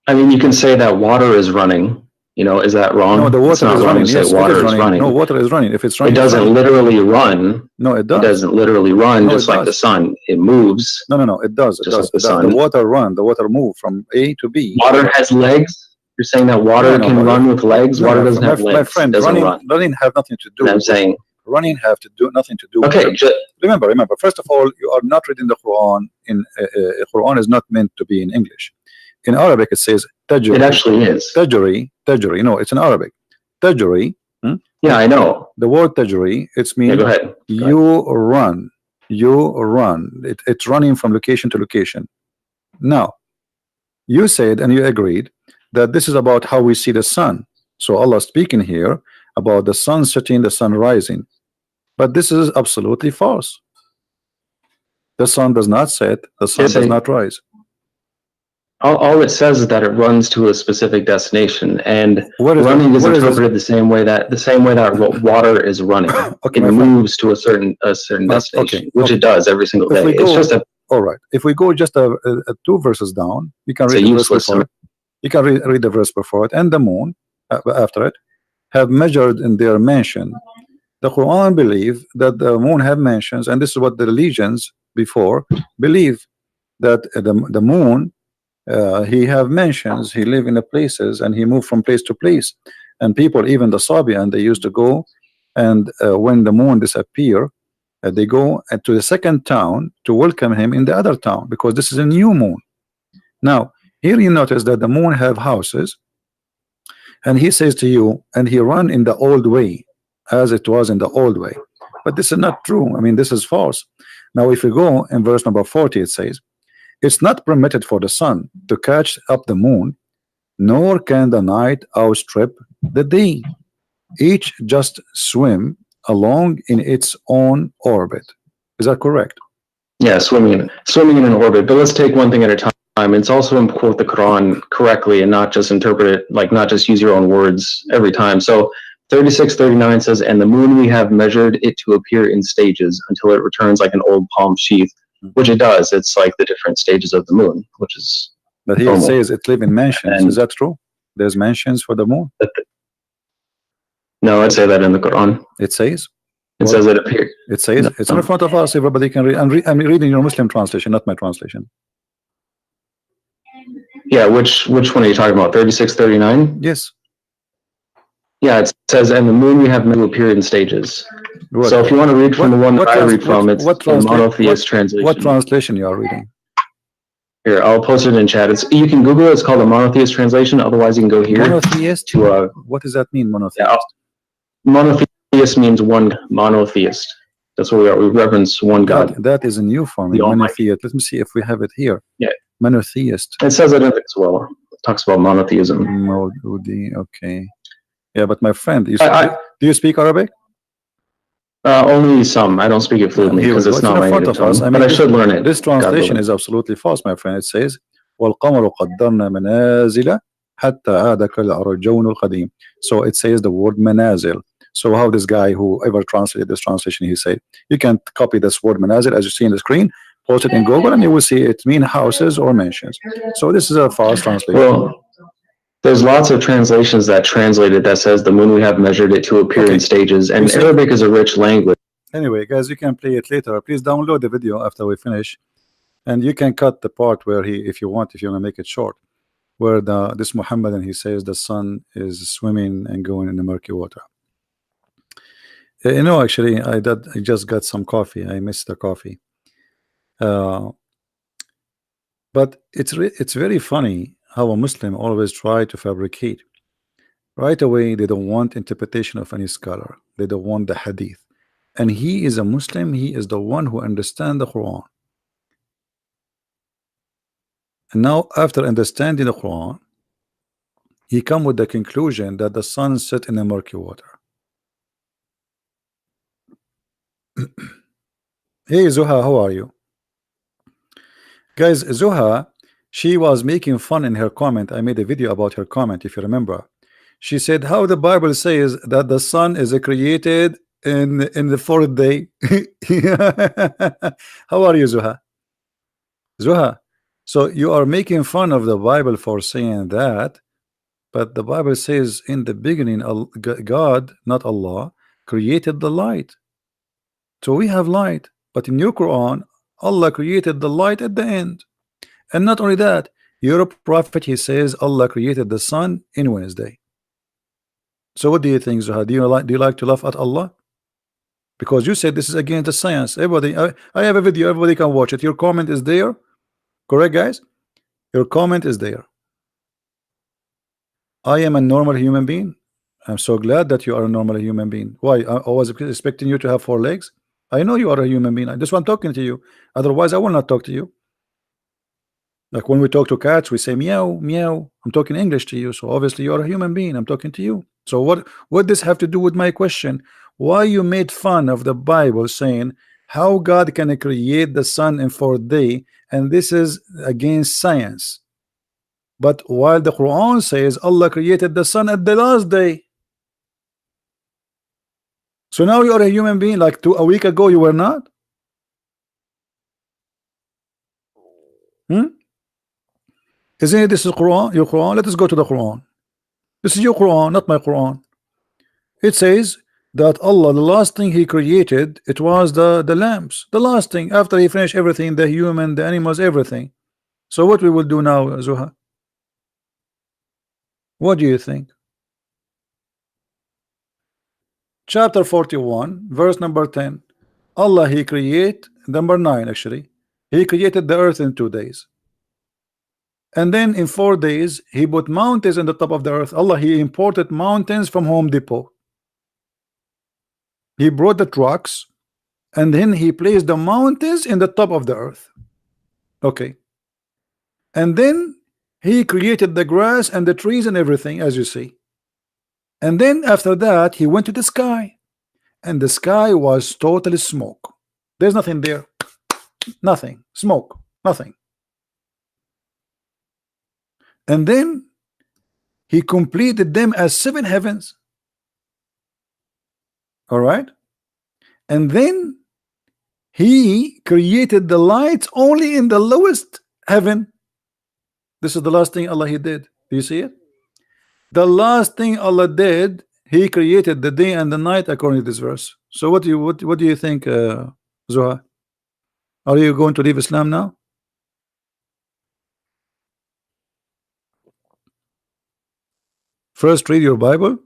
I mean, you can say that water is running. You know, is that wrong? No, the water is running. Yes, water is running. No, water is running. If it's running, it doesn't literally run. No, it does. It doesn't literally run, no, just like the sun. It moves. No, it does. It does. Like the sun. The water run. The water move from A to B. Water has legs. You're saying that water can run with legs. Water doesn't have legs. My friend, running have nothing to do. I'm saying running have to do nothing to do. Okay, remember. First of all, you are not reading the Quran. Quran is not meant to be in English. In Arabic, it says tajri. It actually is. Tajri. No, it's in Arabic. Tajri. Yeah, I know. The word tajri, it's mean go ahead. You run. It's running from location to location. Now, you said and you agreed that this is about how we see the sun. So Allah speaking here about the sun setting, the sun rising, but this is absolutely false. The sun does not set, the sun does not rise. All it says is that it runs to a specific destination, and running is interpreted the same way that water is running. Okay, it moves to a certain destination, which it does every single day. It's just a all right. If we go just two verses down, you can read the verse before it. You can read the verse before it, and the moon after it have measured in their mansion. The Quran believe that the moon have mansions, and this is what the religions before believe, that the moon he have mansions, he live in the places, and he moved from place to place. And people, even the Sabian, they used to go, and when the moon disappear, they go to the second town to welcome him in the other town, because this is a new moon. Now here you notice that the moon have houses, and he says to you, and he run in the old way, as it was in the old way. But this is not true. I mean, this is false. Now if you go in verse number 40, it says, it's not permitted for the sun to catch up the moon, nor can the night outstrip the day. Each just swim along in its own orbit. Is that correct? Yeah, swimming in an orbit. But let's take one thing at a time. It's also important to quote the Quran correctly and not just interpret it, like not just use your own words every time. So 36:39 says, and the moon we have measured it to appear in stages until it returns like an old palm sheath, which it does. It's like the different stages of the moon, which is but here it says it live in mansions. Is that true? There's mansions for the moon? No, I'd say that in the Quran. It says? It says it appears. It says it's in front of us. Everybody can read. I'm reading your Muslim translation, not my translation. Yeah, which one are you talking about? 36:39? Yes. Yeah, it says, and the moon we have to appear in stages. What? So if you want to read from the one that I read from, it's the monotheist translation. What translation you are reading? Here, I'll post it in chat. You can Google it. It's called the monotheist translation. Otherwise, you can go here. Monotheist? To what does that mean, monotheist? Yeah, monotheist means one monotheist. That's what we are. We reverence one God. That is a new form. Monotheist. Let me see if we have it here. Yeah. Monotheist. It says it in it as well. It talks about monotheism. Okay. Yeah, but my friend, do you speak Arabic? Only some. I don't speak it fluently because it's not my native tongue, but I should learn it. This translation is absolutely false, my friend. It says, وَالْقَمَرُ قَدَّرْنَا مَنَازِلَ حَتَّى عَادَ كَالْأَرْجُونُ الْقَدِيمِ. So it says the word manazil. So how this guy, whoever translated this translation, he said, you can copy this word manazil as you see in the screen, post it in Google, and you will see it mean houses or mansions. So this is a false translation. Well, there's lots of translations that translate it that says the moon we have measured it to appear in stages, and Arabic is a rich language. Anyway, guys, you can play it later. Please download the video after we finish, and you can cut the part where if you want to make it short, where this Muhammadan, he says the sun is swimming and going in the murky water. Actually, I just got some coffee. I missed the coffee. But it's very funny how a Muslim always try to fabricate. Right away, they don't want interpretation of any scholar. They don't want the hadith. And he is a Muslim. He is the one who understands the Quran. And now, after understanding the Quran, he come with the conclusion that the sun set in the murky water. Hey, Zuha, how are you? Guys, Zuha, she was making fun in her comment. I made a video about her comment, if you remember. She said how the Bible says that the sun is created in the fourth day. How are you, Zuha? Zuha, so you are making fun of the Bible for saying that, but the Bible says in the beginning, God, not Allah, created the light. So we have light, but in your Quran, Allah created the light at the end. And not only that, your prophet, he says Allah created the sun in Wednesday. So what do you think, Zuha? Do you like to laugh at Allah? Because you said this is against the science. Everybody, I have a video, everybody can watch it. Your comment is there. Correct, guys? Your comment is there. I am a normal human being. I'm so glad that you are a normal human being. Why? I was expecting you to have 4 legs. I know you are a human being. I just want talking to you. Otherwise, I will not talk to you. Like when we talk to cats, we say meow, meow. I'm talking English to you, so obviously you're a human being. I'm talking to you. So what does have to do with my question? Why you made fun of the Bible saying how God can create the sun in 4 days, and this is against science? But while the Quran says Allah created the sun at the last day. So now you are a human being, like a week ago you were not. Isn't it this is Quran? Your Quran? Let us go to the Quran. This is your Quran, not my Quran. It says that Allah, the last thing He created, it was the lamps. The last thing after He finished everything, the human, the animals, everything. So what we will do now, Zuha? What do you think? Chapter 41, verse number 10. Allah He create number 9 actually. He created the earth in 2 days. And then in 4 days He put mountains in the top of the earth. Allah He imported mountains from Home Depot. He brought the trucks and then He placed the mountains in the top of the earth. Okay. And then He created the grass and the trees and everything, as you see. And then after that He went to the sky, and the sky was totally smoke. There's nothing there. Nothing. Smoke. Nothing. And then He completed them as 7 heavens. All right. And then He created the lights only in the lowest heaven. This is the last thing Allah He did. Do you see it? The last thing Allah did, He created the day and the night according to this verse. So what do you think, Zuha? Are you going to leave Islam now? First read your Bible.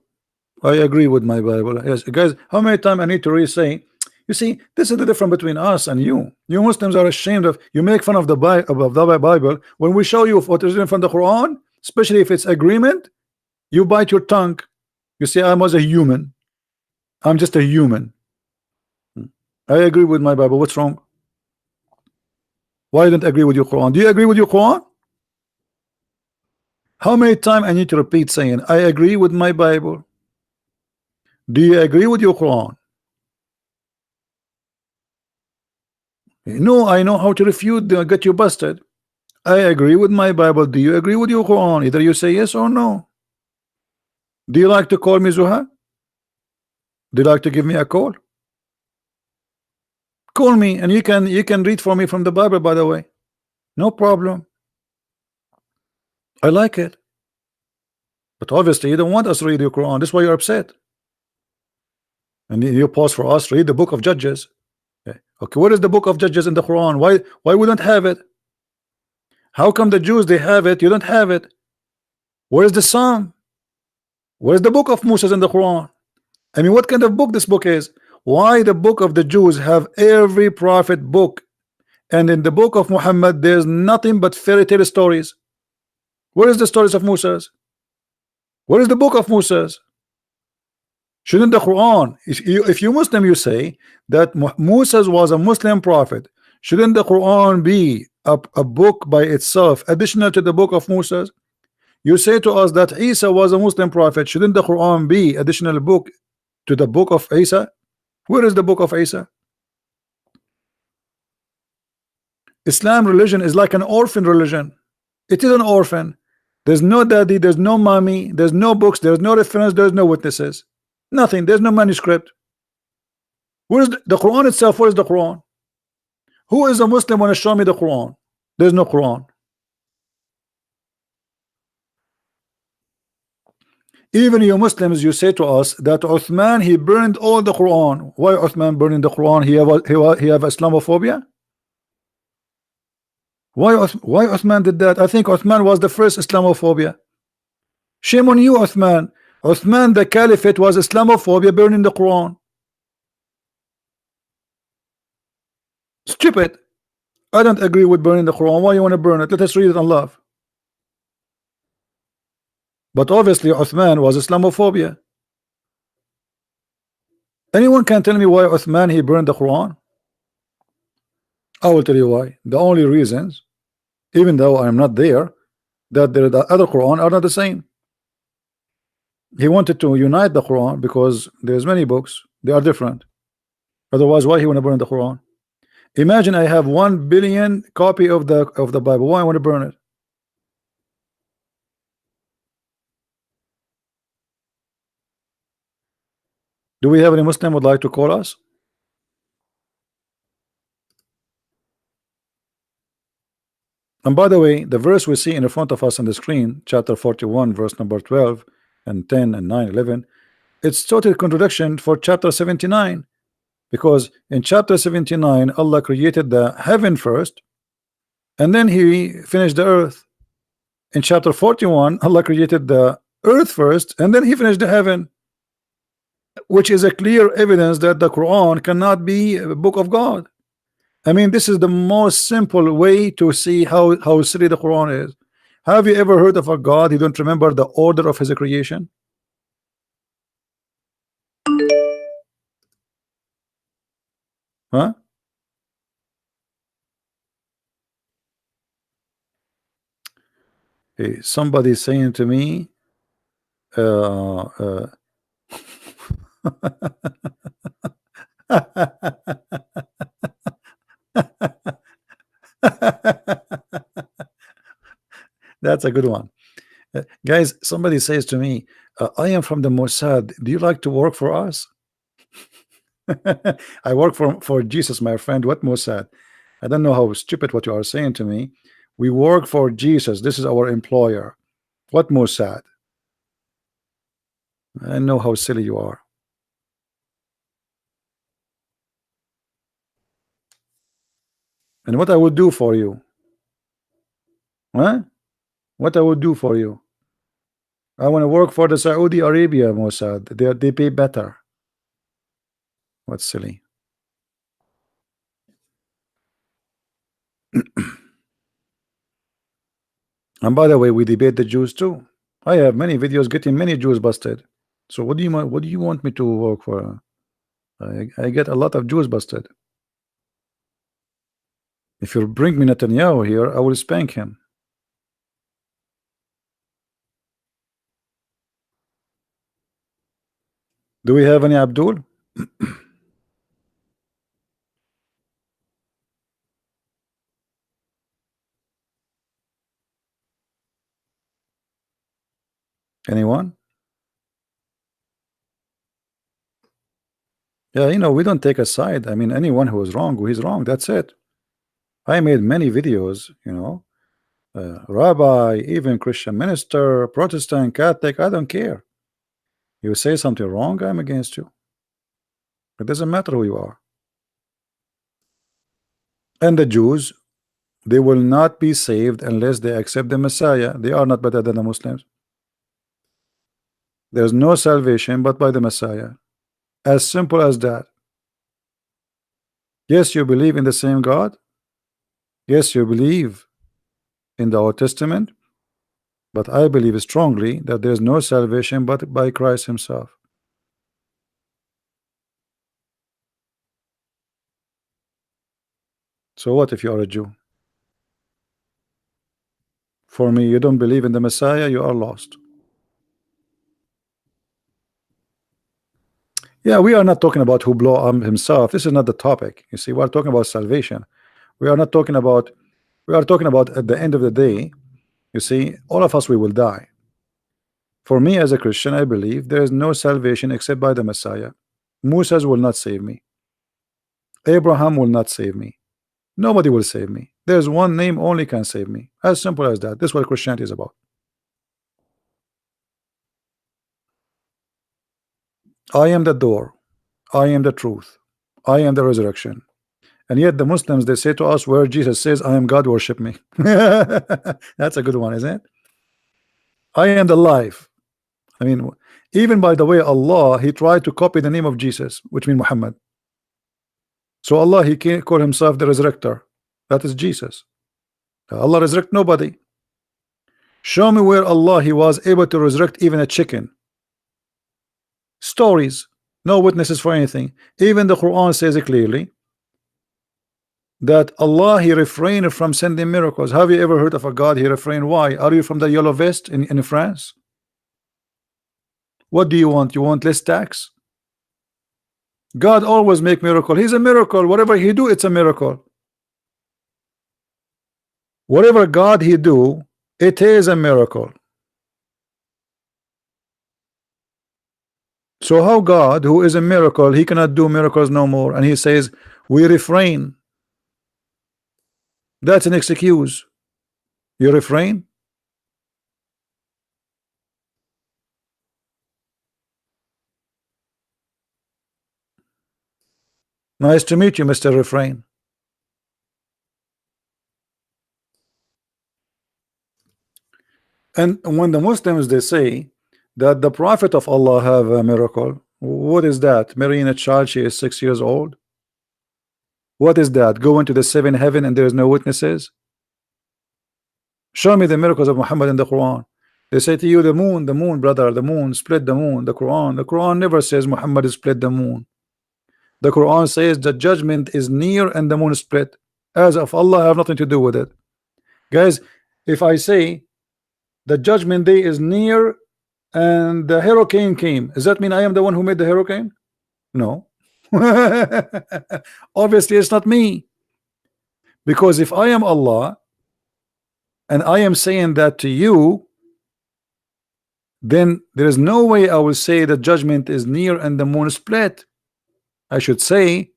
I agree with my Bible. Yes, guys, how many times I need to re-say? You see, this is the difference between us and you. You Muslims are ashamed of, you make fun of the Bible. When we show you what is in front of the Quran, especially if it's agreement, you bite your tongue. You say, I was a human. I'm just a human. I agree with my Bible. What's wrong? Why don't I agree with your Quran? Do you agree with your Quran? How many times I need to repeat saying, I agree with my Bible? Do you agree with your Quran? No, I know how to refute, get you busted. I agree with my Bible. Do you agree with your Quran? Either you say yes or no. Do you like to call me Zuha? Do you like to give me a call? Call me, and you can read for me from the Bible, by the way. No problem. I like it. But obviously you don't want us to read your Quran. That's why you're upset. And you pause for us, read the book of Judges. Okay, what is the book of Judges in the Quran? Why we don't have it? How come the Jews they have it, you don't have it? Where is the Psalm? Where's the book of Moses in the Quran? I mean, what kind of book this book is? Why the book of the Jews have every prophet book, and in the book of Muhammad there's nothing but fairy tale stories? Where is the stories of Moses? Where is the book of Moses? Shouldn't the Quran, if you Muslim, you say that Moses was a Muslim prophet, shouldn't the Quran be a book by itself additional to the book of Moses? You say to us that Isa was a Muslim prophet, shouldn't the Quran be additional book to the book of Isa? Where is the book of Isa? Islam religion is like an orphan religion. It is an orphan. There's no daddy, there's no mommy, there's no books, there's no reference, there's no witnesses. Nothing. There's no manuscript. Where's the Quran itself? Where is the Quran? Who is a Muslim want to show me the Quran? There's no Quran. Even you Muslims, you say to us that Uthman he burned all the Quran. Why Uthman burning the Quran? He have Islamophobia? Why Uthman did that? I think Uthman was the first Islamophobia. Shame on you, Uthman. Uthman, the Caliphate was Islamophobia, burning the Quran. Stupid. I don't agree with burning the Quran. Why you want to burn it? Let us read it and love. But obviously Uthman was Islamophobia. Anyone can tell me why Uthman he burned the Quran? I will tell you why. The only reasons even though I'm not there, that the other Quran are not the same. He wanted to unite the Quran because there's many books, they are different. Otherwise, why he want to burn the Quran? Imagine I have 1 billion copy of the Bible. Why I want to burn it? Do we have any Muslim would like to call us? And by the way, the verse we see in front of us on the screen, chapter 41, verse number 12 and 10 and 9, 11, it's total contradiction for chapter 79, because in chapter 79 Allah created the heaven first and then he finished the earth. In chapter 41 Allah created the earth first and then he finished the heaven, which is a clear evidence that the Quran cannot be a book of God. I mean, this is the most simple way to see how silly the Quran is. Have you ever heard of a God who don't remember the order of his creation? Huh? Hey, somebody saying to me, that's a good one. Guys, somebody says to me, I am from the Mossad. Do you like to work for us? I work for Jesus, my friend. What Mossad? I don't know how stupid what you are saying to me. We work for Jesus. This is our employer. What Mossad? I know how silly you are. And what I would do for you? Huh? What I would do for you? I want to work for the Saudi Arabia Mossad. They pay better. What's silly? And by the way, we debate the Jews too. I have many videos getting many Jews busted. So what do you want me to work for? I get a lot of Jews busted. If you bring me Netanyahu here, I will spank him. Do we have any Abdul? Anyone? Yeah, you know, we don't take a side. I mean, anyone who is wrong, he's wrong. That's it. I made many videos, you know, rabbi, even Christian minister, Protestant, Catholic, I don't care. You say something wrong, I'm against you. It doesn't matter who you are. And the Jews, they will not be saved unless they accept the Messiah. They are not better than the Muslims. There's no salvation but by the Messiah. As simple as that. Yes, you believe in the same God. Yes, you believe in the Old Testament. But I believe strongly that there is no salvation but by Christ himself. So what if you are a Jew? For me, you don't believe in the Messiah, you are lost. Yeah, we are not talking about who blow up himself. This is not the topic. You see, we are talking about salvation. We are talking about at the end of the day, you see, all of us, we will die. For me as a Christian, I believe there is no salvation except by the Messiah. Moses will not save me. Abraham will not save me. Nobody will save me. There's one name only can save me. As simple as that. This is what Christianity is about. I am the door. I am the truth. I am the resurrection. And yet the Muslims, they say to us, where Jesus says, I am God, worship me. That's a good one, isn't it? I am the life. I mean, even by the way, Allah, he tried to copy the name of Jesus, which means Muhammad. So Allah, he can't call himself the resurrector. That is Jesus. Allah resurrect nobody. Show me where Allah, he was able to resurrect even a chicken. Stories, no witnesses for anything. Even the Quran says it clearly that Allah He refrained from sending miracles. Have you ever heard of a God He refrained? Why? Are you from the yellow vest in France? What do you want? You want less tax? God always make miracle. He's a miracle. Whatever He do, it's a miracle. Whatever God He do, it is a miracle. So how God, who is a miracle, He cannot do miracles no more, and He says we refrain? That's an excuse. You refrain? Nice to meet you, Mr. Refrain. And when the Muslims they say that the Prophet of Allah have a miracle, what is that? Marrying a child, she is 6 years old. What is that? Going to the seventh heaven and there is no witnesses? Show me the miracles of Muhammad in the Quran. They say to you, the moon, brother, the moon, split the moon. The Quran never says Muhammad split the moon. The Quran says the judgment is near and the moon split. As of Allah have nothing to do with it. Guys, if I say the judgment day is near and the hurricane came, does that mean I am the one who made the hurricane? No. Obviously it's not me, because if I am Allah and I am saying that to you, then there is no way I will say the judgment is near and the moon split. I should say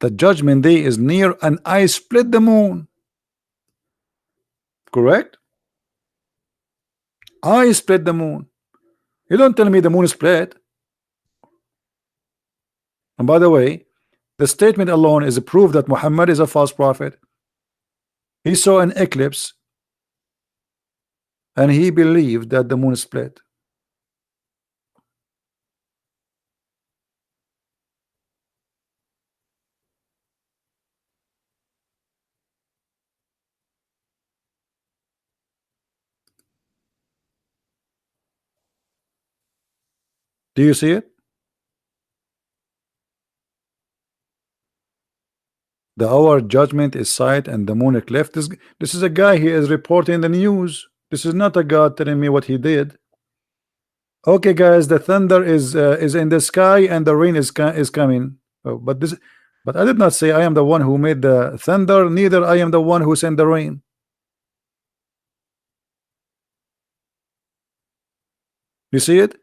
the judgment day is near and I split the moon. Correct? I split the moon. You don't tell me the moon split. And by the way, the statement alone is a proof that Muhammad is a false prophet. He saw an eclipse and he believed that the moon split. Do you see it? The hour judgment is sight and the moon eclipse. This is a guy, he is reporting the news. This is not a God telling me what he did. Okay, guys, the thunder is in the sky and the rain is coming. Oh, but I did not say I am the one who made the thunder. Neither I am the one who sent the rain. You see it?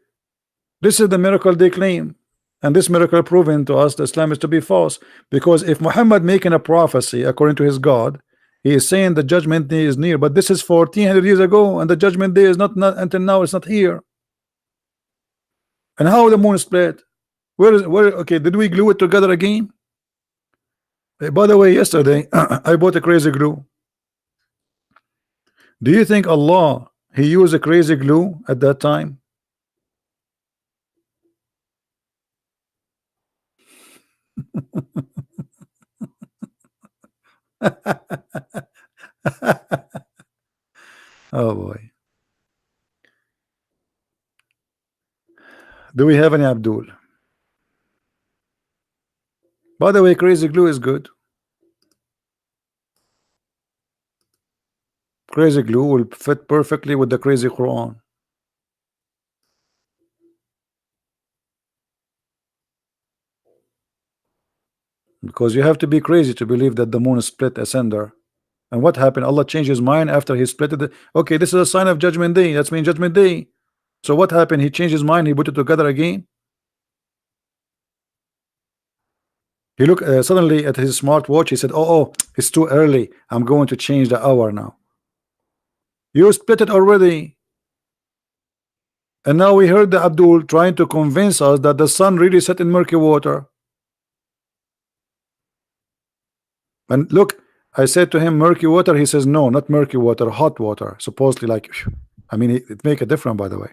This is the miracle they claim, and this miracle proven to us that Islam is to be false. Because if Muhammad making a prophecy according to his God, he is saying the judgment day is near, but this is 1400 years ago, and the judgment day is not until now. It's not here. And how the moon split? Where? Okay, did we glue it together again? By the way, yesterday I bought a crazy glue. Do you think Allah he used a crazy glue at that time? Oh boy. Do we have any Abdul? By the way, crazy glue is good. Crazy glue will fit perfectly with the crazy Quran. Because you have to be crazy to believe that the moon split asunder. And what happened? Allah changed his mind after he split it. Okay, this is a sign of judgment day. That's mean judgment day. So what happened? He changed his mind. He put it together again. He looked suddenly at his smartwatch. He said, oh, it's too early. I'm going to change the hour now. You split it already. And now we heard the Abdul trying to convince us that the sun really set in murky water. And look, I said to him murky water. He says no, not murky water, hot water. Supposedly, like, I mean, it make a difference. By the way,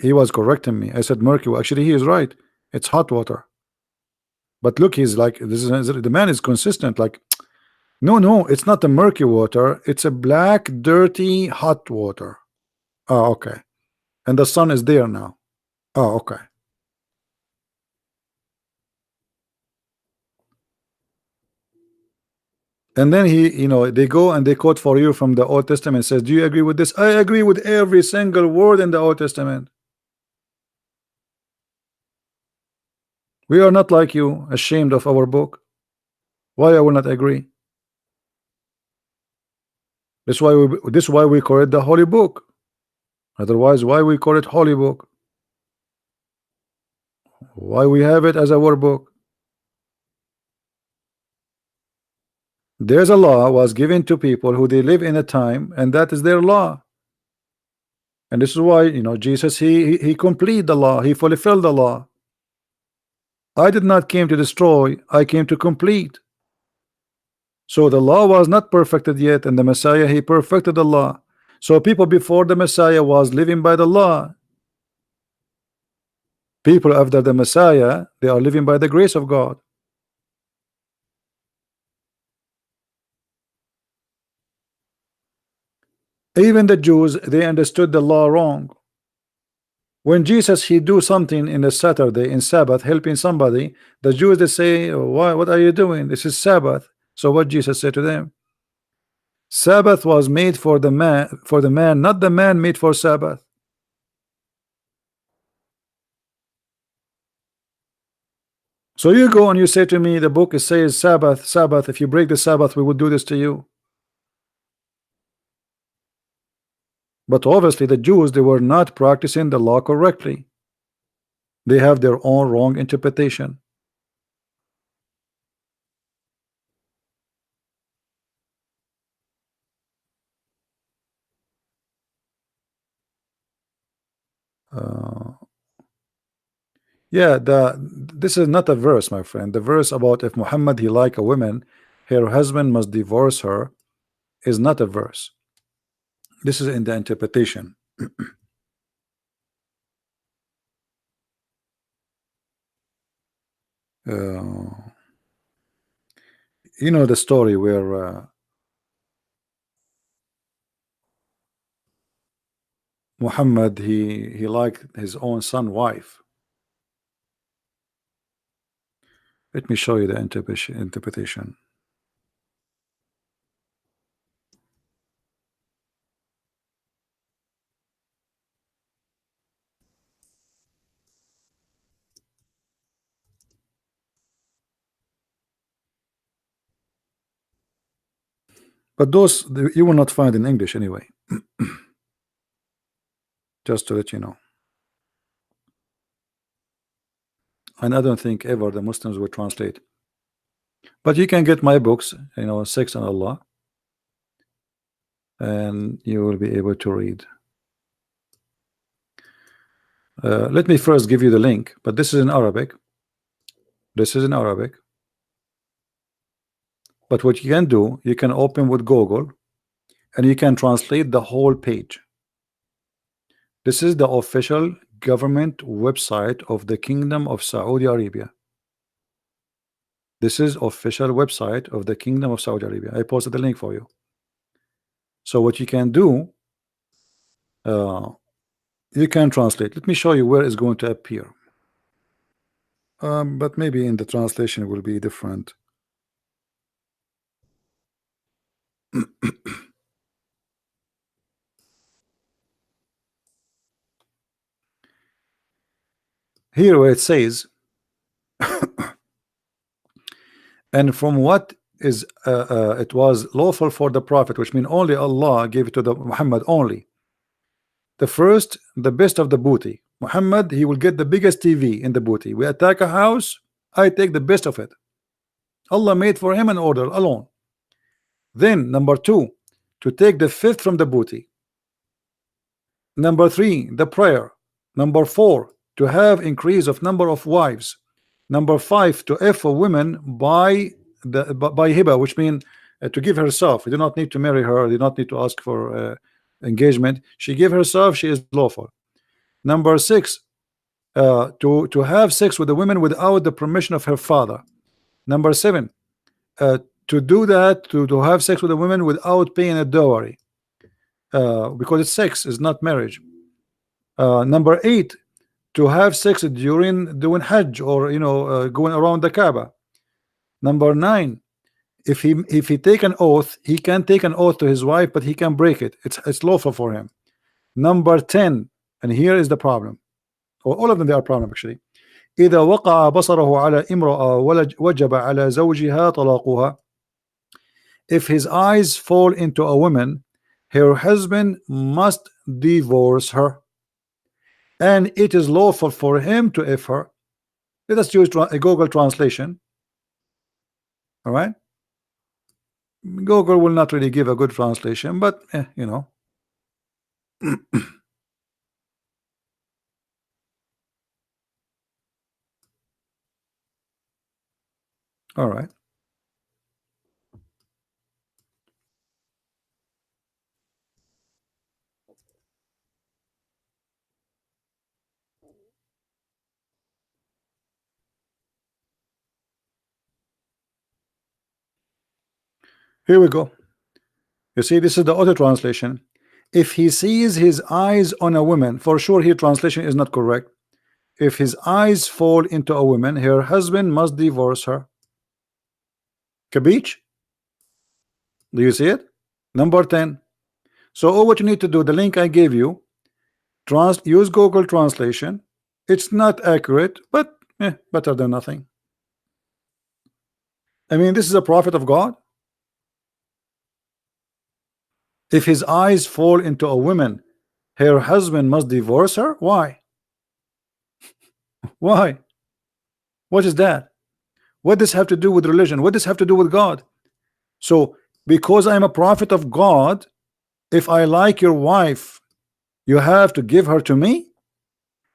he was correcting me. I said murky. Actually, he is right. It's hot water. But look, he's like, the man is consistent. Like, no, it's not the murky water. It's a black, dirty, hot water. Oh, okay. And the sun is there now. Oh, okay. And then they go and they quote for you from the Old Testament, says, do you agree with this? I agree with every single word in the Old Testament. We are not like you, ashamed of our book. Why I will not agree? This is why we call it the Holy Book. Otherwise, why we call it Holy Book? Why we have it as our book? There's a law was given to people who they live in a time, and that is their law. And this is why Jesus he complete the law, he fulfilled the law. I did not came to destroy, I came to complete. So the law was not perfected yet, and the Messiah he perfected the law. So people before the Messiah was living by the law. People after the Messiah, they are living by the grace of God. Even the Jews, they understood the law wrong. When Jesus he do something in a Saturday, in Sabbath, helping somebody, the Jews they say, oh, what are you doing? This is Sabbath. So what Jesus said to them? Sabbath was made for the man, not the man made for Sabbath. So you go and you say to me, the book says Sabbath, Sabbath. If you break the Sabbath, we would do this to you. But obviously the Jews, they were not practicing the law correctly. They have their own wrong interpretation. Yeah, this is not a verse, my friend. The verse about if Muhammad he like a woman, her husband must divorce her, is not a verse. This is in the interpretation. You know the story where Muhammad he liked his own son wife. Let me show you the interpretation. But those you will not find in English anyway. Just to let you know. And I don't think ever the Muslims will translate. But you can get my books, Sex and Allah, and you will be able to read. Let me first give you the link, but this is in Arabic. This is in Arabic. But what you can do, you can open with Google and you can translate the whole page. This is the official government website of the Kingdom of Saudi Arabia. This is official website of the Kingdom of Saudi Arabia. I posted the link for you. So what you can do, you can translate. Let me show you where it's going to appear. But maybe in the translation it will be different. Here where it says and from what is it was lawful for the prophet, which means only Allah gave it to the Muhammad only. The first, the best of the booty. Muhammad, he will get the biggest TV in the booty. We attack a house, I take the best of it. Allah made for him an order alone. Then number two, to take the fifth from the booty. Number three, the prayer. Number four, to have increase of number of wives. Number five, to if a woman by hiba, which means to give herself. You do not need to marry her. You do not need to ask for engagement. She give herself. She is lawful. Number six, to have sex with a woman without the permission of her father. Number seven, to do that, to have sex with a woman without paying a dowry, because it's sex, is not marriage. Number eight, to have sex during doing Hajj or going around the Kaaba. Number nine, if he take an oath, he can take an oath to his wife, but he can break it. It's lawful for him. Number 10, and here is the problem, or all of them they are problem actually. إذا وقع بصره على امرأة وجب على زوجها طلاقها. If his eyes fall into a woman, her husband must divorce her, and it is lawful for him to F her. Let us use a Google translation. All right, Google will not really give a good translation, but you know. All right. Here we go. You see, this is the auto translation. If he sees his eyes on a woman, for sure here translation is not correct. If his eyes fall into a woman, her husband must divorce her. Capiche? Do you see it? Number 10. So all what you need to do, the link I gave you, use Google translation. It's not accurate, but better than nothing. I mean, this is a prophet of God. If his eyes fall into a woman, her husband must divorce her. Why? Why? What is that? What does this have to do with religion? What does this have to do with God? So because I'm a prophet of God, if I like your wife, you have to give her to me?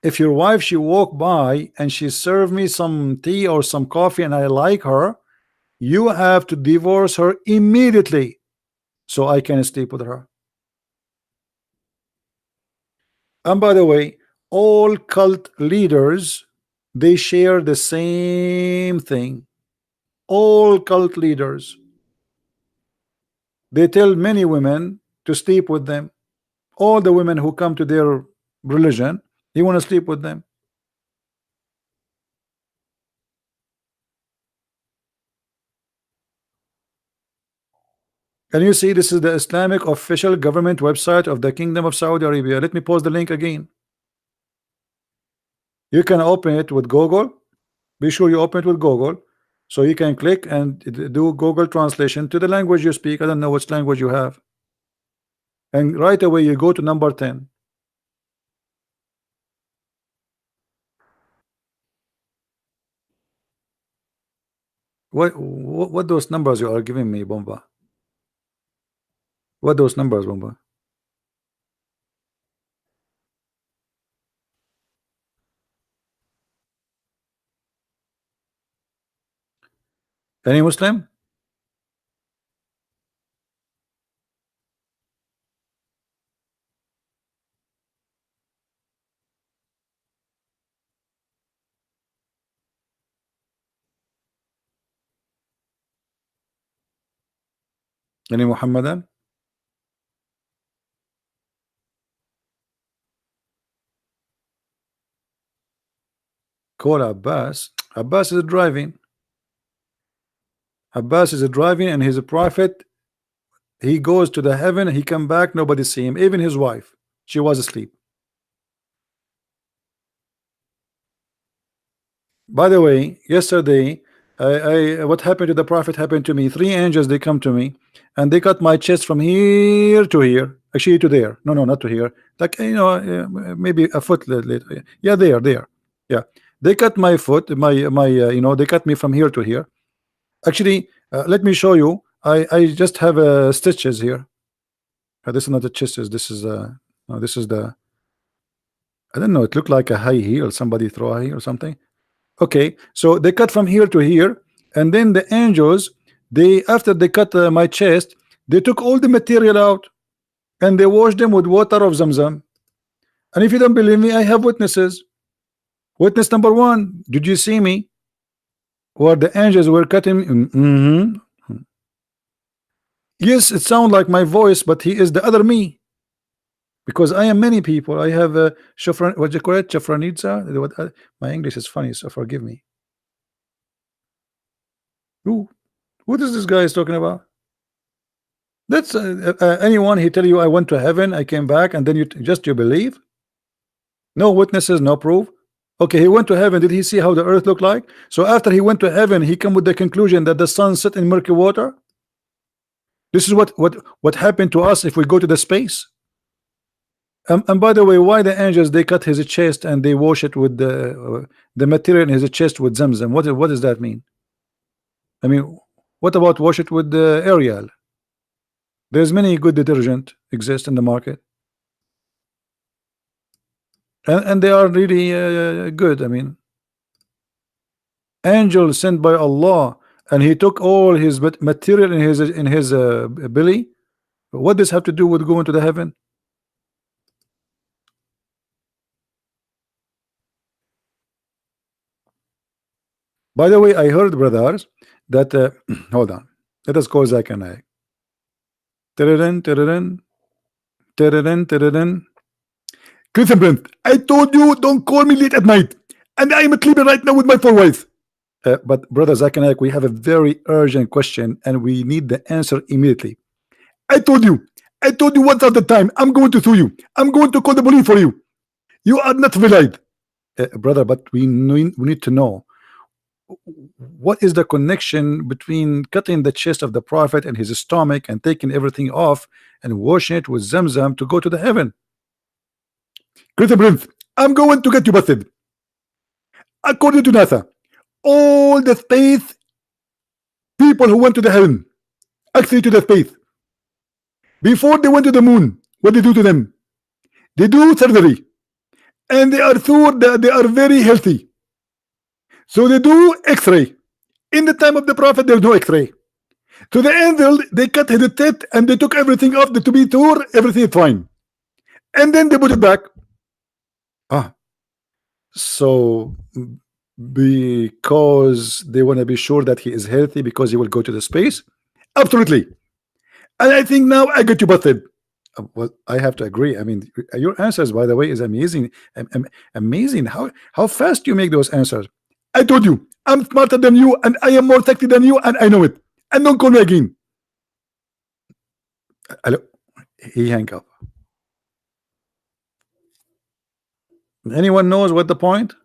If your wife, she walk by and she serve me some tea or some coffee and I like her, you have to divorce her immediately so I can sleep with her. And by the way, all cult leaders, they share the same thing. All cult leaders, they tell many women to sleep with them. All the women who come to their religion, they want to sleep with them. And you see, this is the Islamic official government website of the Kingdom of Saudi Arabia. Let me post the link again. You can open it with Google. Be sure you open it with Google, so you can click and do Google translation to the language you speak. I don't know which language you have, and right away you go to number 10. What those numbers you are giving me, Bomba? What those numbers, Bomba? Any Muslim? Any Muhammadan? Call Abbas. Abbas is driving. Abbas is driving and he's a prophet. He goes to the heaven, he come back, nobody see him, even his wife, she was asleep. By the way, yesterday what happened to the prophet happened to me. 3 angels, they come to me and they cut my chest from here to here, actually to there. No, not to here, like, you know, maybe a foot later. Yeah, there. Yeah, they cut my foot, my you know, they cut me from here to here. Actually, let me show you. I just have stitches here. This is not the stitches. This is no, this is the, I don't know. It looked like a high heel. Somebody throw a heel or something. Okay, so they cut from here to here, and then the angels, they, after they cut my chest, they took all the material out and they washed them with water of Zamzam. And if you don't believe me, I have witnesses. Witness number 1, did you see me where the angels were cutting? Yes, it sounds like my voice, but he is the other me, because I am many people. I have a Shafran, what you call it, Shafranitza. My English is funny, so forgive me. Ooh, What is this guy is talking about? That's anyone he tell you I went to heaven, I came back, and then you believe? No witnesses, no proof. Okay, he went to heaven. Did he see how the earth looked like? So after he went to heaven, he come with the conclusion that the sun set in murky water. This is what happened to us if we go to the space. And by the way, why the angels they cut his chest and they wash it with the material in his chest with Zamzam? What does that mean? I mean, what about wash it with the Ariel? There's many good detergent exist in the market, and they are really good. I mean, angel sent by Allah, and he took all his material in his belly. What does have to do with going to the heaven? By the way, I heard, brothers, that hold on, let us call Zach and I. Christian Brent, I told you don't call me late at night, and I am at Libya right now with my 4 wives. But brother Zach and I, we have a very urgent question, and we need the answer immediately. I told you once at the time. I'm going to sue you. I'm going to call the police for you. You are not valid, brother. But we need to know what is the connection between cutting the chest of the prophet and his stomach and taking everything off and washing it with Zamzam to go to the heaven. Christian Prince, I'm going to get you busted. According to NASA, all the space people who went to the heaven, actually to the space, before they went to the moon, what they do to them? They do surgery, and they are sure that they are very healthy. So they do X-ray. In the time of the prophet, there's no X-ray. So the angel, they cut his teeth and they took everything off to be sure everything is fine. And then they put it back. So because they want to be sure that he is healthy because he will go to the space? Absolutely. And I think now I get you busted. Well, I have to agree. I mean, your answers, by the way, is amazing. Amazing how fast you make those answers. I told you, I'm smarter than you, and I am more sexy than you, and I know it. And don't call me again. Hello. He hang up. Anyone knows what the point?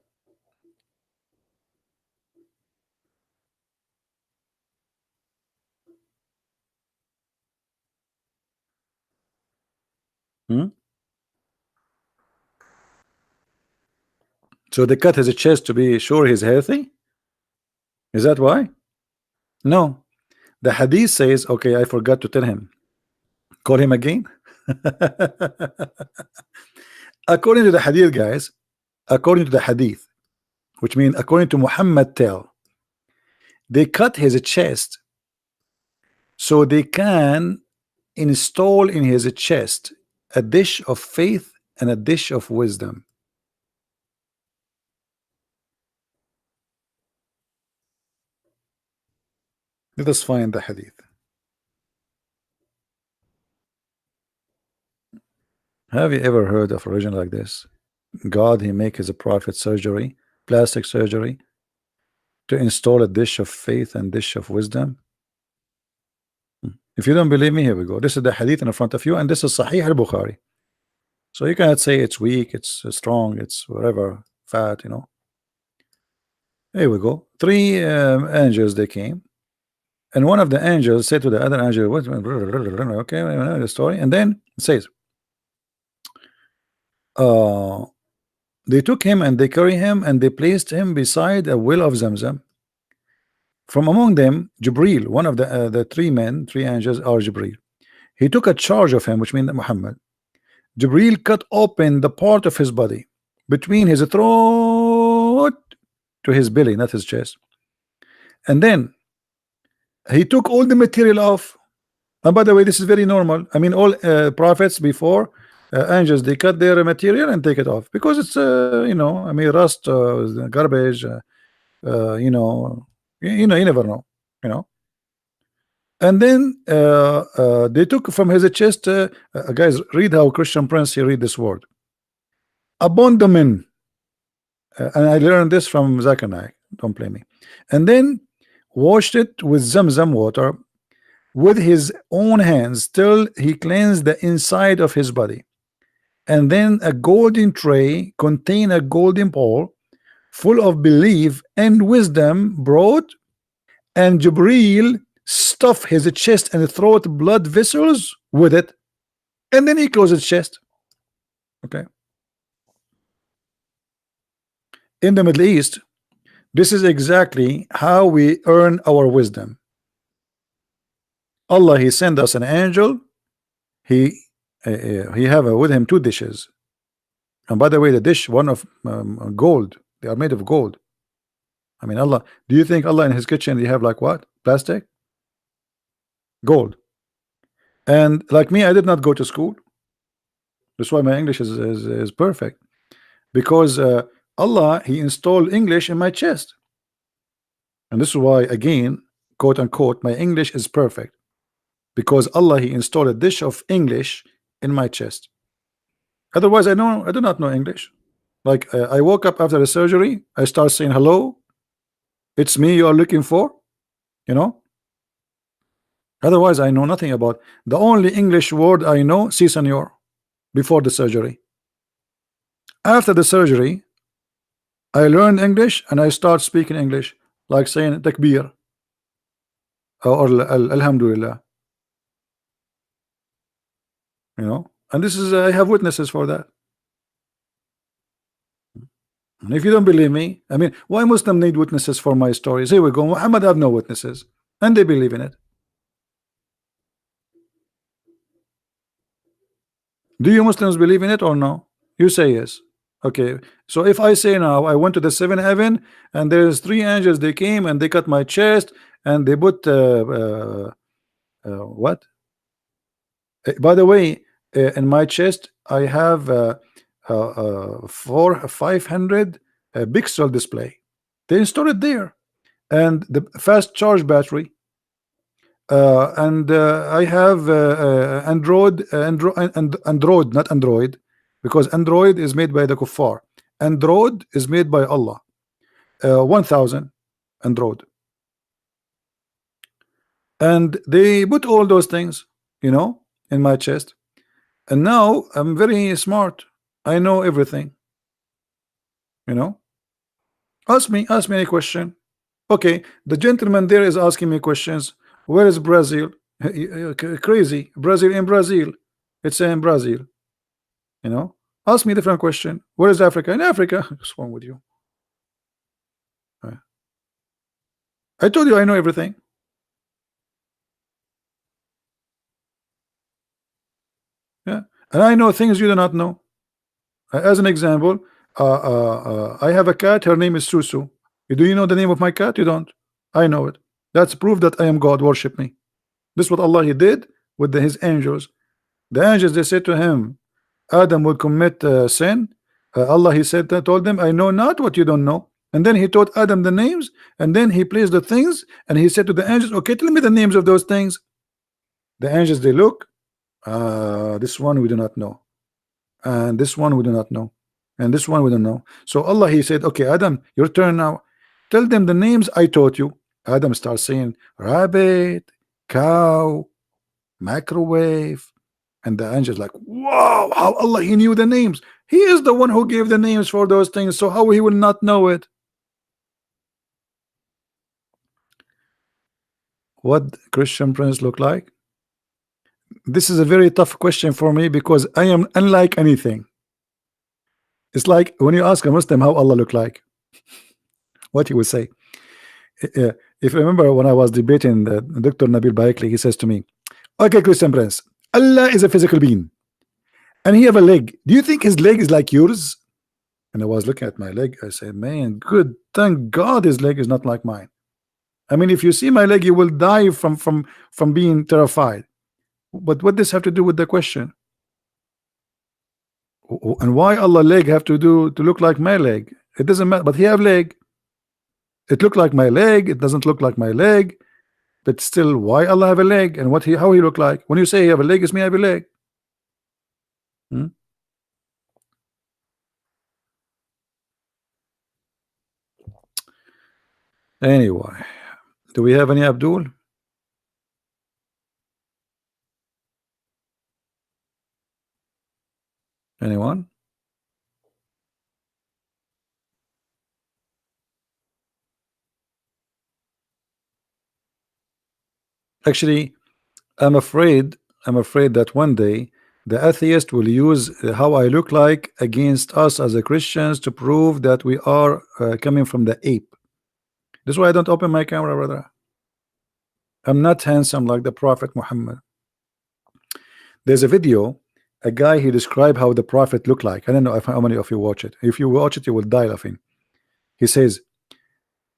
So they cut his chest to be sure he's healthy? Is that why? No. The hadith says, okay, I forgot to tell him. Call him again? According to the hadith, guys, according to the hadith, which means according to Muhammad tell, they cut his chest so they can install in his chest a dish of faith and a dish of wisdom. Let us find the hadith. Have you ever heard of a religion like this? God, he make his prophet surgery, plastic surgery, to install a dish of faith and dish of wisdom. If you don't believe me, here we go. This is the hadith in front of you, and this is Sahih al-Bukhari. So you cannot say it's weak, it's strong, it's whatever, fat, you know. Here we go. 3 angels, they came, and one of the angels said to the other angel, what? Okay, the story, and then it says, they took him and they carried him and they placed him beside a well of Zamzam. From among them, Jibril, one of the 3 men, 3 angels, are Jibril. He took a charge of him, which means Muhammad. Jibril cut open the part of his body between his throat to his belly, not his chest. And then he took all the material off. And by the way, this is very normal. I mean, all prophets before, angels, they cut their material and take it off because it's you know, I mean, rust, garbage, you know, you never know, you know. And then they took from his chest, guys, read how Christian Prince he read this word, abandonment, and I learned this from Zach and I, don't blame me. And then washed it with Zamzam water with his own hands till he cleansed the inside of his body. And then a golden tray contained a golden bowl full of belief and wisdom brought, and Jibreel stuffed his chest and throat blood vessels with it, and then he closed his chest. Okay. In the Middle East, this is exactly how we earn our wisdom. Allah, he sent us an angel. He have with him 2 dishes, and by the way, the dish one of gold. They are made of gold. I mean, Allah, do you think Allah in his kitchen they have like what? Plastic? Gold. And like me, I did not go to school. That's why my English is perfect, because Allah, he installed English in my chest, and this is why, again, quote unquote, my English is perfect, because Allah, he installed a dish of English in my chest. Otherwise, I do not know English. Like I woke up after the surgery, I start saying hello, it's me you are looking for, you know. Otherwise, I know nothing about. The only English word I know, si senor, before the surgery. After the surgery, I learned English and I start speaking English, like saying takbir or alhamdulillah, you know. And this is I have witnesses for that. And if you don't believe me, I mean, why Muslim need witnesses for my stories? Here we go. Muhammad have no witnesses, and they believe in it. Do you Muslims believe in it or no? You say yes. Okay. So if I say now I went to the 7th heaven and there's 3 angels, they came and they cut my chest and they put what? By the way, in my chest I have 500 pixel display. They installed it there, and the fast charge battery. And I have Android, not Android, because Android is made by the kuffar. Android is made by Allah. 1000 Android, and they put all those things, you know, in my chest. And now I'm very smart. I know everything. You know, ask me any question. Okay, the gentleman there is asking me questions. Where is Brazil? Crazy. Brazil in Brazil. It's in Brazil. You know, ask me a different question. Where is Africa? In Africa. What's wrong with you? I told you I know everything. Yeah, and I know things you do not know. As an example, I have a cat. Her name is Susu. Do you know the name of my cat? You don't. I know it. That's proof that I am God. Worship me. This is what Allah, he did with his angels. The angels, they said to him, Adam will commit sin. Allah, he said, told them, I know not what you don't know. And then he taught Adam the names, and then he placed the things, and he said to the angels, okay, tell me the names of those things. The angels, they look, this one we do not know, and this one we do not know, and this one we don't know. So Allah, he said, okay, Adam, your turn now. Tell them the names I taught you. Adam starts saying rabbit, cow, microwave, and the angels like, wow, how Allah, he knew the names. He is the one who gave the names for those things, so how he will not know it? What Christian Prince look like? This is a very tough question for me, because I am unlike anything. It's like when you ask a Muslim how Allah look like, what he would say. If you remember when I was debating Dr. Nabil Baikli, he says to me, okay, Christian Prince, Allah is a physical being and he have a leg. Do you think his leg is like yours? And I was looking at my leg. I said, man, good, thank God his leg is not like mine. I mean, if you see my leg, you will die from being terrified. But what does this have to do with the question? And why Allah leg have to look like my leg? It doesn't matter, but he have leg. It look like my leg, it doesn't look like my leg, but still, why Allah have a leg? And how he look like? When you say he have a leg, it's me, I have a leg. Anyway, Do we have any Abdul? Anyone? Actually, I'm afraid. I'm afraid that one day the atheist will use how I look like against us as a Christians to prove that we are coming from the ape. That's why I don't open my camera, brother. I'm not handsome like the Prophet Muhammad. There's a video, a guy he described how the Prophet looked like. I don't know if how many of you watch it. If you watch it, you will die laughing. He says,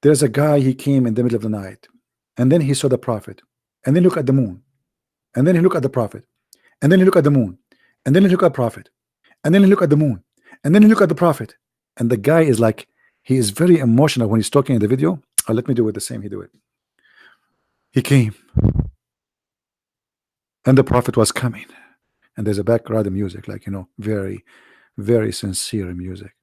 there's a guy, he came in the middle of the night, and then he saw the Prophet, and then look at the moon, and then he looked at the Prophet, and then he looked at the moon, and then he looked at the Prophet, and then he looked at the moon, and then he looked at the Prophet. And the guy is like, he is very emotional when he's talking in the video. Let me do it the same he do it. He came, and the Prophet was coming, and there's a background music, like, you know, very, very sincere music.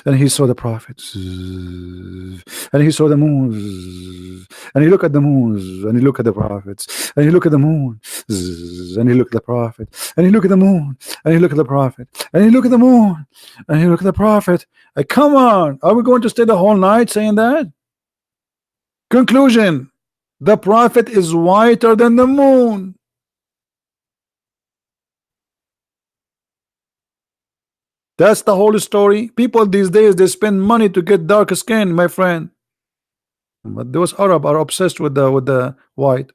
And he saw the Prophet, and he saw the moon, and he looked at the moon, and he looked at the prophets, and he looked at the moon, and he looked at the Prophet, and he looked at the moon, and he looked at the Prophet, and he looked at the moon, and he looked at the Prophet. Come on, are we going to stay the whole night saying that? Conclusion: the Prophet is whiter than the moon. That's the whole story. People these days, they spend money to get dark skin, my friend. But those Arab are obsessed with the white.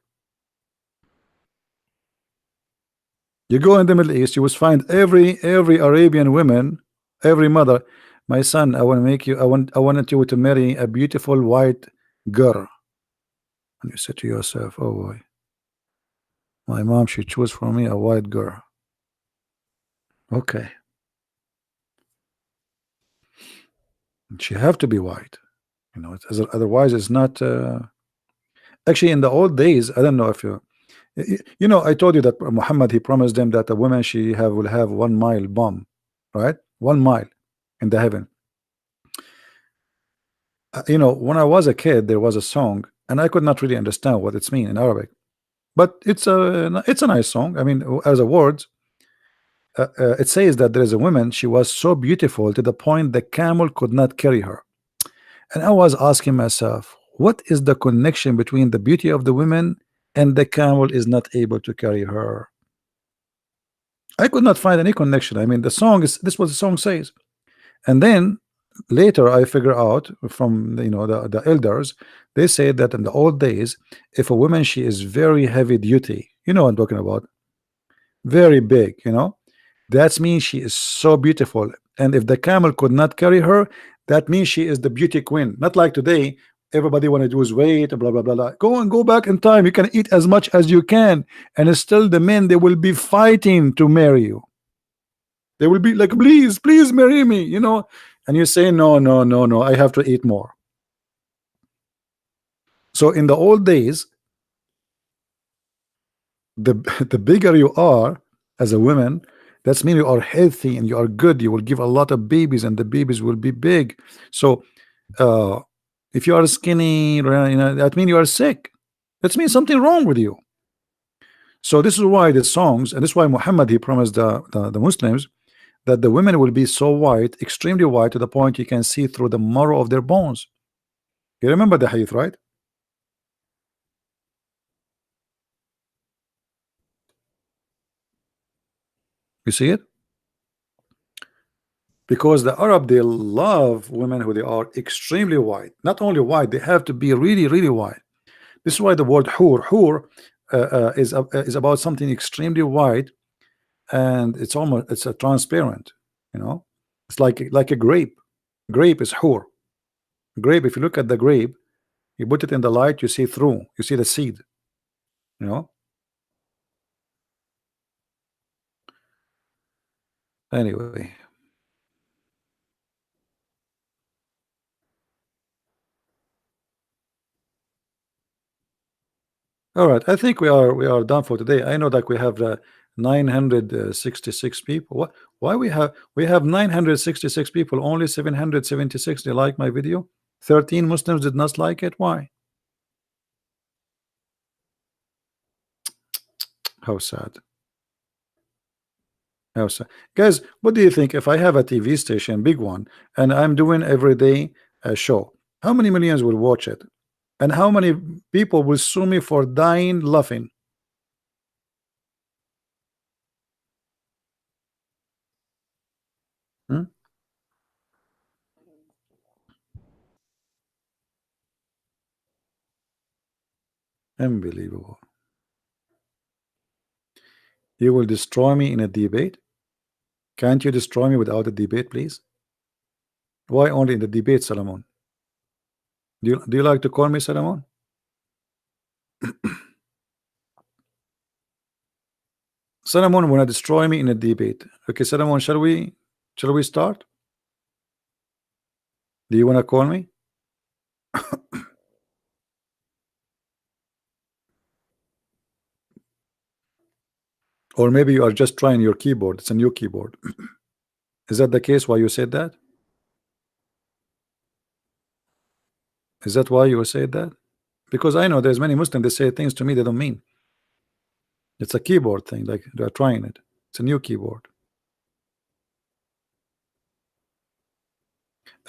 You go in the Middle East, you will find every Arabian woman, every mother. My son, I want to make you. I wanted you to marry a beautiful white girl. And you say to yourself, oh boy, my mom, she chose for me a white girl. Okay, she have to be white. You know, otherwise it's not. Actually, in the old days, I don't know if you know, I told you that Muhammad, he promised them that a woman will have 1 mile bomb, right? 1 mile in the heaven. You know, when I was a kid, there was a song, and I could not really understand what it's mean in Arabic, but it's a nice song. I mean, as a words, it says that there is a woman. She was so beautiful to the point the camel could not carry her. And I was asking myself, what is the connection between the beauty of the women and the camel is not able to carry her? I could not find any connection. I mean, the song is this what the song says. And then later I figure out from, you know, the elders, they say that in the old days, if a woman, she is very heavy duty, you know what I'm talking about, very big, you know, that means she is so beautiful. And if the camel could not carry her, that means she is the beauty queen. Not like today, everybody want to lose weight, blah blah blah blah. Go back in time. You can eat as much as you can, and still the men, they will be fighting to marry you. They will be like, please, please marry me, you know. And you say, no, no, no, no, I have to eat more. So in the old days, the the bigger you are as a woman, that's mean you are healthy and you are good. You will give a lot of babies, and the babies will be big. So if you are skinny, you know, that means you are sick. That means something wrong with you. So this is why the songs, and this is why Muhammad, he promised the Muslims that the women will be so white, extremely white, to the point you can see through the marrow of their bones. You remember the hadith, right? You see it? Because the Arab, they love women who they are extremely white. Not only white, they have to be really, really white. This is why the word hur is about something extremely white, and it's a transparent. You know, it's like a grape. Grape is hur. Grape. If you look at the grape, you put it in the light, you see through. You see the seed. You know. Anyway. All right, I think we are done for today. I know that we have 966 people. What? Why we have 966 people? Only 776 they like my video. 13 Muslims did not like it. Why? How sad. How sad. Guys, what do you think if I have a TV station, big one, and I'm doing every day a show? How many millions will watch it? And how many people will sue me for dying laughing? Hmm? Unbelievable. You will destroy me in a debate? Can't you destroy me without a debate, please? Why only in the debate, Solomon? Do you like to call me Solomon? Solomon wanna destroy me in a debate. Okay, Solomon, shall we start? Do you wanna call me? Or maybe you are just trying your keyboard. It's a new keyboard. Is that the case why you said that? Is that why you said that? Because I know there's many Muslims they say things to me they don't mean. It's a keyboard thing, like they're trying it. It's a new keyboard.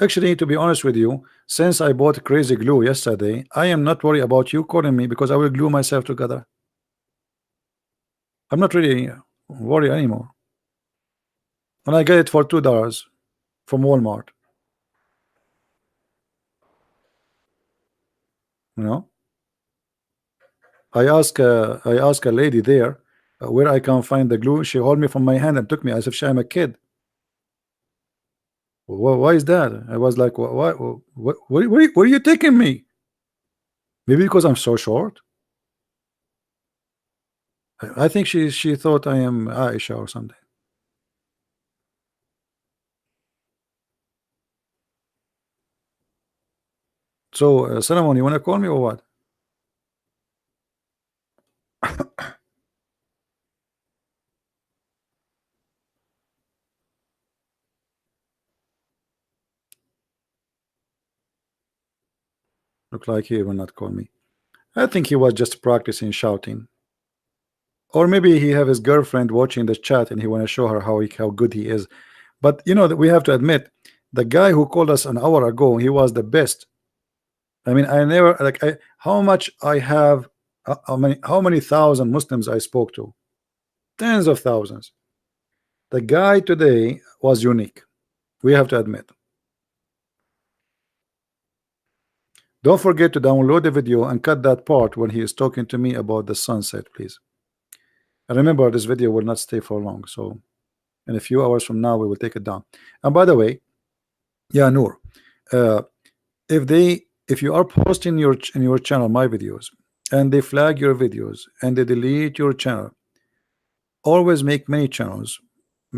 Actually, to be honest with you, since I bought crazy glue yesterday, I am not worried about you calling me because I will glue myself together. I'm not really worried anymore. And I get it for $2 from Walmart. You know, I ask a lady there where I can find the glue. She held me from my hand and took me as if I'm a kid. Why is that? I was like, where are you taking me? Maybe because I'm so short. I think she thought I am Aisha or something. So, Solomon, you want to call me or what? Look like he will not call me. I think he was just practicing shouting. Or maybe he have his girlfriend watching the chat and he want to show her how good he is. But you know that we have to admit, the guy who called us an hour ago, he was the best. I mean, I never like how much I have, how many thousand Muslims I spoke to, tens of thousands. The guy today was unique. We have to admit. Don't forget to download the video and cut that part when he is talking to me about the sunset, please. And remember, this video will not stay for long, so in a few hours from now we will take it down. And by the way, yeah, Noor, uh, if you are posting in your channel my videos and they flag your videos and they delete your channel, always make many channels.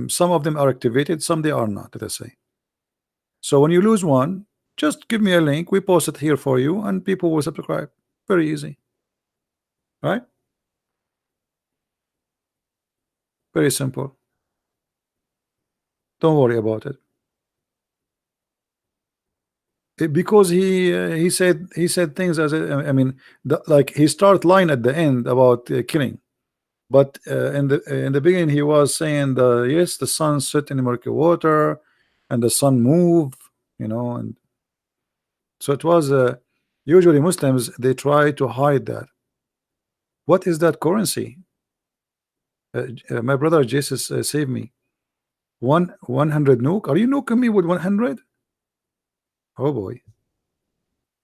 Some of them are activated, some they are not, let us say. So when you lose one, just give me a link, we post it here for you and people will subscribe. Very easy, right? Very simple. Don't worry about it. Because he said things as I mean, like he start line at the end about killing, but in the beginning he was saying yes, the sun set in the murky water and the sun move, and so it was usually Muslims they try to hide that. What is that currency? My brother Jesus saved me. 100 nuke. Are you nuking me with 100? Oh boy.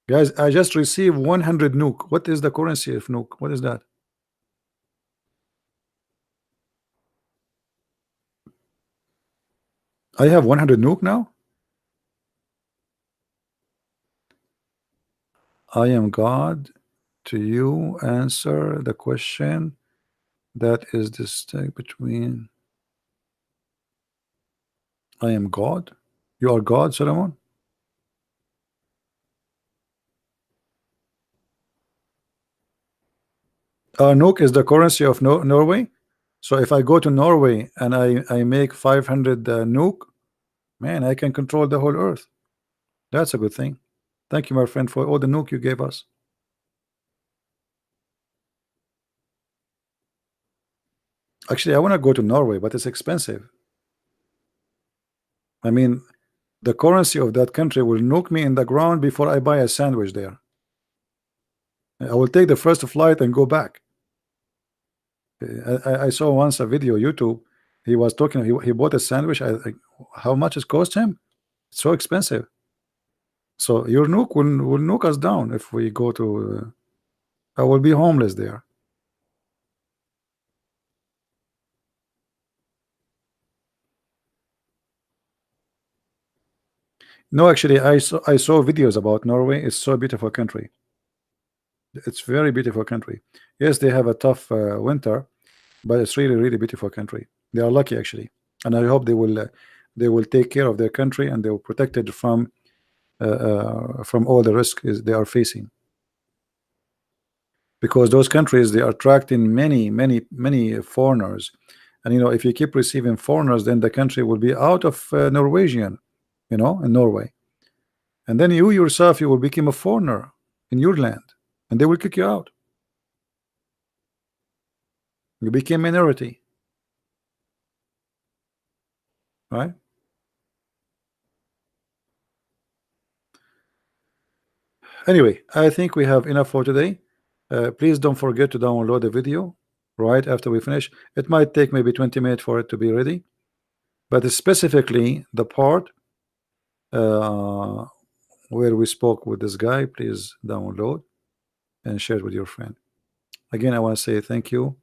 Guys, I just received 100 nuke. What is the currency of nuke? What is that? I have 100 nuke now. I am God. To you answer the question that is distinct between I am God. You are God, Solomon. Nuke is the currency of Norway. So if I go to Norway and I make 500 nuke, man, I can control the whole earth. That's a good thing. Thank you, my friend, for all the nuke you gave us. Actually, I want to go to Norway, but it's expensive. I mean, the currency of that country will nuke me in the ground before I buy a sandwich there. I will take the first flight and go back. I saw once a video YouTube. He was talking. He bought a sandwich. How much it cost him? It's so expensive. So your nuke will nuke us down if we go to. I will be homeless there. No, actually, I saw videos about Norway. It's so beautiful country. It's very beautiful country. Yes, they have a tough winter, but it's really beautiful country. They are lucky actually, and I hope they will take care of their country and they will protect it from all the risk they are facing. Because those countries, they are attracting many foreigners, and you know, if you keep receiving foreigners, then the country will be out of Norwegian, you know, in Norway, and then you yourself, you will become a foreigner in your land, and they will kick you out. You became minority, right? Anyway, I think we have enough for today. Please don't forget to download the video right after we finish. It might take maybe 20 minutes for it to be ready, but specifically the part where we spoke with this guy, please download and share it with your friend. Again, I want to say thank you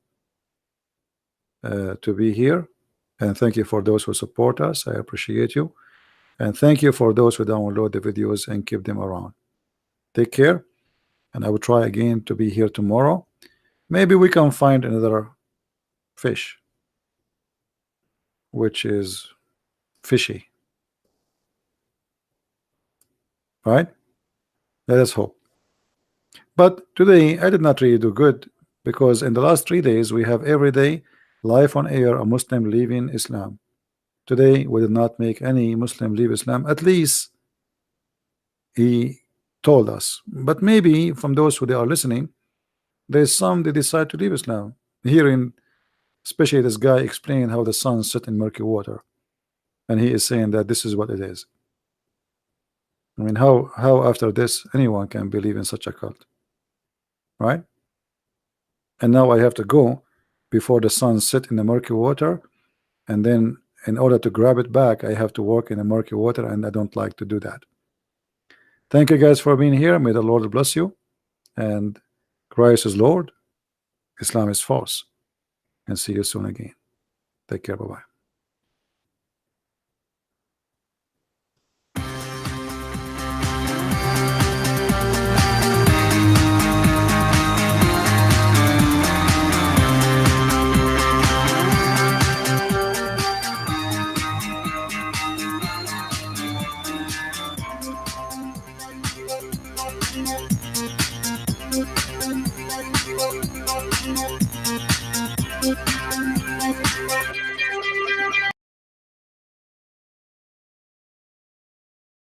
to be here, and thank you for those who support us. I appreciate you, and thank you for those who download the videos and keep them around. Take care, and I will try again to be here tomorrow. Maybe we can find another fish which is fishy, right? Let us hope. But today I did not really do good, because in the last 3 days we have every day live on air a Muslim leaving Islam. Today we did not make any Muslim leave Islam. At least he told us, but maybe from those who they are listening, there's some they decide to leave Islam. Hearing especially this guy explain how the sun set in murky water, and he is saying that this is what it is. I mean, how after this anyone can believe in such a cult, right? And now I have to go before the sun set in the murky water, and then in order to grab it back I have to walk in the murky water, and I don't like to do that. Thank you guys for being here. May the Lord bless you, and Christ is Lord, Islam is false, and see you soon again. Take care. Bye-bye.